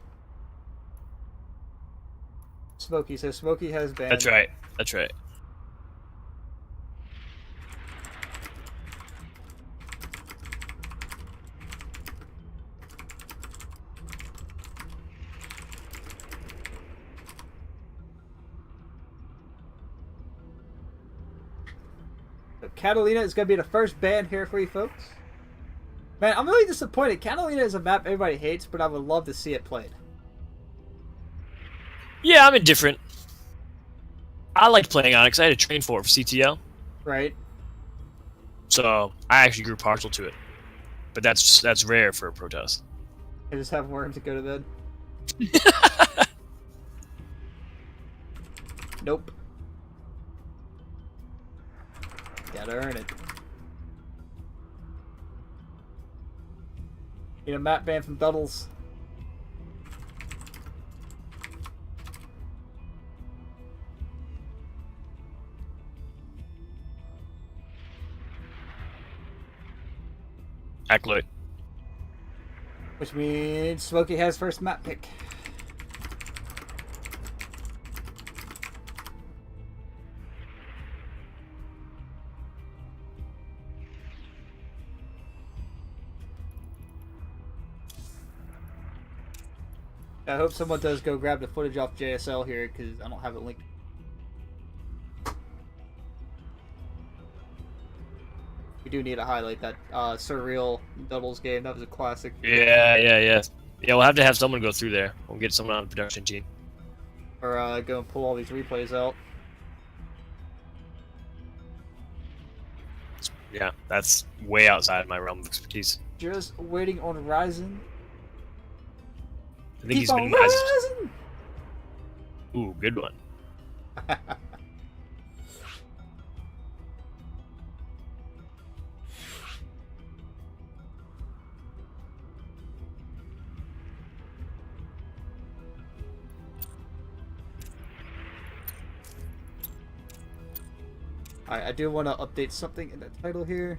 Smokey. So Smokey has banned. That's right. That's right. So Catalina is going to be the first ban here for you folks. Man, I'm really disappointed. Catalina is a map everybody hates, but I would love to see it played. Yeah, I'm indifferent. I liked playing on it because I had to train for CTL. Right. So I actually grew partial to it. But that's rare for a Protoss. I just have worms to go to bed. Nope. Gotta earn it. Need a map ban from Duddles. Acolyte. Which means Smokey has first map pick. I hope someone does go grab the footage off JSL here, because I don't have it linked. We do need to highlight that surreal doubles game. That was a classic. Yeah. We'll have to have someone go through there. We'll get someone on the production team. Or go and pull all these replays out. Yeah, that's way outside my realm of expertise. Just waiting on Ryzen. I think he's been Ryzen! Ooh, good one. Alright, I do want to update something in the title here.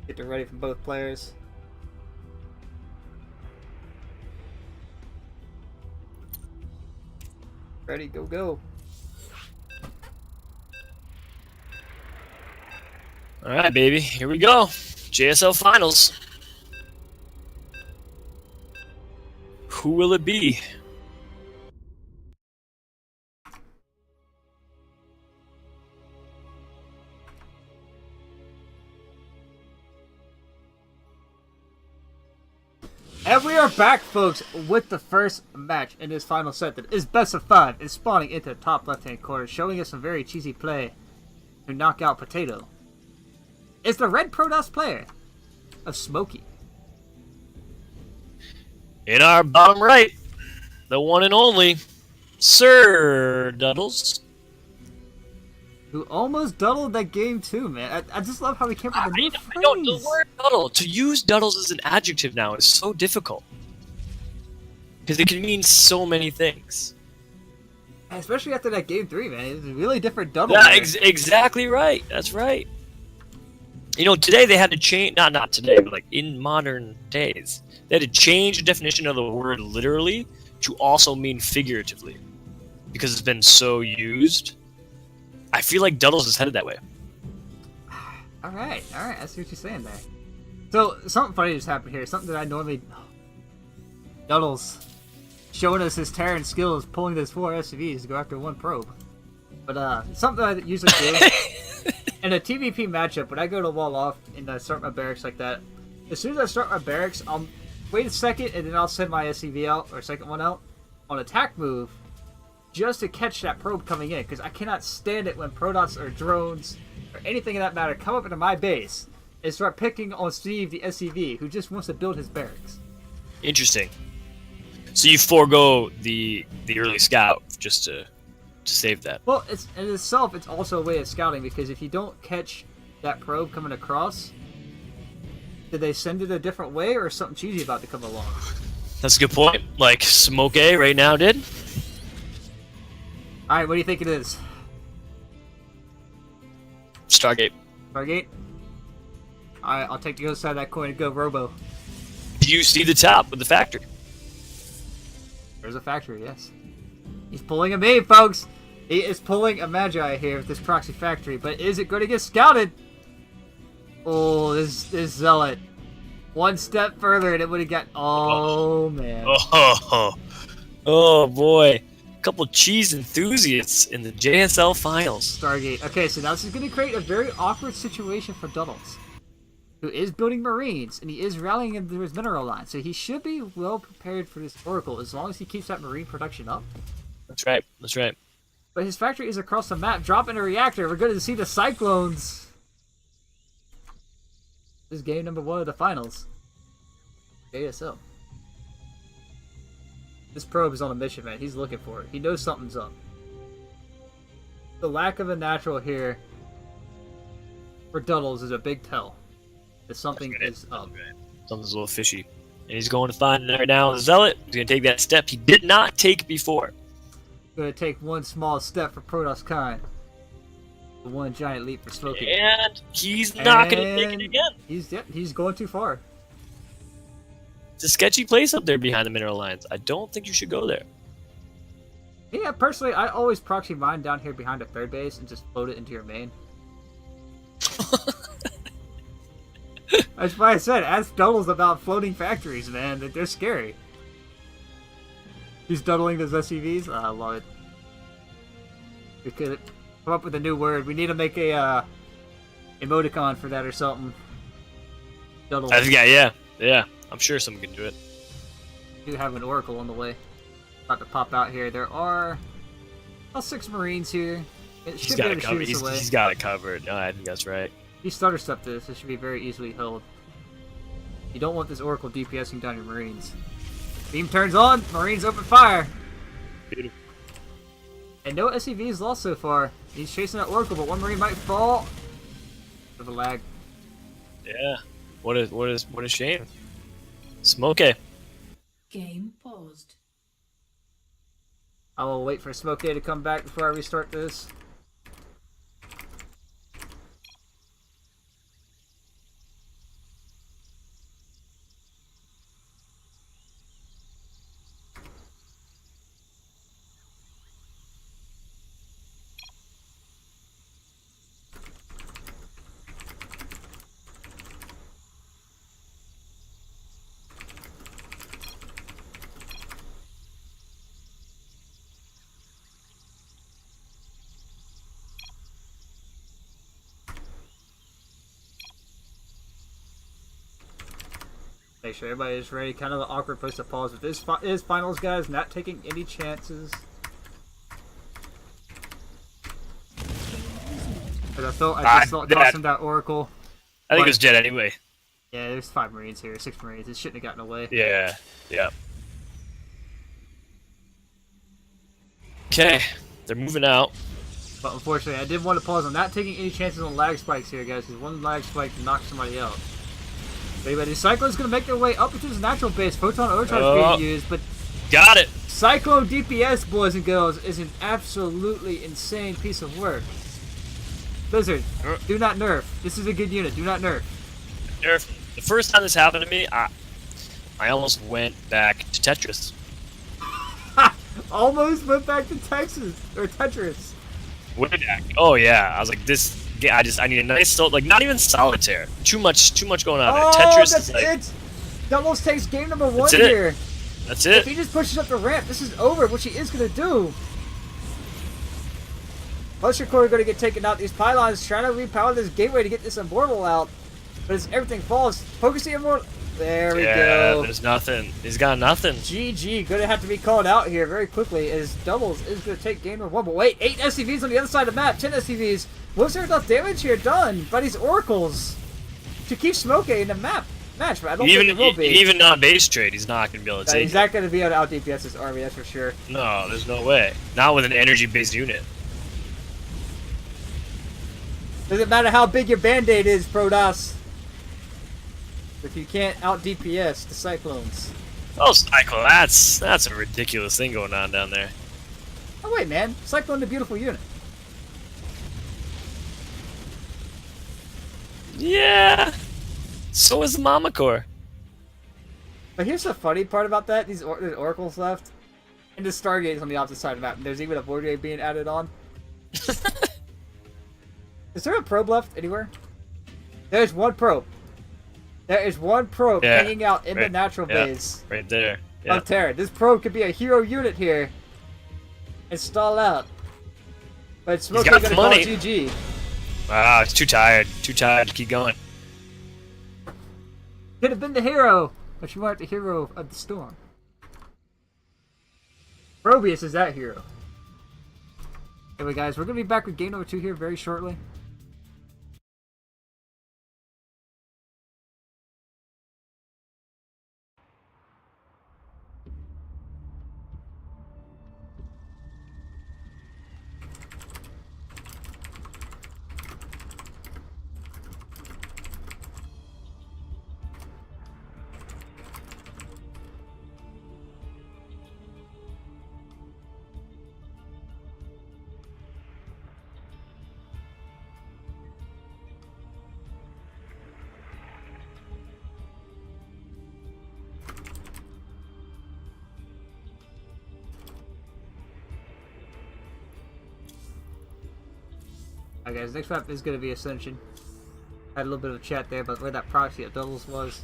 Get it ready from both players. Ready, go, go. Alright, baby. Here we go. JSL Finals. Who will it be? And we are back, folks, with the first match in this final set that is best of 5 and spawning into the top left-hand corner, showing us some very cheesy play to knock out Potato. It's the red Protoss player of Smokey. In our bottom right, the one and only Sir Duddles. Who almost doubled that game too, man. I just love how he came up with a new phrase. The word Duddle, to use Duddles as an adjective now is so difficult. Because it can mean so many things. Especially after that game 3, man. It's a really different double. Yeah, exactly right. That's right. You know, today they had to change, not today, but like in modern days, they had to change the definition of the word literally to also mean figuratively. Because it's been so used. I feel like Duddles is headed that way. Alright, I see what you're saying there. So, something funny just happened here. Something that I normally... Duddles showing us his Terran skills, pulling those 4 SCVs to go after 1 probe. But, something I usually do... in a TVP matchup, when I go to wall off and I start my barracks like that, as soon as I start my barracks, I'll wait a second and then I'll send my SCV out, or second one out, on attack move, just to catch that probe coming in, because I cannot stand it when Protoss or drones or anything of that matter come up into my base and start picking on Steve, the SCV, who just wants to build his barracks. Interesting. So you forego the early scout just to save that. Well, it's in itself, it's also a way of scouting, because if you don't catch that probe coming across, did they send it a different way, or is something cheesy about to come along? That's a good point. Like Smoke A right now did. Alright, what do you think it is? Stargate. Stargate? Alright, I'll take the other side of that coin and go Robo. You see the top with the factory. There's a factory, yes. He's pulling a me, folks! He is pulling a Magi here with this proxy factory, but is it going to get scouted? Oh, this Zealot. One step further and it would have got... Oh, man. Oh boy. Couple cheese enthusiasts in the JSL finals. Stargate. Okay, so now this is going to create a very awkward situation for Duddles, who is building Marines, and he is rallying into his mineral line, so he should be well prepared for this Oracle, as long as he keeps that Marine production up. That's right. That's right. But his factory is across the map, dropping a reactor. We're going to see the Cyclones. This is game number 1 of the finals. ASL. This probe is on a mission, man. He's looking for it. He knows something's up. The lack of a natural here for Duddles is a big tell that something is up. Something's a little fishy. And he's going to find it right now. The Zealot is going to take that step he did not take before. Going to take one small step for Protoss kind. The one giant leap for Smokey. And he's not going to take it again. He's going too far. It's a sketchy place up there behind the mineral lines. I don't think you should go there. Yeah, personally, I always proxy mine down here behind a third base and just float it into your main. That's why I said, ask Duddles about floating factories, man. They're scary. He's duddling those SCVs? I love it. We could come up with a new word. We need to make a emoticon for that or something. Duddle. Yeah. I'm sure someone can do it. We do have an Oracle on the way. About to pop out here. There are 6 Marines here. It should be able to shoot us away. He's got it covered. Oh, I think that's right. He stutter stepped this. It should be very easily held. You don't want this Oracle DPSing down your Marines. Beam turns on. Marines open fire. Beautiful. And no SCVs lost so far. He's chasing that Oracle, but one Marine might fall. Bit of a lag. Yeah. What a shame. Smokey. Game paused. I will wait for Smokey to come back before I restart this. Make sure everybody is ready. Kind of an awkward place to pause. But this is finals, guys. Not taking any chances. But I just thought tossing that Oracle. I think it was dead anyway. Yeah, there's 5 Marines here, 6 Marines. It shouldn't have gotten away. Yeah. Okay, they're moving out. But unfortunately, I did want to pause on not taking any chances on lag spikes here, guys, because one lag spike can knock somebody out. But the Cyclone's going to make their way up into his natural base. Photon Overcharge being used, but got it. Cyclone DPS, boys and girls, is an absolutely insane piece of work. Blizzard, do not nerf. This is a good unit. Do not nerf. Nerf. The first time this happened to me, I almost went back to Tetris. Almost went back to Texas or Tetris. Oh yeah, I was like this. I need a nice, like not even solitaire. Too much going on. Oh, Tetris that's is like, it. That almost takes game number 1 here. That's it. If he just pushes up the ramp, this is over, which he is going to do. Motion core are going to get taken out. These pylons trying to repower this gateway to get this immortal out. But as everything falls, focus the immortal. There we go. Yeah, there's nothing. He's got nothing. GG. Going to have to be called out here very quickly as Doubles is going to take game number 1. But wait, 8 SCVs on the other side of the map. 10 SCVs. Was there enough damage here done by these Oracles to keep Smokey in the match? But I don't think it will be. Even not base trade, he's not going to be able to take He's not going to be able to out DPS his army, that's for sure. No, there's no way. Not with an energy-based unit. Doesn't matter how big your band-aid is, Protoss. If you can't out DPS the Cyclones. Oh, Cyclone, that's a ridiculous thing going on down there. Oh wait, man. Cyclone, a beautiful unit. Yeah. So is the Mama Core. But here's the funny part about that. There's Oracles left. And the Stargate is on the opposite side of the map. And there's even a board game being added on. Is there a probe left anywhere? There's one probe. There is one probe hanging out in the natural base. Right there. Of Terra. This probe could be a hero unit here. And stall out. But it's mostly going to call GG. Wow, it's too tired. Too tired to keep going. Could have been the hero, but you weren't the hero of the storm. Probius is that hero. Anyway, guys, we're going to be back with game number 2 here very shortly. Alright guys, next map is going to be Ascension. I had a little bit of a chat there about where that proxy at doubles was.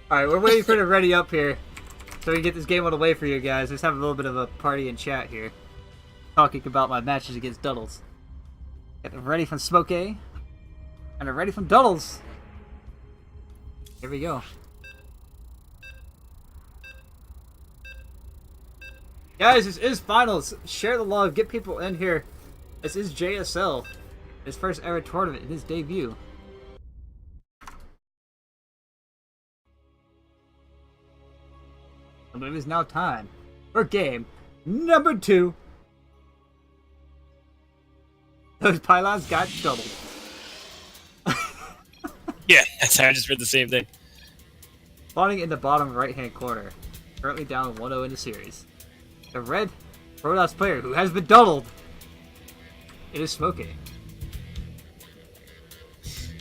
Alright, we're waiting for it to ready up here so we can get this game on the way for you guys. Let's have a little bit of a party in chat here. Talking about my matches against Duddles. Get them ready from Smoke A. And they're ready from Duddles. Here we go. Guys, this is finals. Share the love. Get people in here. This is JSL. His first ever tournament. His debut. I believe it's now time for game number 2. Those pylons got doubled. Yeah, I just read the same thing. Spawning in the bottom right-hand corner. Currently down 1-0 in the series. The red Protoss player who has been doubled. It is Smokey.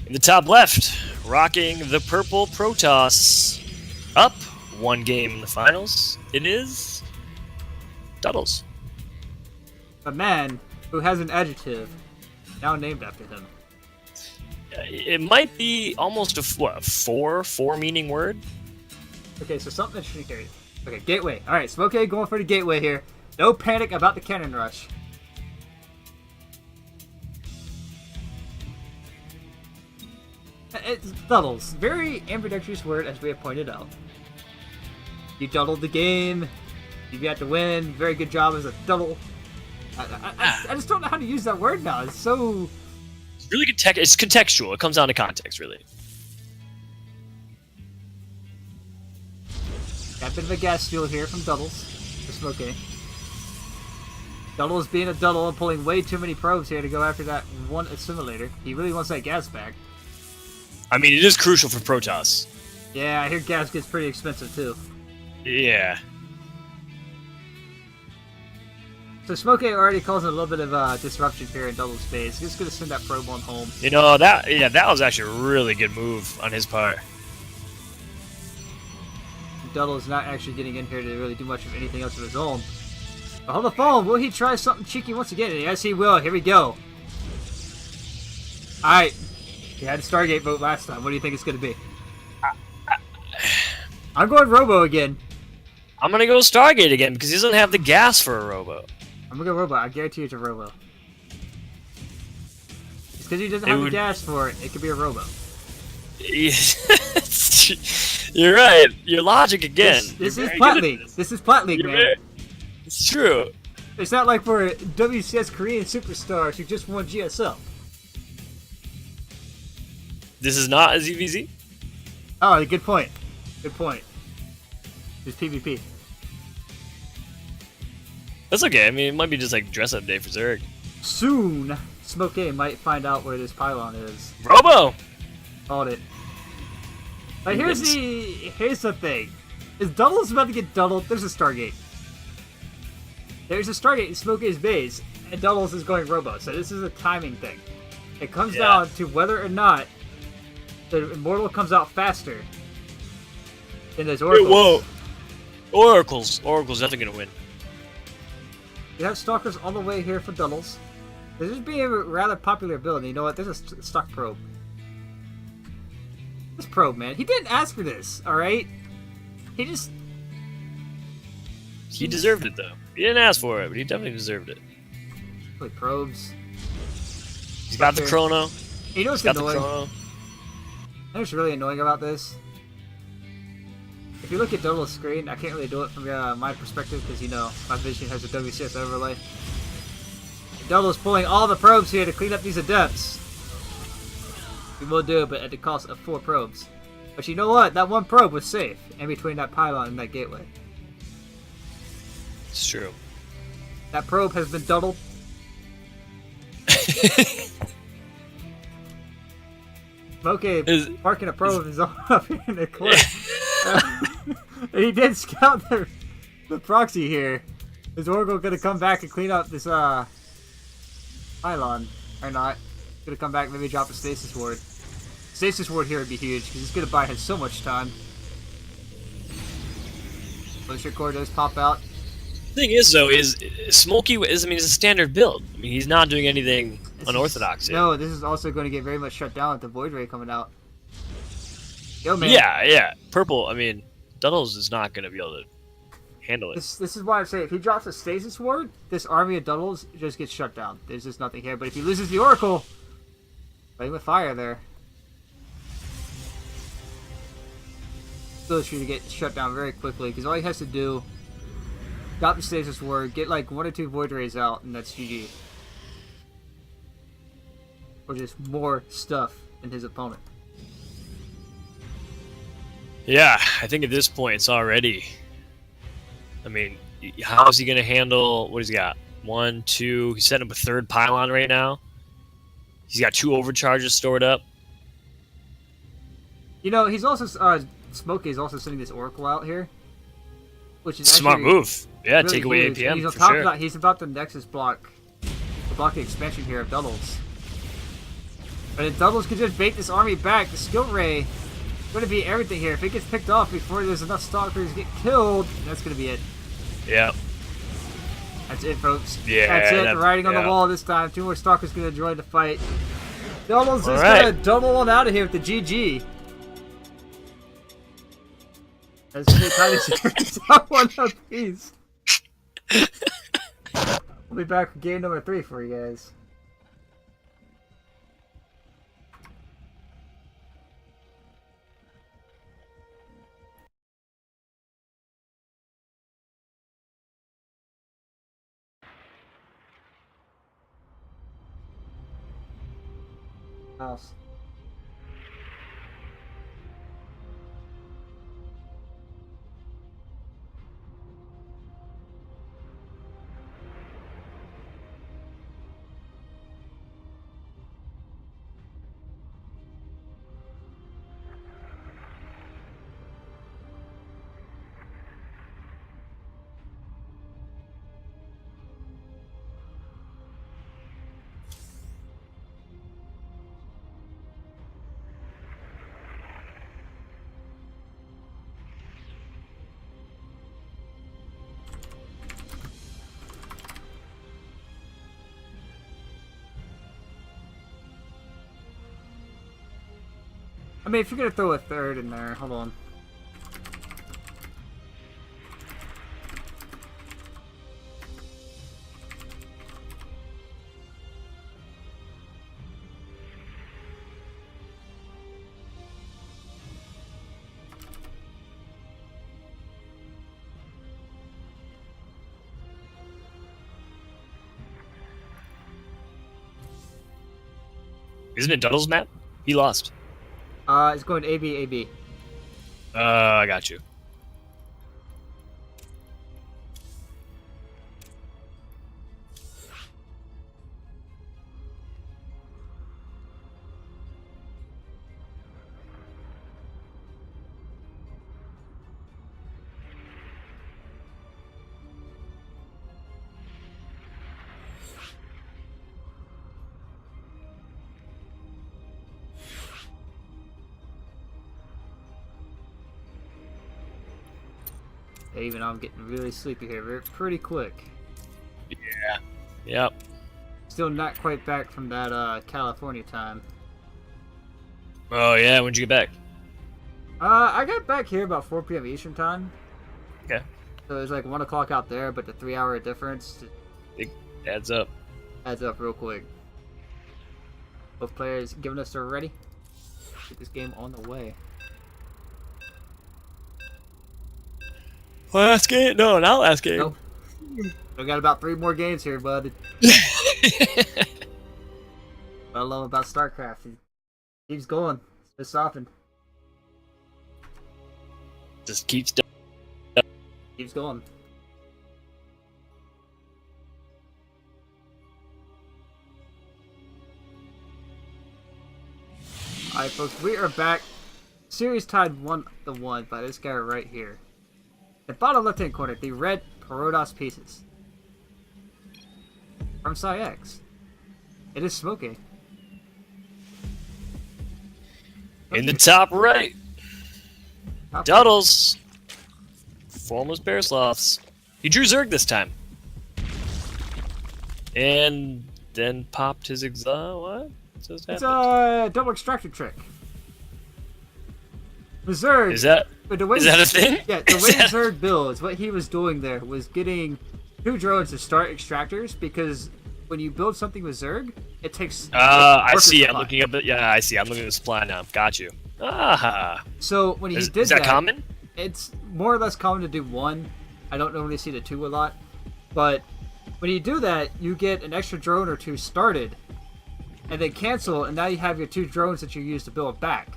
In the top left, rocking the purple Protoss. Up 1 game in the finals. It is Duddles. A man who has an adjective now named after him. It might be almost a four meaning word. Okay, so something interesting here. Okay, gateway. Alright, Smokey going for the gateway here. No panic about the cannon rush. It's Duddles. Very ambidextrous word, as we have pointed out. You duddled the game. You got to win. Very good job as a double. I just don't know how to use that word now. It's so... It's really good. It's contextual. It comes down to context, really. Got a bit of a gas steal here from Duddles. Just okay. Duddles being a Duddle and pulling way too many probes here to go after that one assimilator. He really wants that gas back. I mean, it is crucial for Protoss. Yeah, I hear gas gets pretty expensive too. Yeah. So Smokey already causing a little bit of disruption here in Duddle's space. He's going to send that probe on home. You know, that was actually a really good move on his part. Duddle's not actually getting in here to really do much of anything else of his own. But hold the phone. Will he try something cheeky once again? Yes, he will. Here we go. Alright. He had a Stargate vote last time. What do you think it's going to be? I'm going Robo again. I'm going to go Stargate again because he doesn't have the gas for a Robo. I'm going to go Robo. I guarantee it's a Robo. It's because he doesn't have the gas for it. It could be a Robo. You're right. Your logic again. This is Plat League. This is Plat League, man. It's true. It's not like we're WCS Korean superstars who just won GSL. This is not a ZVZ? Oh, good point. Good point. It's PvP. That's okay. I mean, it might be just like dress-up day for Zerg. Soon, Smoke A might find out where this pylon is. Robo! Called it. But here's the thing. Is Duddle's about to get Duddled? There's a Stargate. There's a Stargate in Smokey's base, and Duddles is going Robo, so this is a timing thing. It comes down to whether or not the Immortal comes out faster than those Oracles. Whoa! Oracle's definitely gonna win. You have Stalkers all the way here for Duddles. This is being a rather popular build, and you know what? There's a stock probe. This probe, man. He didn't ask for this, alright? He just... He deserved it, though. He didn't ask for it, but he definitely deserved it. Really probes. He's got the chrono. You know what's He's got the annoying? chrono. You know what's really annoying about this? If you look at Duddle's screen, I can't really do it from my perspective because, you know, my vision has a WCS overlay. Duddle's pulling all the probes here to clean up these Adepts. We will do it, but at the cost of 4 probes. But you know what? That one probe was safe in between that pylon and that gateway. It's true. That probe has been Duddled. Smokey marking a probe is up here in the corner. He did scout the proxy here. Is Oracle gonna come back and clean up this pylon or not? Gonna come back, maybe drop a stasis ward. Stasis ward here would be huge because it's gonna buy him so much time. Glacier Core does pop out. Thing is, though, is Smokey is a standard build. I mean, he's not doing anything unorthodox here. No, this is also going to get very much shut down with the Void Ray coming out. Yo, man. Yeah. Purple. I mean, Duddles is not gonna be able to handle it. This is why I say if he drops a stasis ward, this army of Duddles just gets shut down. There's just nothing here. But if he loses the Oracle, playing with fire there. Still sure to get shut down very quickly because all he has to do, drop the stasis ward, get like 1 or 2 Void Rays out, and that's GG. Or just more stuff than his opponent. Yeah, I think at this point it's already. I mean, how is he going to handle what he's got? 1, 2. He's setting up a 3rd pylon right now. He's got 2 overcharges stored up. You know, he's also Smokey is also sending this Oracle out here, which is Smart actually move. Yeah, really take away huge. APM He's on for top sure. of that. He's about to Nexus block the expansion here of Duddles. But if Duddles could just bait this army back, the skill ray is going to be everything here. If it gets picked off before there's enough Stalkers to get killed, that's going to be it. Yeah. That's it, folks. Yeah, That's it. that- Riding on the yeah. wall this time. 2 more Stalkers going to join the fight. Duddles is right. going to double on out of here with the GG. That's really trying to stop one apiece. We'll be back for game number 3 for you guys. House. I mean, if you're gonna throw a 3rd in there, hold on. Isn't it Duddles' map? He lost. It's going AB, AB. I got you. Yeah, even I'm getting really sleepy here. Pretty quick. Yeah. Yep. Still not quite back from that California time. Oh yeah, when'd you get back? I got back here about 4 p.m. Eastern time. Okay. So it's like 1 o'clock out there, but the 3-hour difference It adds up. adds up real quick. Both players giving us their ready. Get this game on the way. Last game? No, not last game. Nope. We got about 3 more games here, bud. What I love about StarCraft, it keeps going. It's softened. Just keeps. Keeps going. Alright, folks, we are back. Series tied 1-1 by this guy right here. The bottom left-hand corner, the red Perodos pieces. From Psyx. It is Smokey. In the top right, Duddles. Formless Bear Sloths. He drew Zerg this time. And then popped his exile. What? Just It's happened? a double extractor trick. The Zerg. Is that the way is that a thing? Yeah, the way Zerg builds, what he was doing there was getting 2 drones to start extractors, because when you build something with Zerg, it takes. I worker see. I'm supply. looking up. Yeah, I see. I'm looking at the supply now. Got you. Ah. So when he did Is that common? it's more or less common to do 1. I don't normally see the 2 a lot, but when you do that, you get an extra drone or 2 started, and then cancel, and now you have your 2 drones that you use to build back.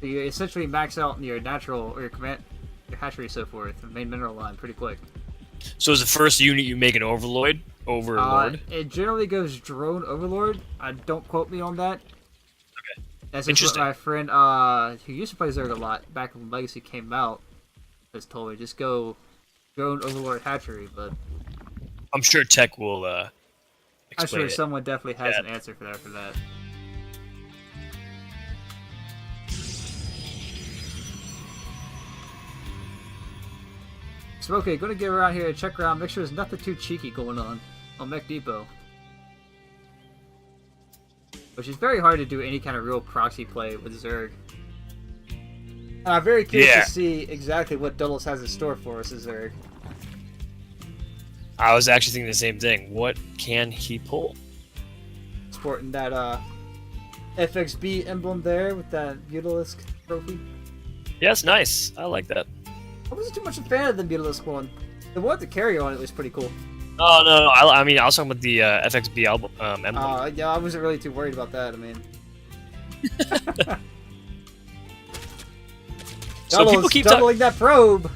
So you essentially max out your natural or your command, your hatchery, so forth, the main mineral line pretty quick. So is the first unit you make an overlord? Overlord. It generally goes drone overlord. Don't quote me on that. Okay. That's just what Interesting. my friend who used to play Zerg a lot back when Legacy came out has told me. Just go drone overlord hatchery, but I'm sure Tech will I'm explain sure it. someone definitely has Yeah. an answer for that. So okay, gonna get around here and check around, make sure there's nothing too cheeky going on Mech Depot. Which is very hard to do any kind of real proxy play with Zerg. And I'm very curious Yeah. to see exactly what Doubles has in store for us as Zerg. I was actually thinking the same thing. What can he pull? Sporting that FXB emblem there with that Mutalisk trophy. Yes, nice. I like that. I wasn't too much a fan of the Mutalisk one. The one with the carry on it was pretty cool. Oh no! I mean, I was talking about the FXB album emblem. Yeah, I wasn't really too worried about that. I mean, So people keep doubling that probe.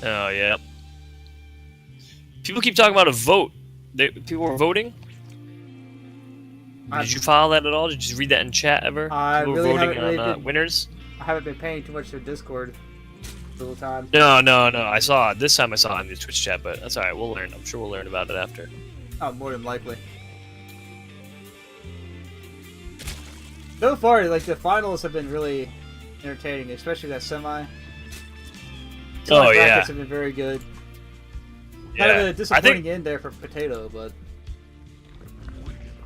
Oh yeah. People keep talking about a vote. People were voting. Did you follow that at all? Did you read that in chat ever? I People really were voting haven't really on been- winners. I haven't been paying too much to Discord the whole time. No. I saw it. This time I saw it in the Twitch chat, but that's alright. We'll learn. I'm sure we'll learn about it after. Oh, more than likely. So far, like the finals have been really entertaining, especially that semi. Oh, yeah. Brackets have been very good. Kind of a I disappointing think, end there for Potato, but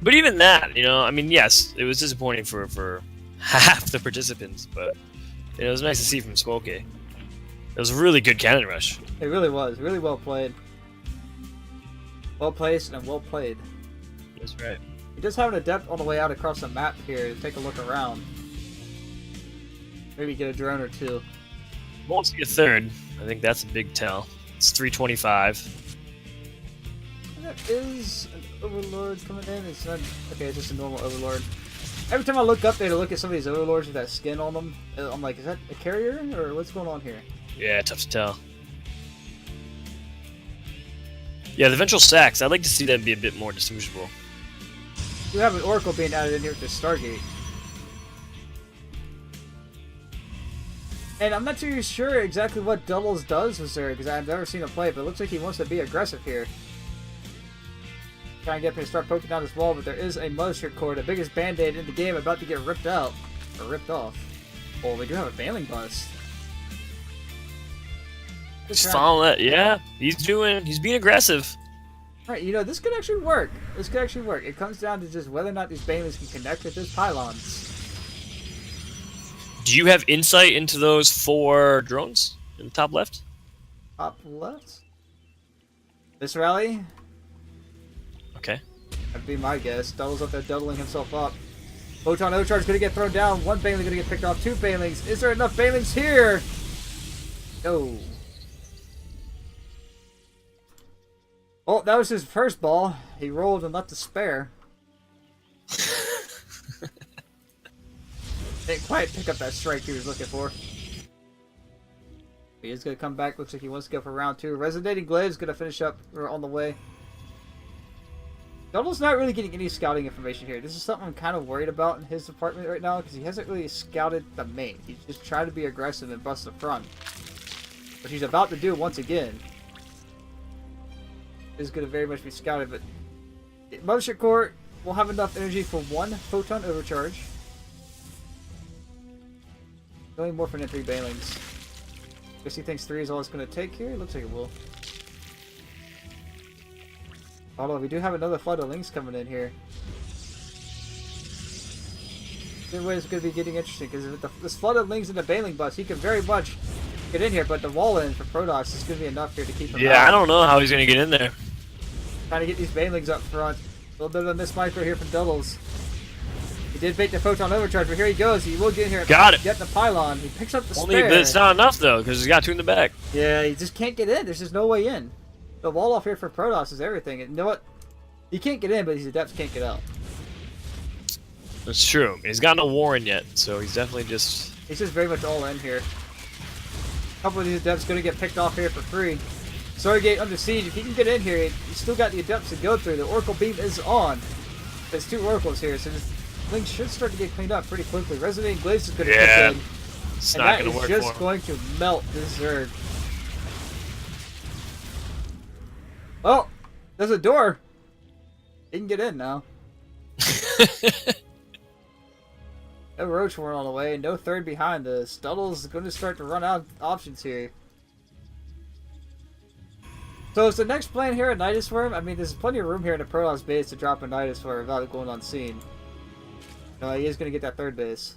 but even that, I mean, yes, it was disappointing for half the participants, but it was nice to see from Smokey. It was a really good cannon rush. it really was really well played, well placed, and well played. That's right. He does have an adept on the way out across the map here to take a look around. Maybe get a drone or 2. Won't see a third. I think that's a big tell. It's 325. That is an Overlord coming in. It's not okay. It's just a normal Overlord. Every time I look up there to look at some of these Overlords with that skin on them, I'm like, is that a carrier or what's going on here? Yeah, tough to tell. Yeah, the Ventral Sacks, I'd like to see them be a bit more distinguishable. You have an Oracle being added in here with this Stargate. And I'm not too sure exactly what Doubles does with Zerg, because I've never seen him play, but it looks like he wants to be aggressive here. Trying to get him to start poking down this wall, but there is a Mothership Core, the biggest band-aid in the game, about to get ripped out. Or ripped off. Oh, we do have a Failing Bust. Just following that. Yeah, he's being aggressive. All right, you know, this could actually work. This could actually work. It comes down to just whether or not these Banelings can connect with those pylons. Do you have insight into those 4 drones in the top left? Top left. This rally, Okay. that'd be my guess. Double's up there doubling himself up. Photon Overcharge going to get thrown down. 1 Baneling going to get picked off. 2 Banelings. Is there enough Banelings here? No. Oh, that was his first ball. He rolled and left a spare. Didn't quite pick up that strike he was looking for. He is going to come back. Looks like he wants to go for round 2. Resonating Glaive is going to finish up. We're on the way. Double's not really getting any scouting information here. This is something I'm kind of worried about in his department right now because he hasn't really scouted the main. He's just trying to be aggressive and bust the front. Which he's about to do once again. Is going to very much be scouted, but Mothership Core will have enough energy for 1 Photon Overcharge. Going more for than 3 Banelings. Guess he thinks 3 is all it's going to take here. Looks like it will. Although we do have another flood of links coming in here. Either way, it's going to be getting interesting because with this flood of links in the Baneling bus, he can very much get in here, but the wall in for Protoss is going to be enough here to keep him out. Yeah, I don't know how he's going to get in there. Trying to get these Banelings up front. A little bit of a miss micro here from Doubles. He did bait the Photon Overcharge, but here he goes. He will get in here. Got it. Get the pylon. He picks up the Only, spare. but it's not enough though, because he's got 2 in the back. Yeah, he just can't get in. There's just no way in. The wall off here for Protoss is everything. And you know what? He can't get in, but these adepts can't get out. That's true. He's got no Warren yet, so he's definitely just... He's just very much all in here. A couple of these adepts going to get picked off here for free. Stargate under siege. If he can get in here, he's still got the adepts to go through. The Oracle Beam is on. There's 2 Oracles here, so this thing should start to get cleaned up pretty quickly. Resonating Glaives is going to kick in. It's And not that going to is work just for him. going to melt this Zerg. Oh, there's a door. He can get in now. No Roach Warren on the way, no 3rd behind this. Duddle's going to start to run out of options here. So is the next plan here a Nidus Worm? I mean, there's plenty of room here in the Protoss base to drop a Nidus Worm without it going unseen. No, he is going to get that 3rd base.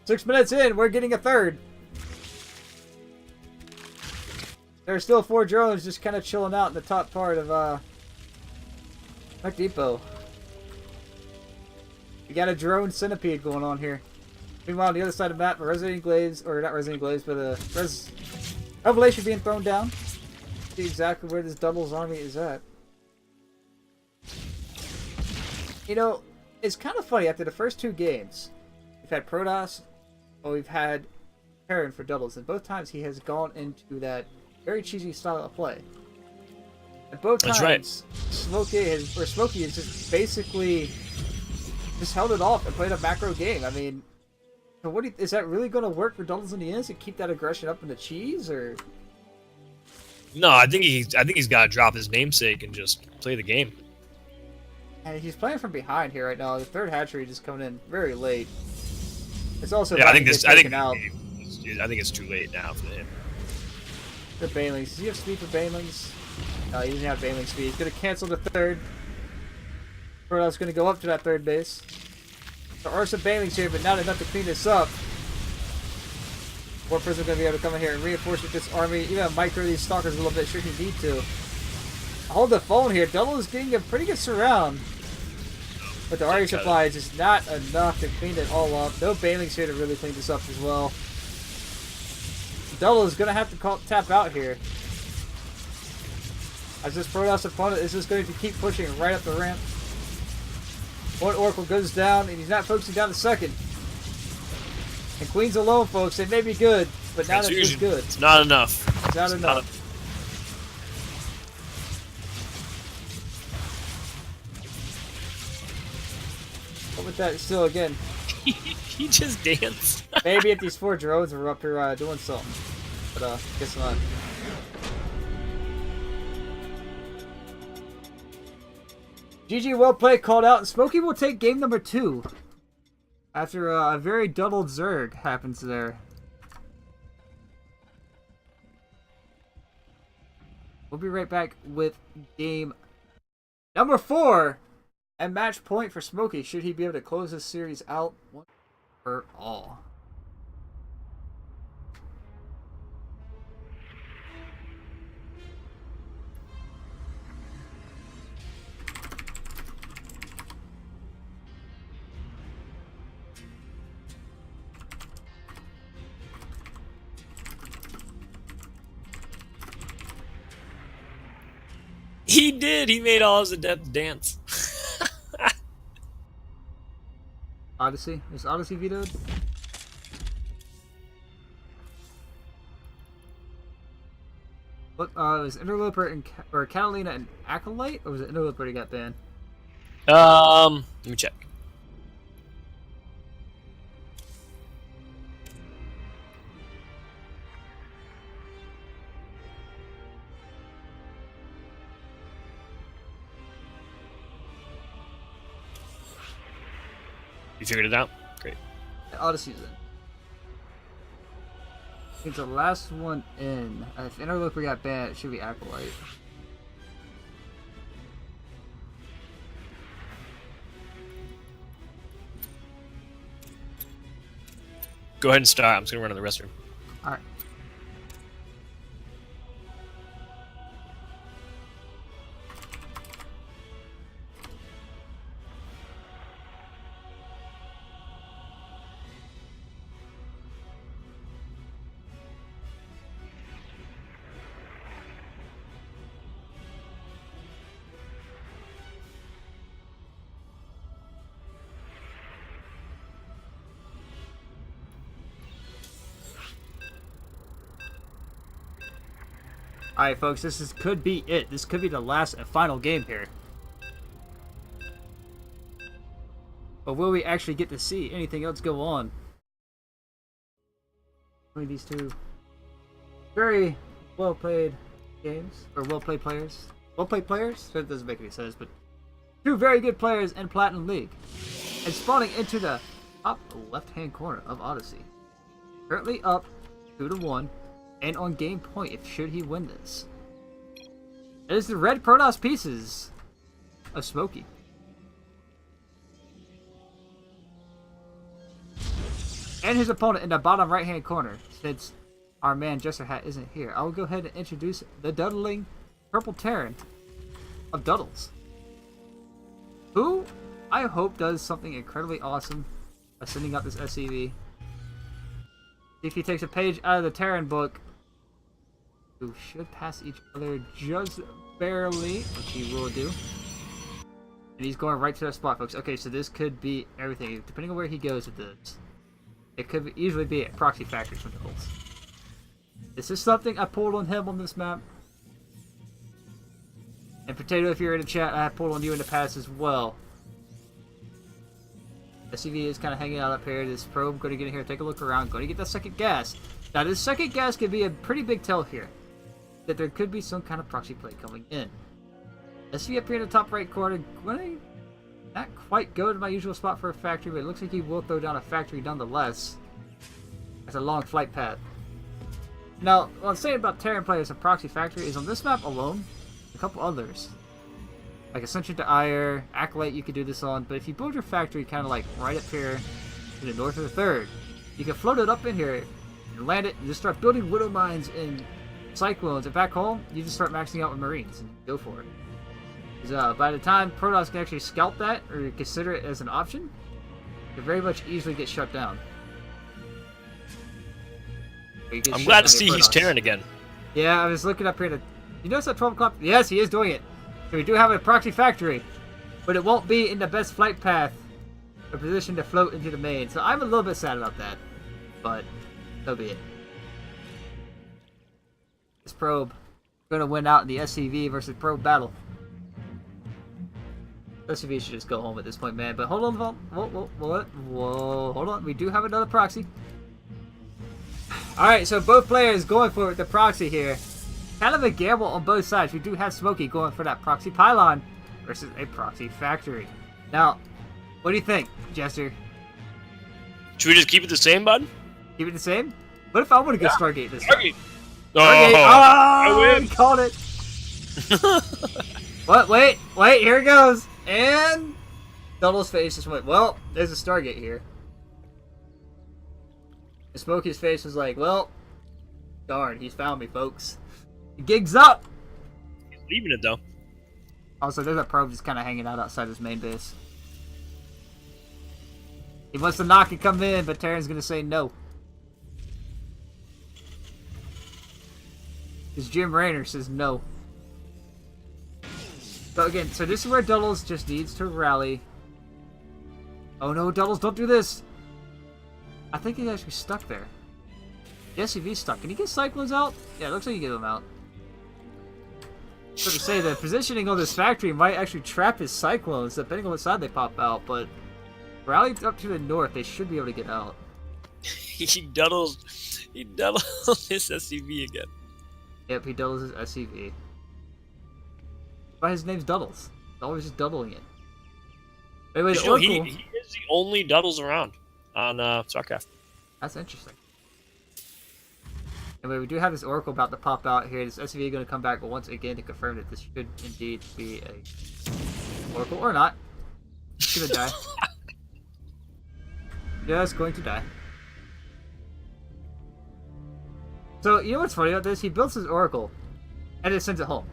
6 minutes in, we're getting a 3rd. There's still 4 drones just kind of chilling out in the top part of Mech Depot. We got a drone centipede going on here. Meanwhile, on the other side of the map, Resonating Glaives, or not Resonating Glaives, but Revelation being thrown down. See exactly where this Double's army is at. You know, it's kind of funny, after the first 2 games, we've had Protoss, or we've had Terran for Doubles, and both times he has gone into that very cheesy style of play. And both times, That's right. Smokey has just basically just held it off and played a macro game. I mean, so is that really going to work for Doubles in the end to keep that aggression up in the cheese, or? No, I think he's got to drop his namesake and just play the game. And he's playing from behind here right now. The 3rd hatchery just coming in very late. It's also Yeah, I think it's out. too late now for him. The Banelings. Does he have speed for Banelings? No, he doesn't have Baneling speed. He's going to cancel the 3rd. Protoss going to go up to that 3rd base. There are some Banelings here, but not enough to clean this up. War Prism going to be able to come in here and reinforce with this army. Even micro these stalkers a little bit should he need to. Hold the phone here. Double is getting a pretty good surround. But the army supply is just not enough to clean it all up. No Banelings here to really clean this up as well. Double is going to have to tap out here. As this Protoss opponent is just going to keep pushing right up the ramp. 1 Oracle goes down, and he's not focusing down the 2nd. And Queens alone, folks, they may be good, but not as good. It's not enough. It's not enough. But with that, still again, He just danced. maybe if these 4 drones were up here doing something. But guess not. GG, well played, called out, and Smokey will take game number 2. After a very doubled Zerg happens there. We'll be right back with game number 4 and match point for Smokey. Should he be able to close this series out once for all? He did. He made all his adept dance. Odyssey? Is Odyssey vetoed? What, was Interloper and or Catalina and Acolyte, or was it Interloper that got banned? Let me check. You figured it out? Great. Odyssey's in. I think the last one in. If Interloper got banned, it should be Acolyte. Go ahead and start. I'm just gonna run to the restroom. Alright. Alright, folks, could be it. This could be the last and final game here. But will we actually get to see anything else go on? Between these two very well-played games, or well-played players. Well-played players? That doesn't make any sense, but two very good players in Platinum League. And spawning into the top left-hand corner of Odyssey. Currently up 2-1. And on game point, if should he win this. It is the red Protoss pieces of Smokey. And his opponent in the bottom right hand corner, since our man Jester Hat isn't here. I will go ahead and introduce the Duddling Purple Terran of Duddles, who I hope does something incredibly awesome by sending out this SCV. If he takes a page out of the Terran book, who should pass each other just barely, which he will do. And he's going right to that spot, folks. Okay, so this could be everything. Depending on where he goes with this, it could easily be a proxy factory from Duddles. This is something I pulled on him on this map. And Potato, if you're in the chat, I have pulled on you in the past as well. SCV is kind of hanging out up here. This probe, going to get in here, take a look around, going to get that second gas. Now, this second gas could be a pretty big tell here that there could be some kind of proxy play coming in. SCV up here in the top right corner, going to not quite go to my usual spot for a factory, but it looks like he will throw down a factory nonetheless. That's a long flight path. Now, what I'm saying about Terran players and proxy factory is on this map alone, a couple others. Like Ascension to Ire, Acolyte you could do this on, but if you build your factory kind of like right up here to the north of the third, you can float it up in here and land it and just start building Widow Mines and Cyclones, and back home, you just start maxing out with Marines and go for it. Because by the time Protoss can actually scalp that or consider it as an option, it can very much easily get shut down. I'm glad to see he's Terran again. Yeah, I was looking up here to... You notice at 12 o'clock? Yes, he is doing it. So we do have a proxy factory, but it won't be in the best flight path or position to float into the main. So I'm a little bit sad about that, but so be it. This probe going to win out in the SCV versus probe battle. SCV should just go home at this point, man. But hold on, whoa, hold on. We do have another proxy. Alright, so both players going for the proxy here. Kind of a gamble on both sides. We do have Smokey going for that proxy pylon versus a proxy factory. Now, what do you think, Jester? Should we just keep it the same, bud? Keep it the same? What if I want to go Stargate this time? Stargate. Stargate. Oh, I Oh, win. he called it. What? Wait, here it goes. And Double's face just went, well, there's a Stargate here. And Smokey's face was like, well, darn, he's found me, folks. The gig's up! He's leaving it, though. Also, there's a probe just kind of hanging out outside his main base. He wants to knock and come in, but Terran's gonna say no. Because Jim Raynor says no. So again, so this is where Duddles just needs to rally. Oh no, Duddles, don't do this! I think he's actually stuck there. The SUV's stuck. Can he get Cyclones out? Yeah, it looks like you get them out. So to say, the positioning on this factory might actually trap his Cyclones, depending on what side they pop out, but rallied up to the north, they should be able to get out. He Duddles his SUV again. Yep, he doubles his SUV. But his name's Duddles. He's always just doubling it. Anyway, the Oracle... he is the only Duddles around on StarCraft. That's interesting. Anyway, we do have this Oracle about to pop out here. This SUV going to come back once again to confirm that this should indeed be a Oracle, or not. It's going to die. Yeah, it's going to die. So, you know what's funny about this? He builds his Oracle, and it sends it home.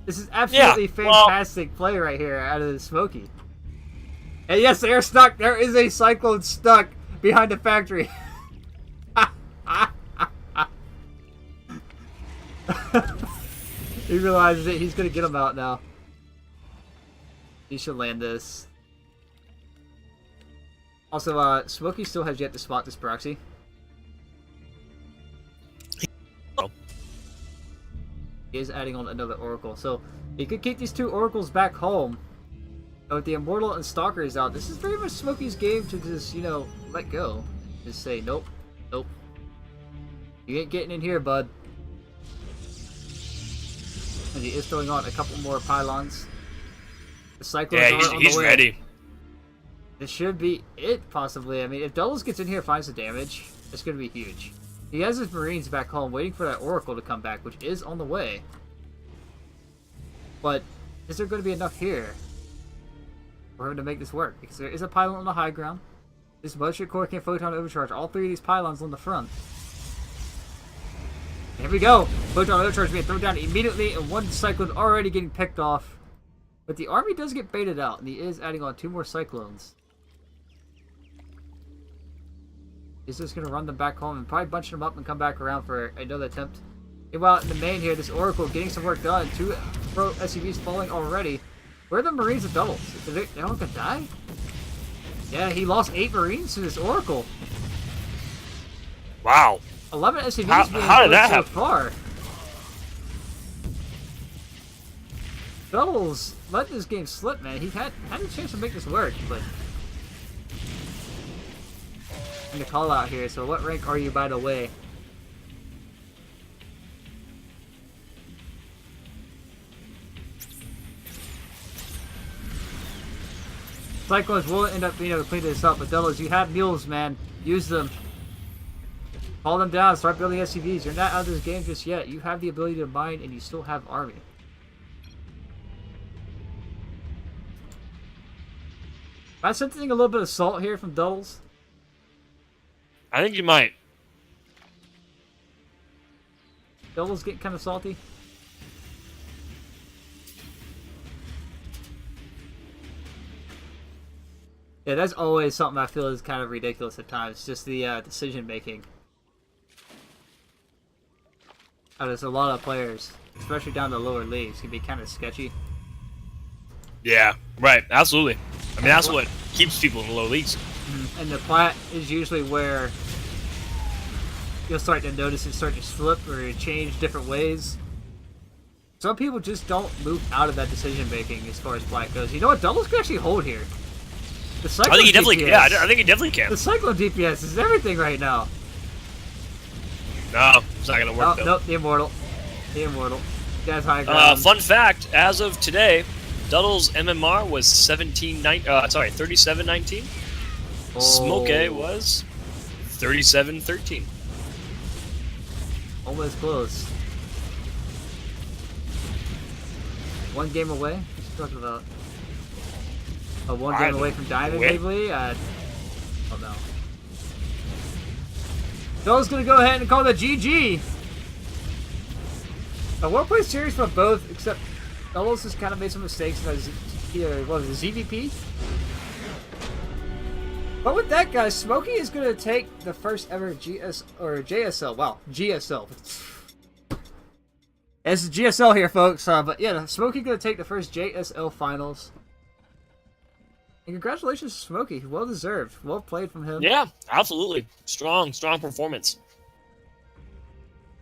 This is absolutely fantastic play right here out of the Smokey. And yes, they are stuck. There is a Cyclone stuck behind the factory. He realizes that he's going to get him out now. He should land this. Also, Smokey still has yet to spot this proxy. Oh. He is adding on another Oracle. So, he could keep these two Oracles back home. But with the Immortal and Stalkers out, this is very much Smokey's game to just, you know, let go. Just say, nope, nope. You ain't getting in here, bud. And he is throwing on a couple more pylons. The Cyclones are on the way. He's ready. This should be it, possibly. I mean, if Doubles gets in here and finds the damage, it's going to be huge. He has his Marines back home waiting for that Oracle to come back, which is on the way. But is there going to be enough here for him to make this work? Because there is a pylon on the high ground. This Mothership Core can Photon Overcharge all three of these pylons on the front. Here we go! Photon Overcharge being thrown down immediately, and one Cyclone already getting picked off. But the army does get baited out, and he is adding on 2 more Cyclones. He's just going to run them back home and probably bunch them up and come back around for another attempt. Meanwhile, in the main here, this Oracle getting some work done. 2 pro SUVs falling already. Where are the Marines of Doubles? They all gonna die? Yeah, he lost 8 Marines to this Oracle. Wow. 11 SUVs being how did that so happen? far. Doubles let this game slip, man. He had a chance to make this work, but... I'm gonna call out here, so what rank are you, by the way? Cyclones will end up being able to clean this up, but Doubles, you have mules, man. Use them. Call them down, start building SUVs. You're not out of this game just yet. You have the ability to mine, and you still have army. Am I sensing a little bit of salt here from Doubles? I think you might. Doubles getting kind of salty. Yeah, that's always something I feel is kind of ridiculous at times. Just the decision making. There's a lot of players, especially down the lower leagues, can be kind of sketchy. Yeah, right. Absolutely. I mean, that's what keeps people in the low leagues. And the Plat is usually where you'll start to notice it start to slip or change different ways. Some people just don't move out of that decision making as far as Plat goes. You know what? Doubles can actually hold here. The Cyclone I think he definitely DPS, can. Yeah, I think he definitely can. The Cyclone DPS is everything right now. No, it's not going to work, though. Nope, the Immortal. The Immortal. That's high ground. Fun fact, as of today, Duddle's MMR was 3719. Oh. Smokey was 3713. Almost close. 1 game away. What are you talking about? Oh, 1 Alright, game away from Diamond, wait. maybe? Oh no. Phil's gonna go ahead and call the GG. A well-played series for both, except Fellows has kind of made some mistakes in what was it, ZVP? But with that, guys, Smokey is going to take the first ever JSL. Wow, GSL. It's GSL here, folks. But yeah, Smokey going to take the first JSL finals. And congratulations to Smokey. Well deserved. Well played from him. Yeah, absolutely. Strong performance.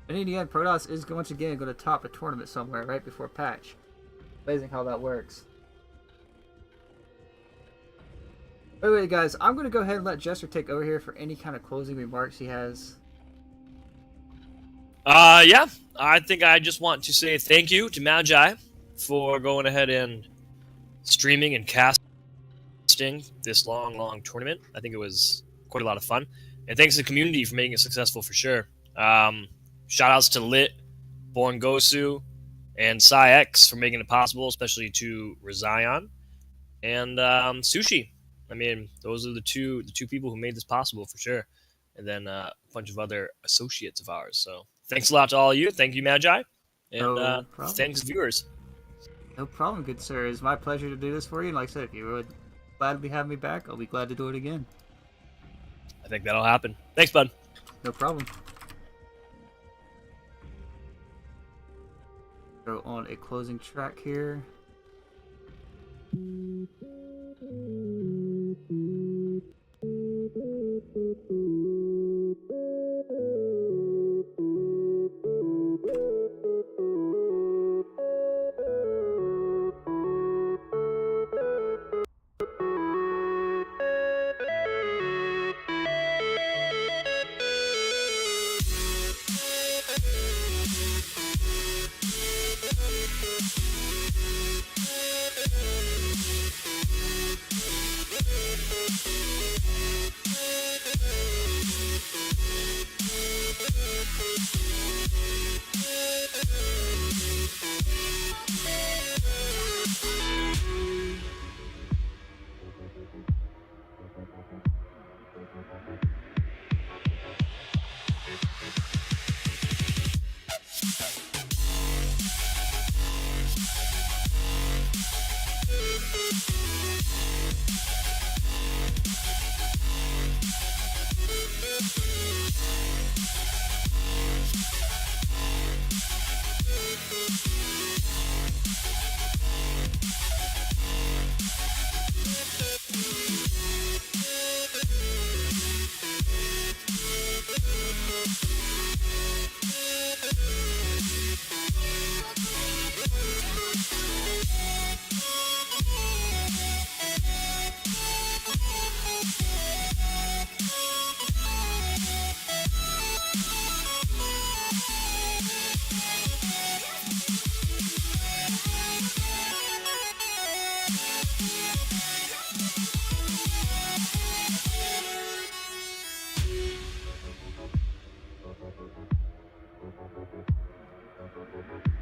And in the end, Protoss is once again going to top a tournament somewhere right before patch. Amazing how that works. Anyway, guys, I'm going to go ahead and let Jester take over here for any kind of closing remarks he has. Yeah, I think I just want to say thank you to Magi for going ahead and streaming and casting this long tournament. I think it was quite a lot of fun. And thanks to the community for making it successful for sure. Shout outs to Lit, Born Gosu, and Psyx for making it possible, especially to Rizion and Sushi. I mean, those are the two people who made this possible for sure. And then a bunch of other associates of ours. So thanks a lot to all of you. Thank you, Magi. And thanks, viewers. No problem, good sir. It's my pleasure to do this for you. And like I said, if you would gladly have me back, I'll be glad to do it again. I think that'll happen. Thanks, bud. No problem. Go on a closing track here. Thank you.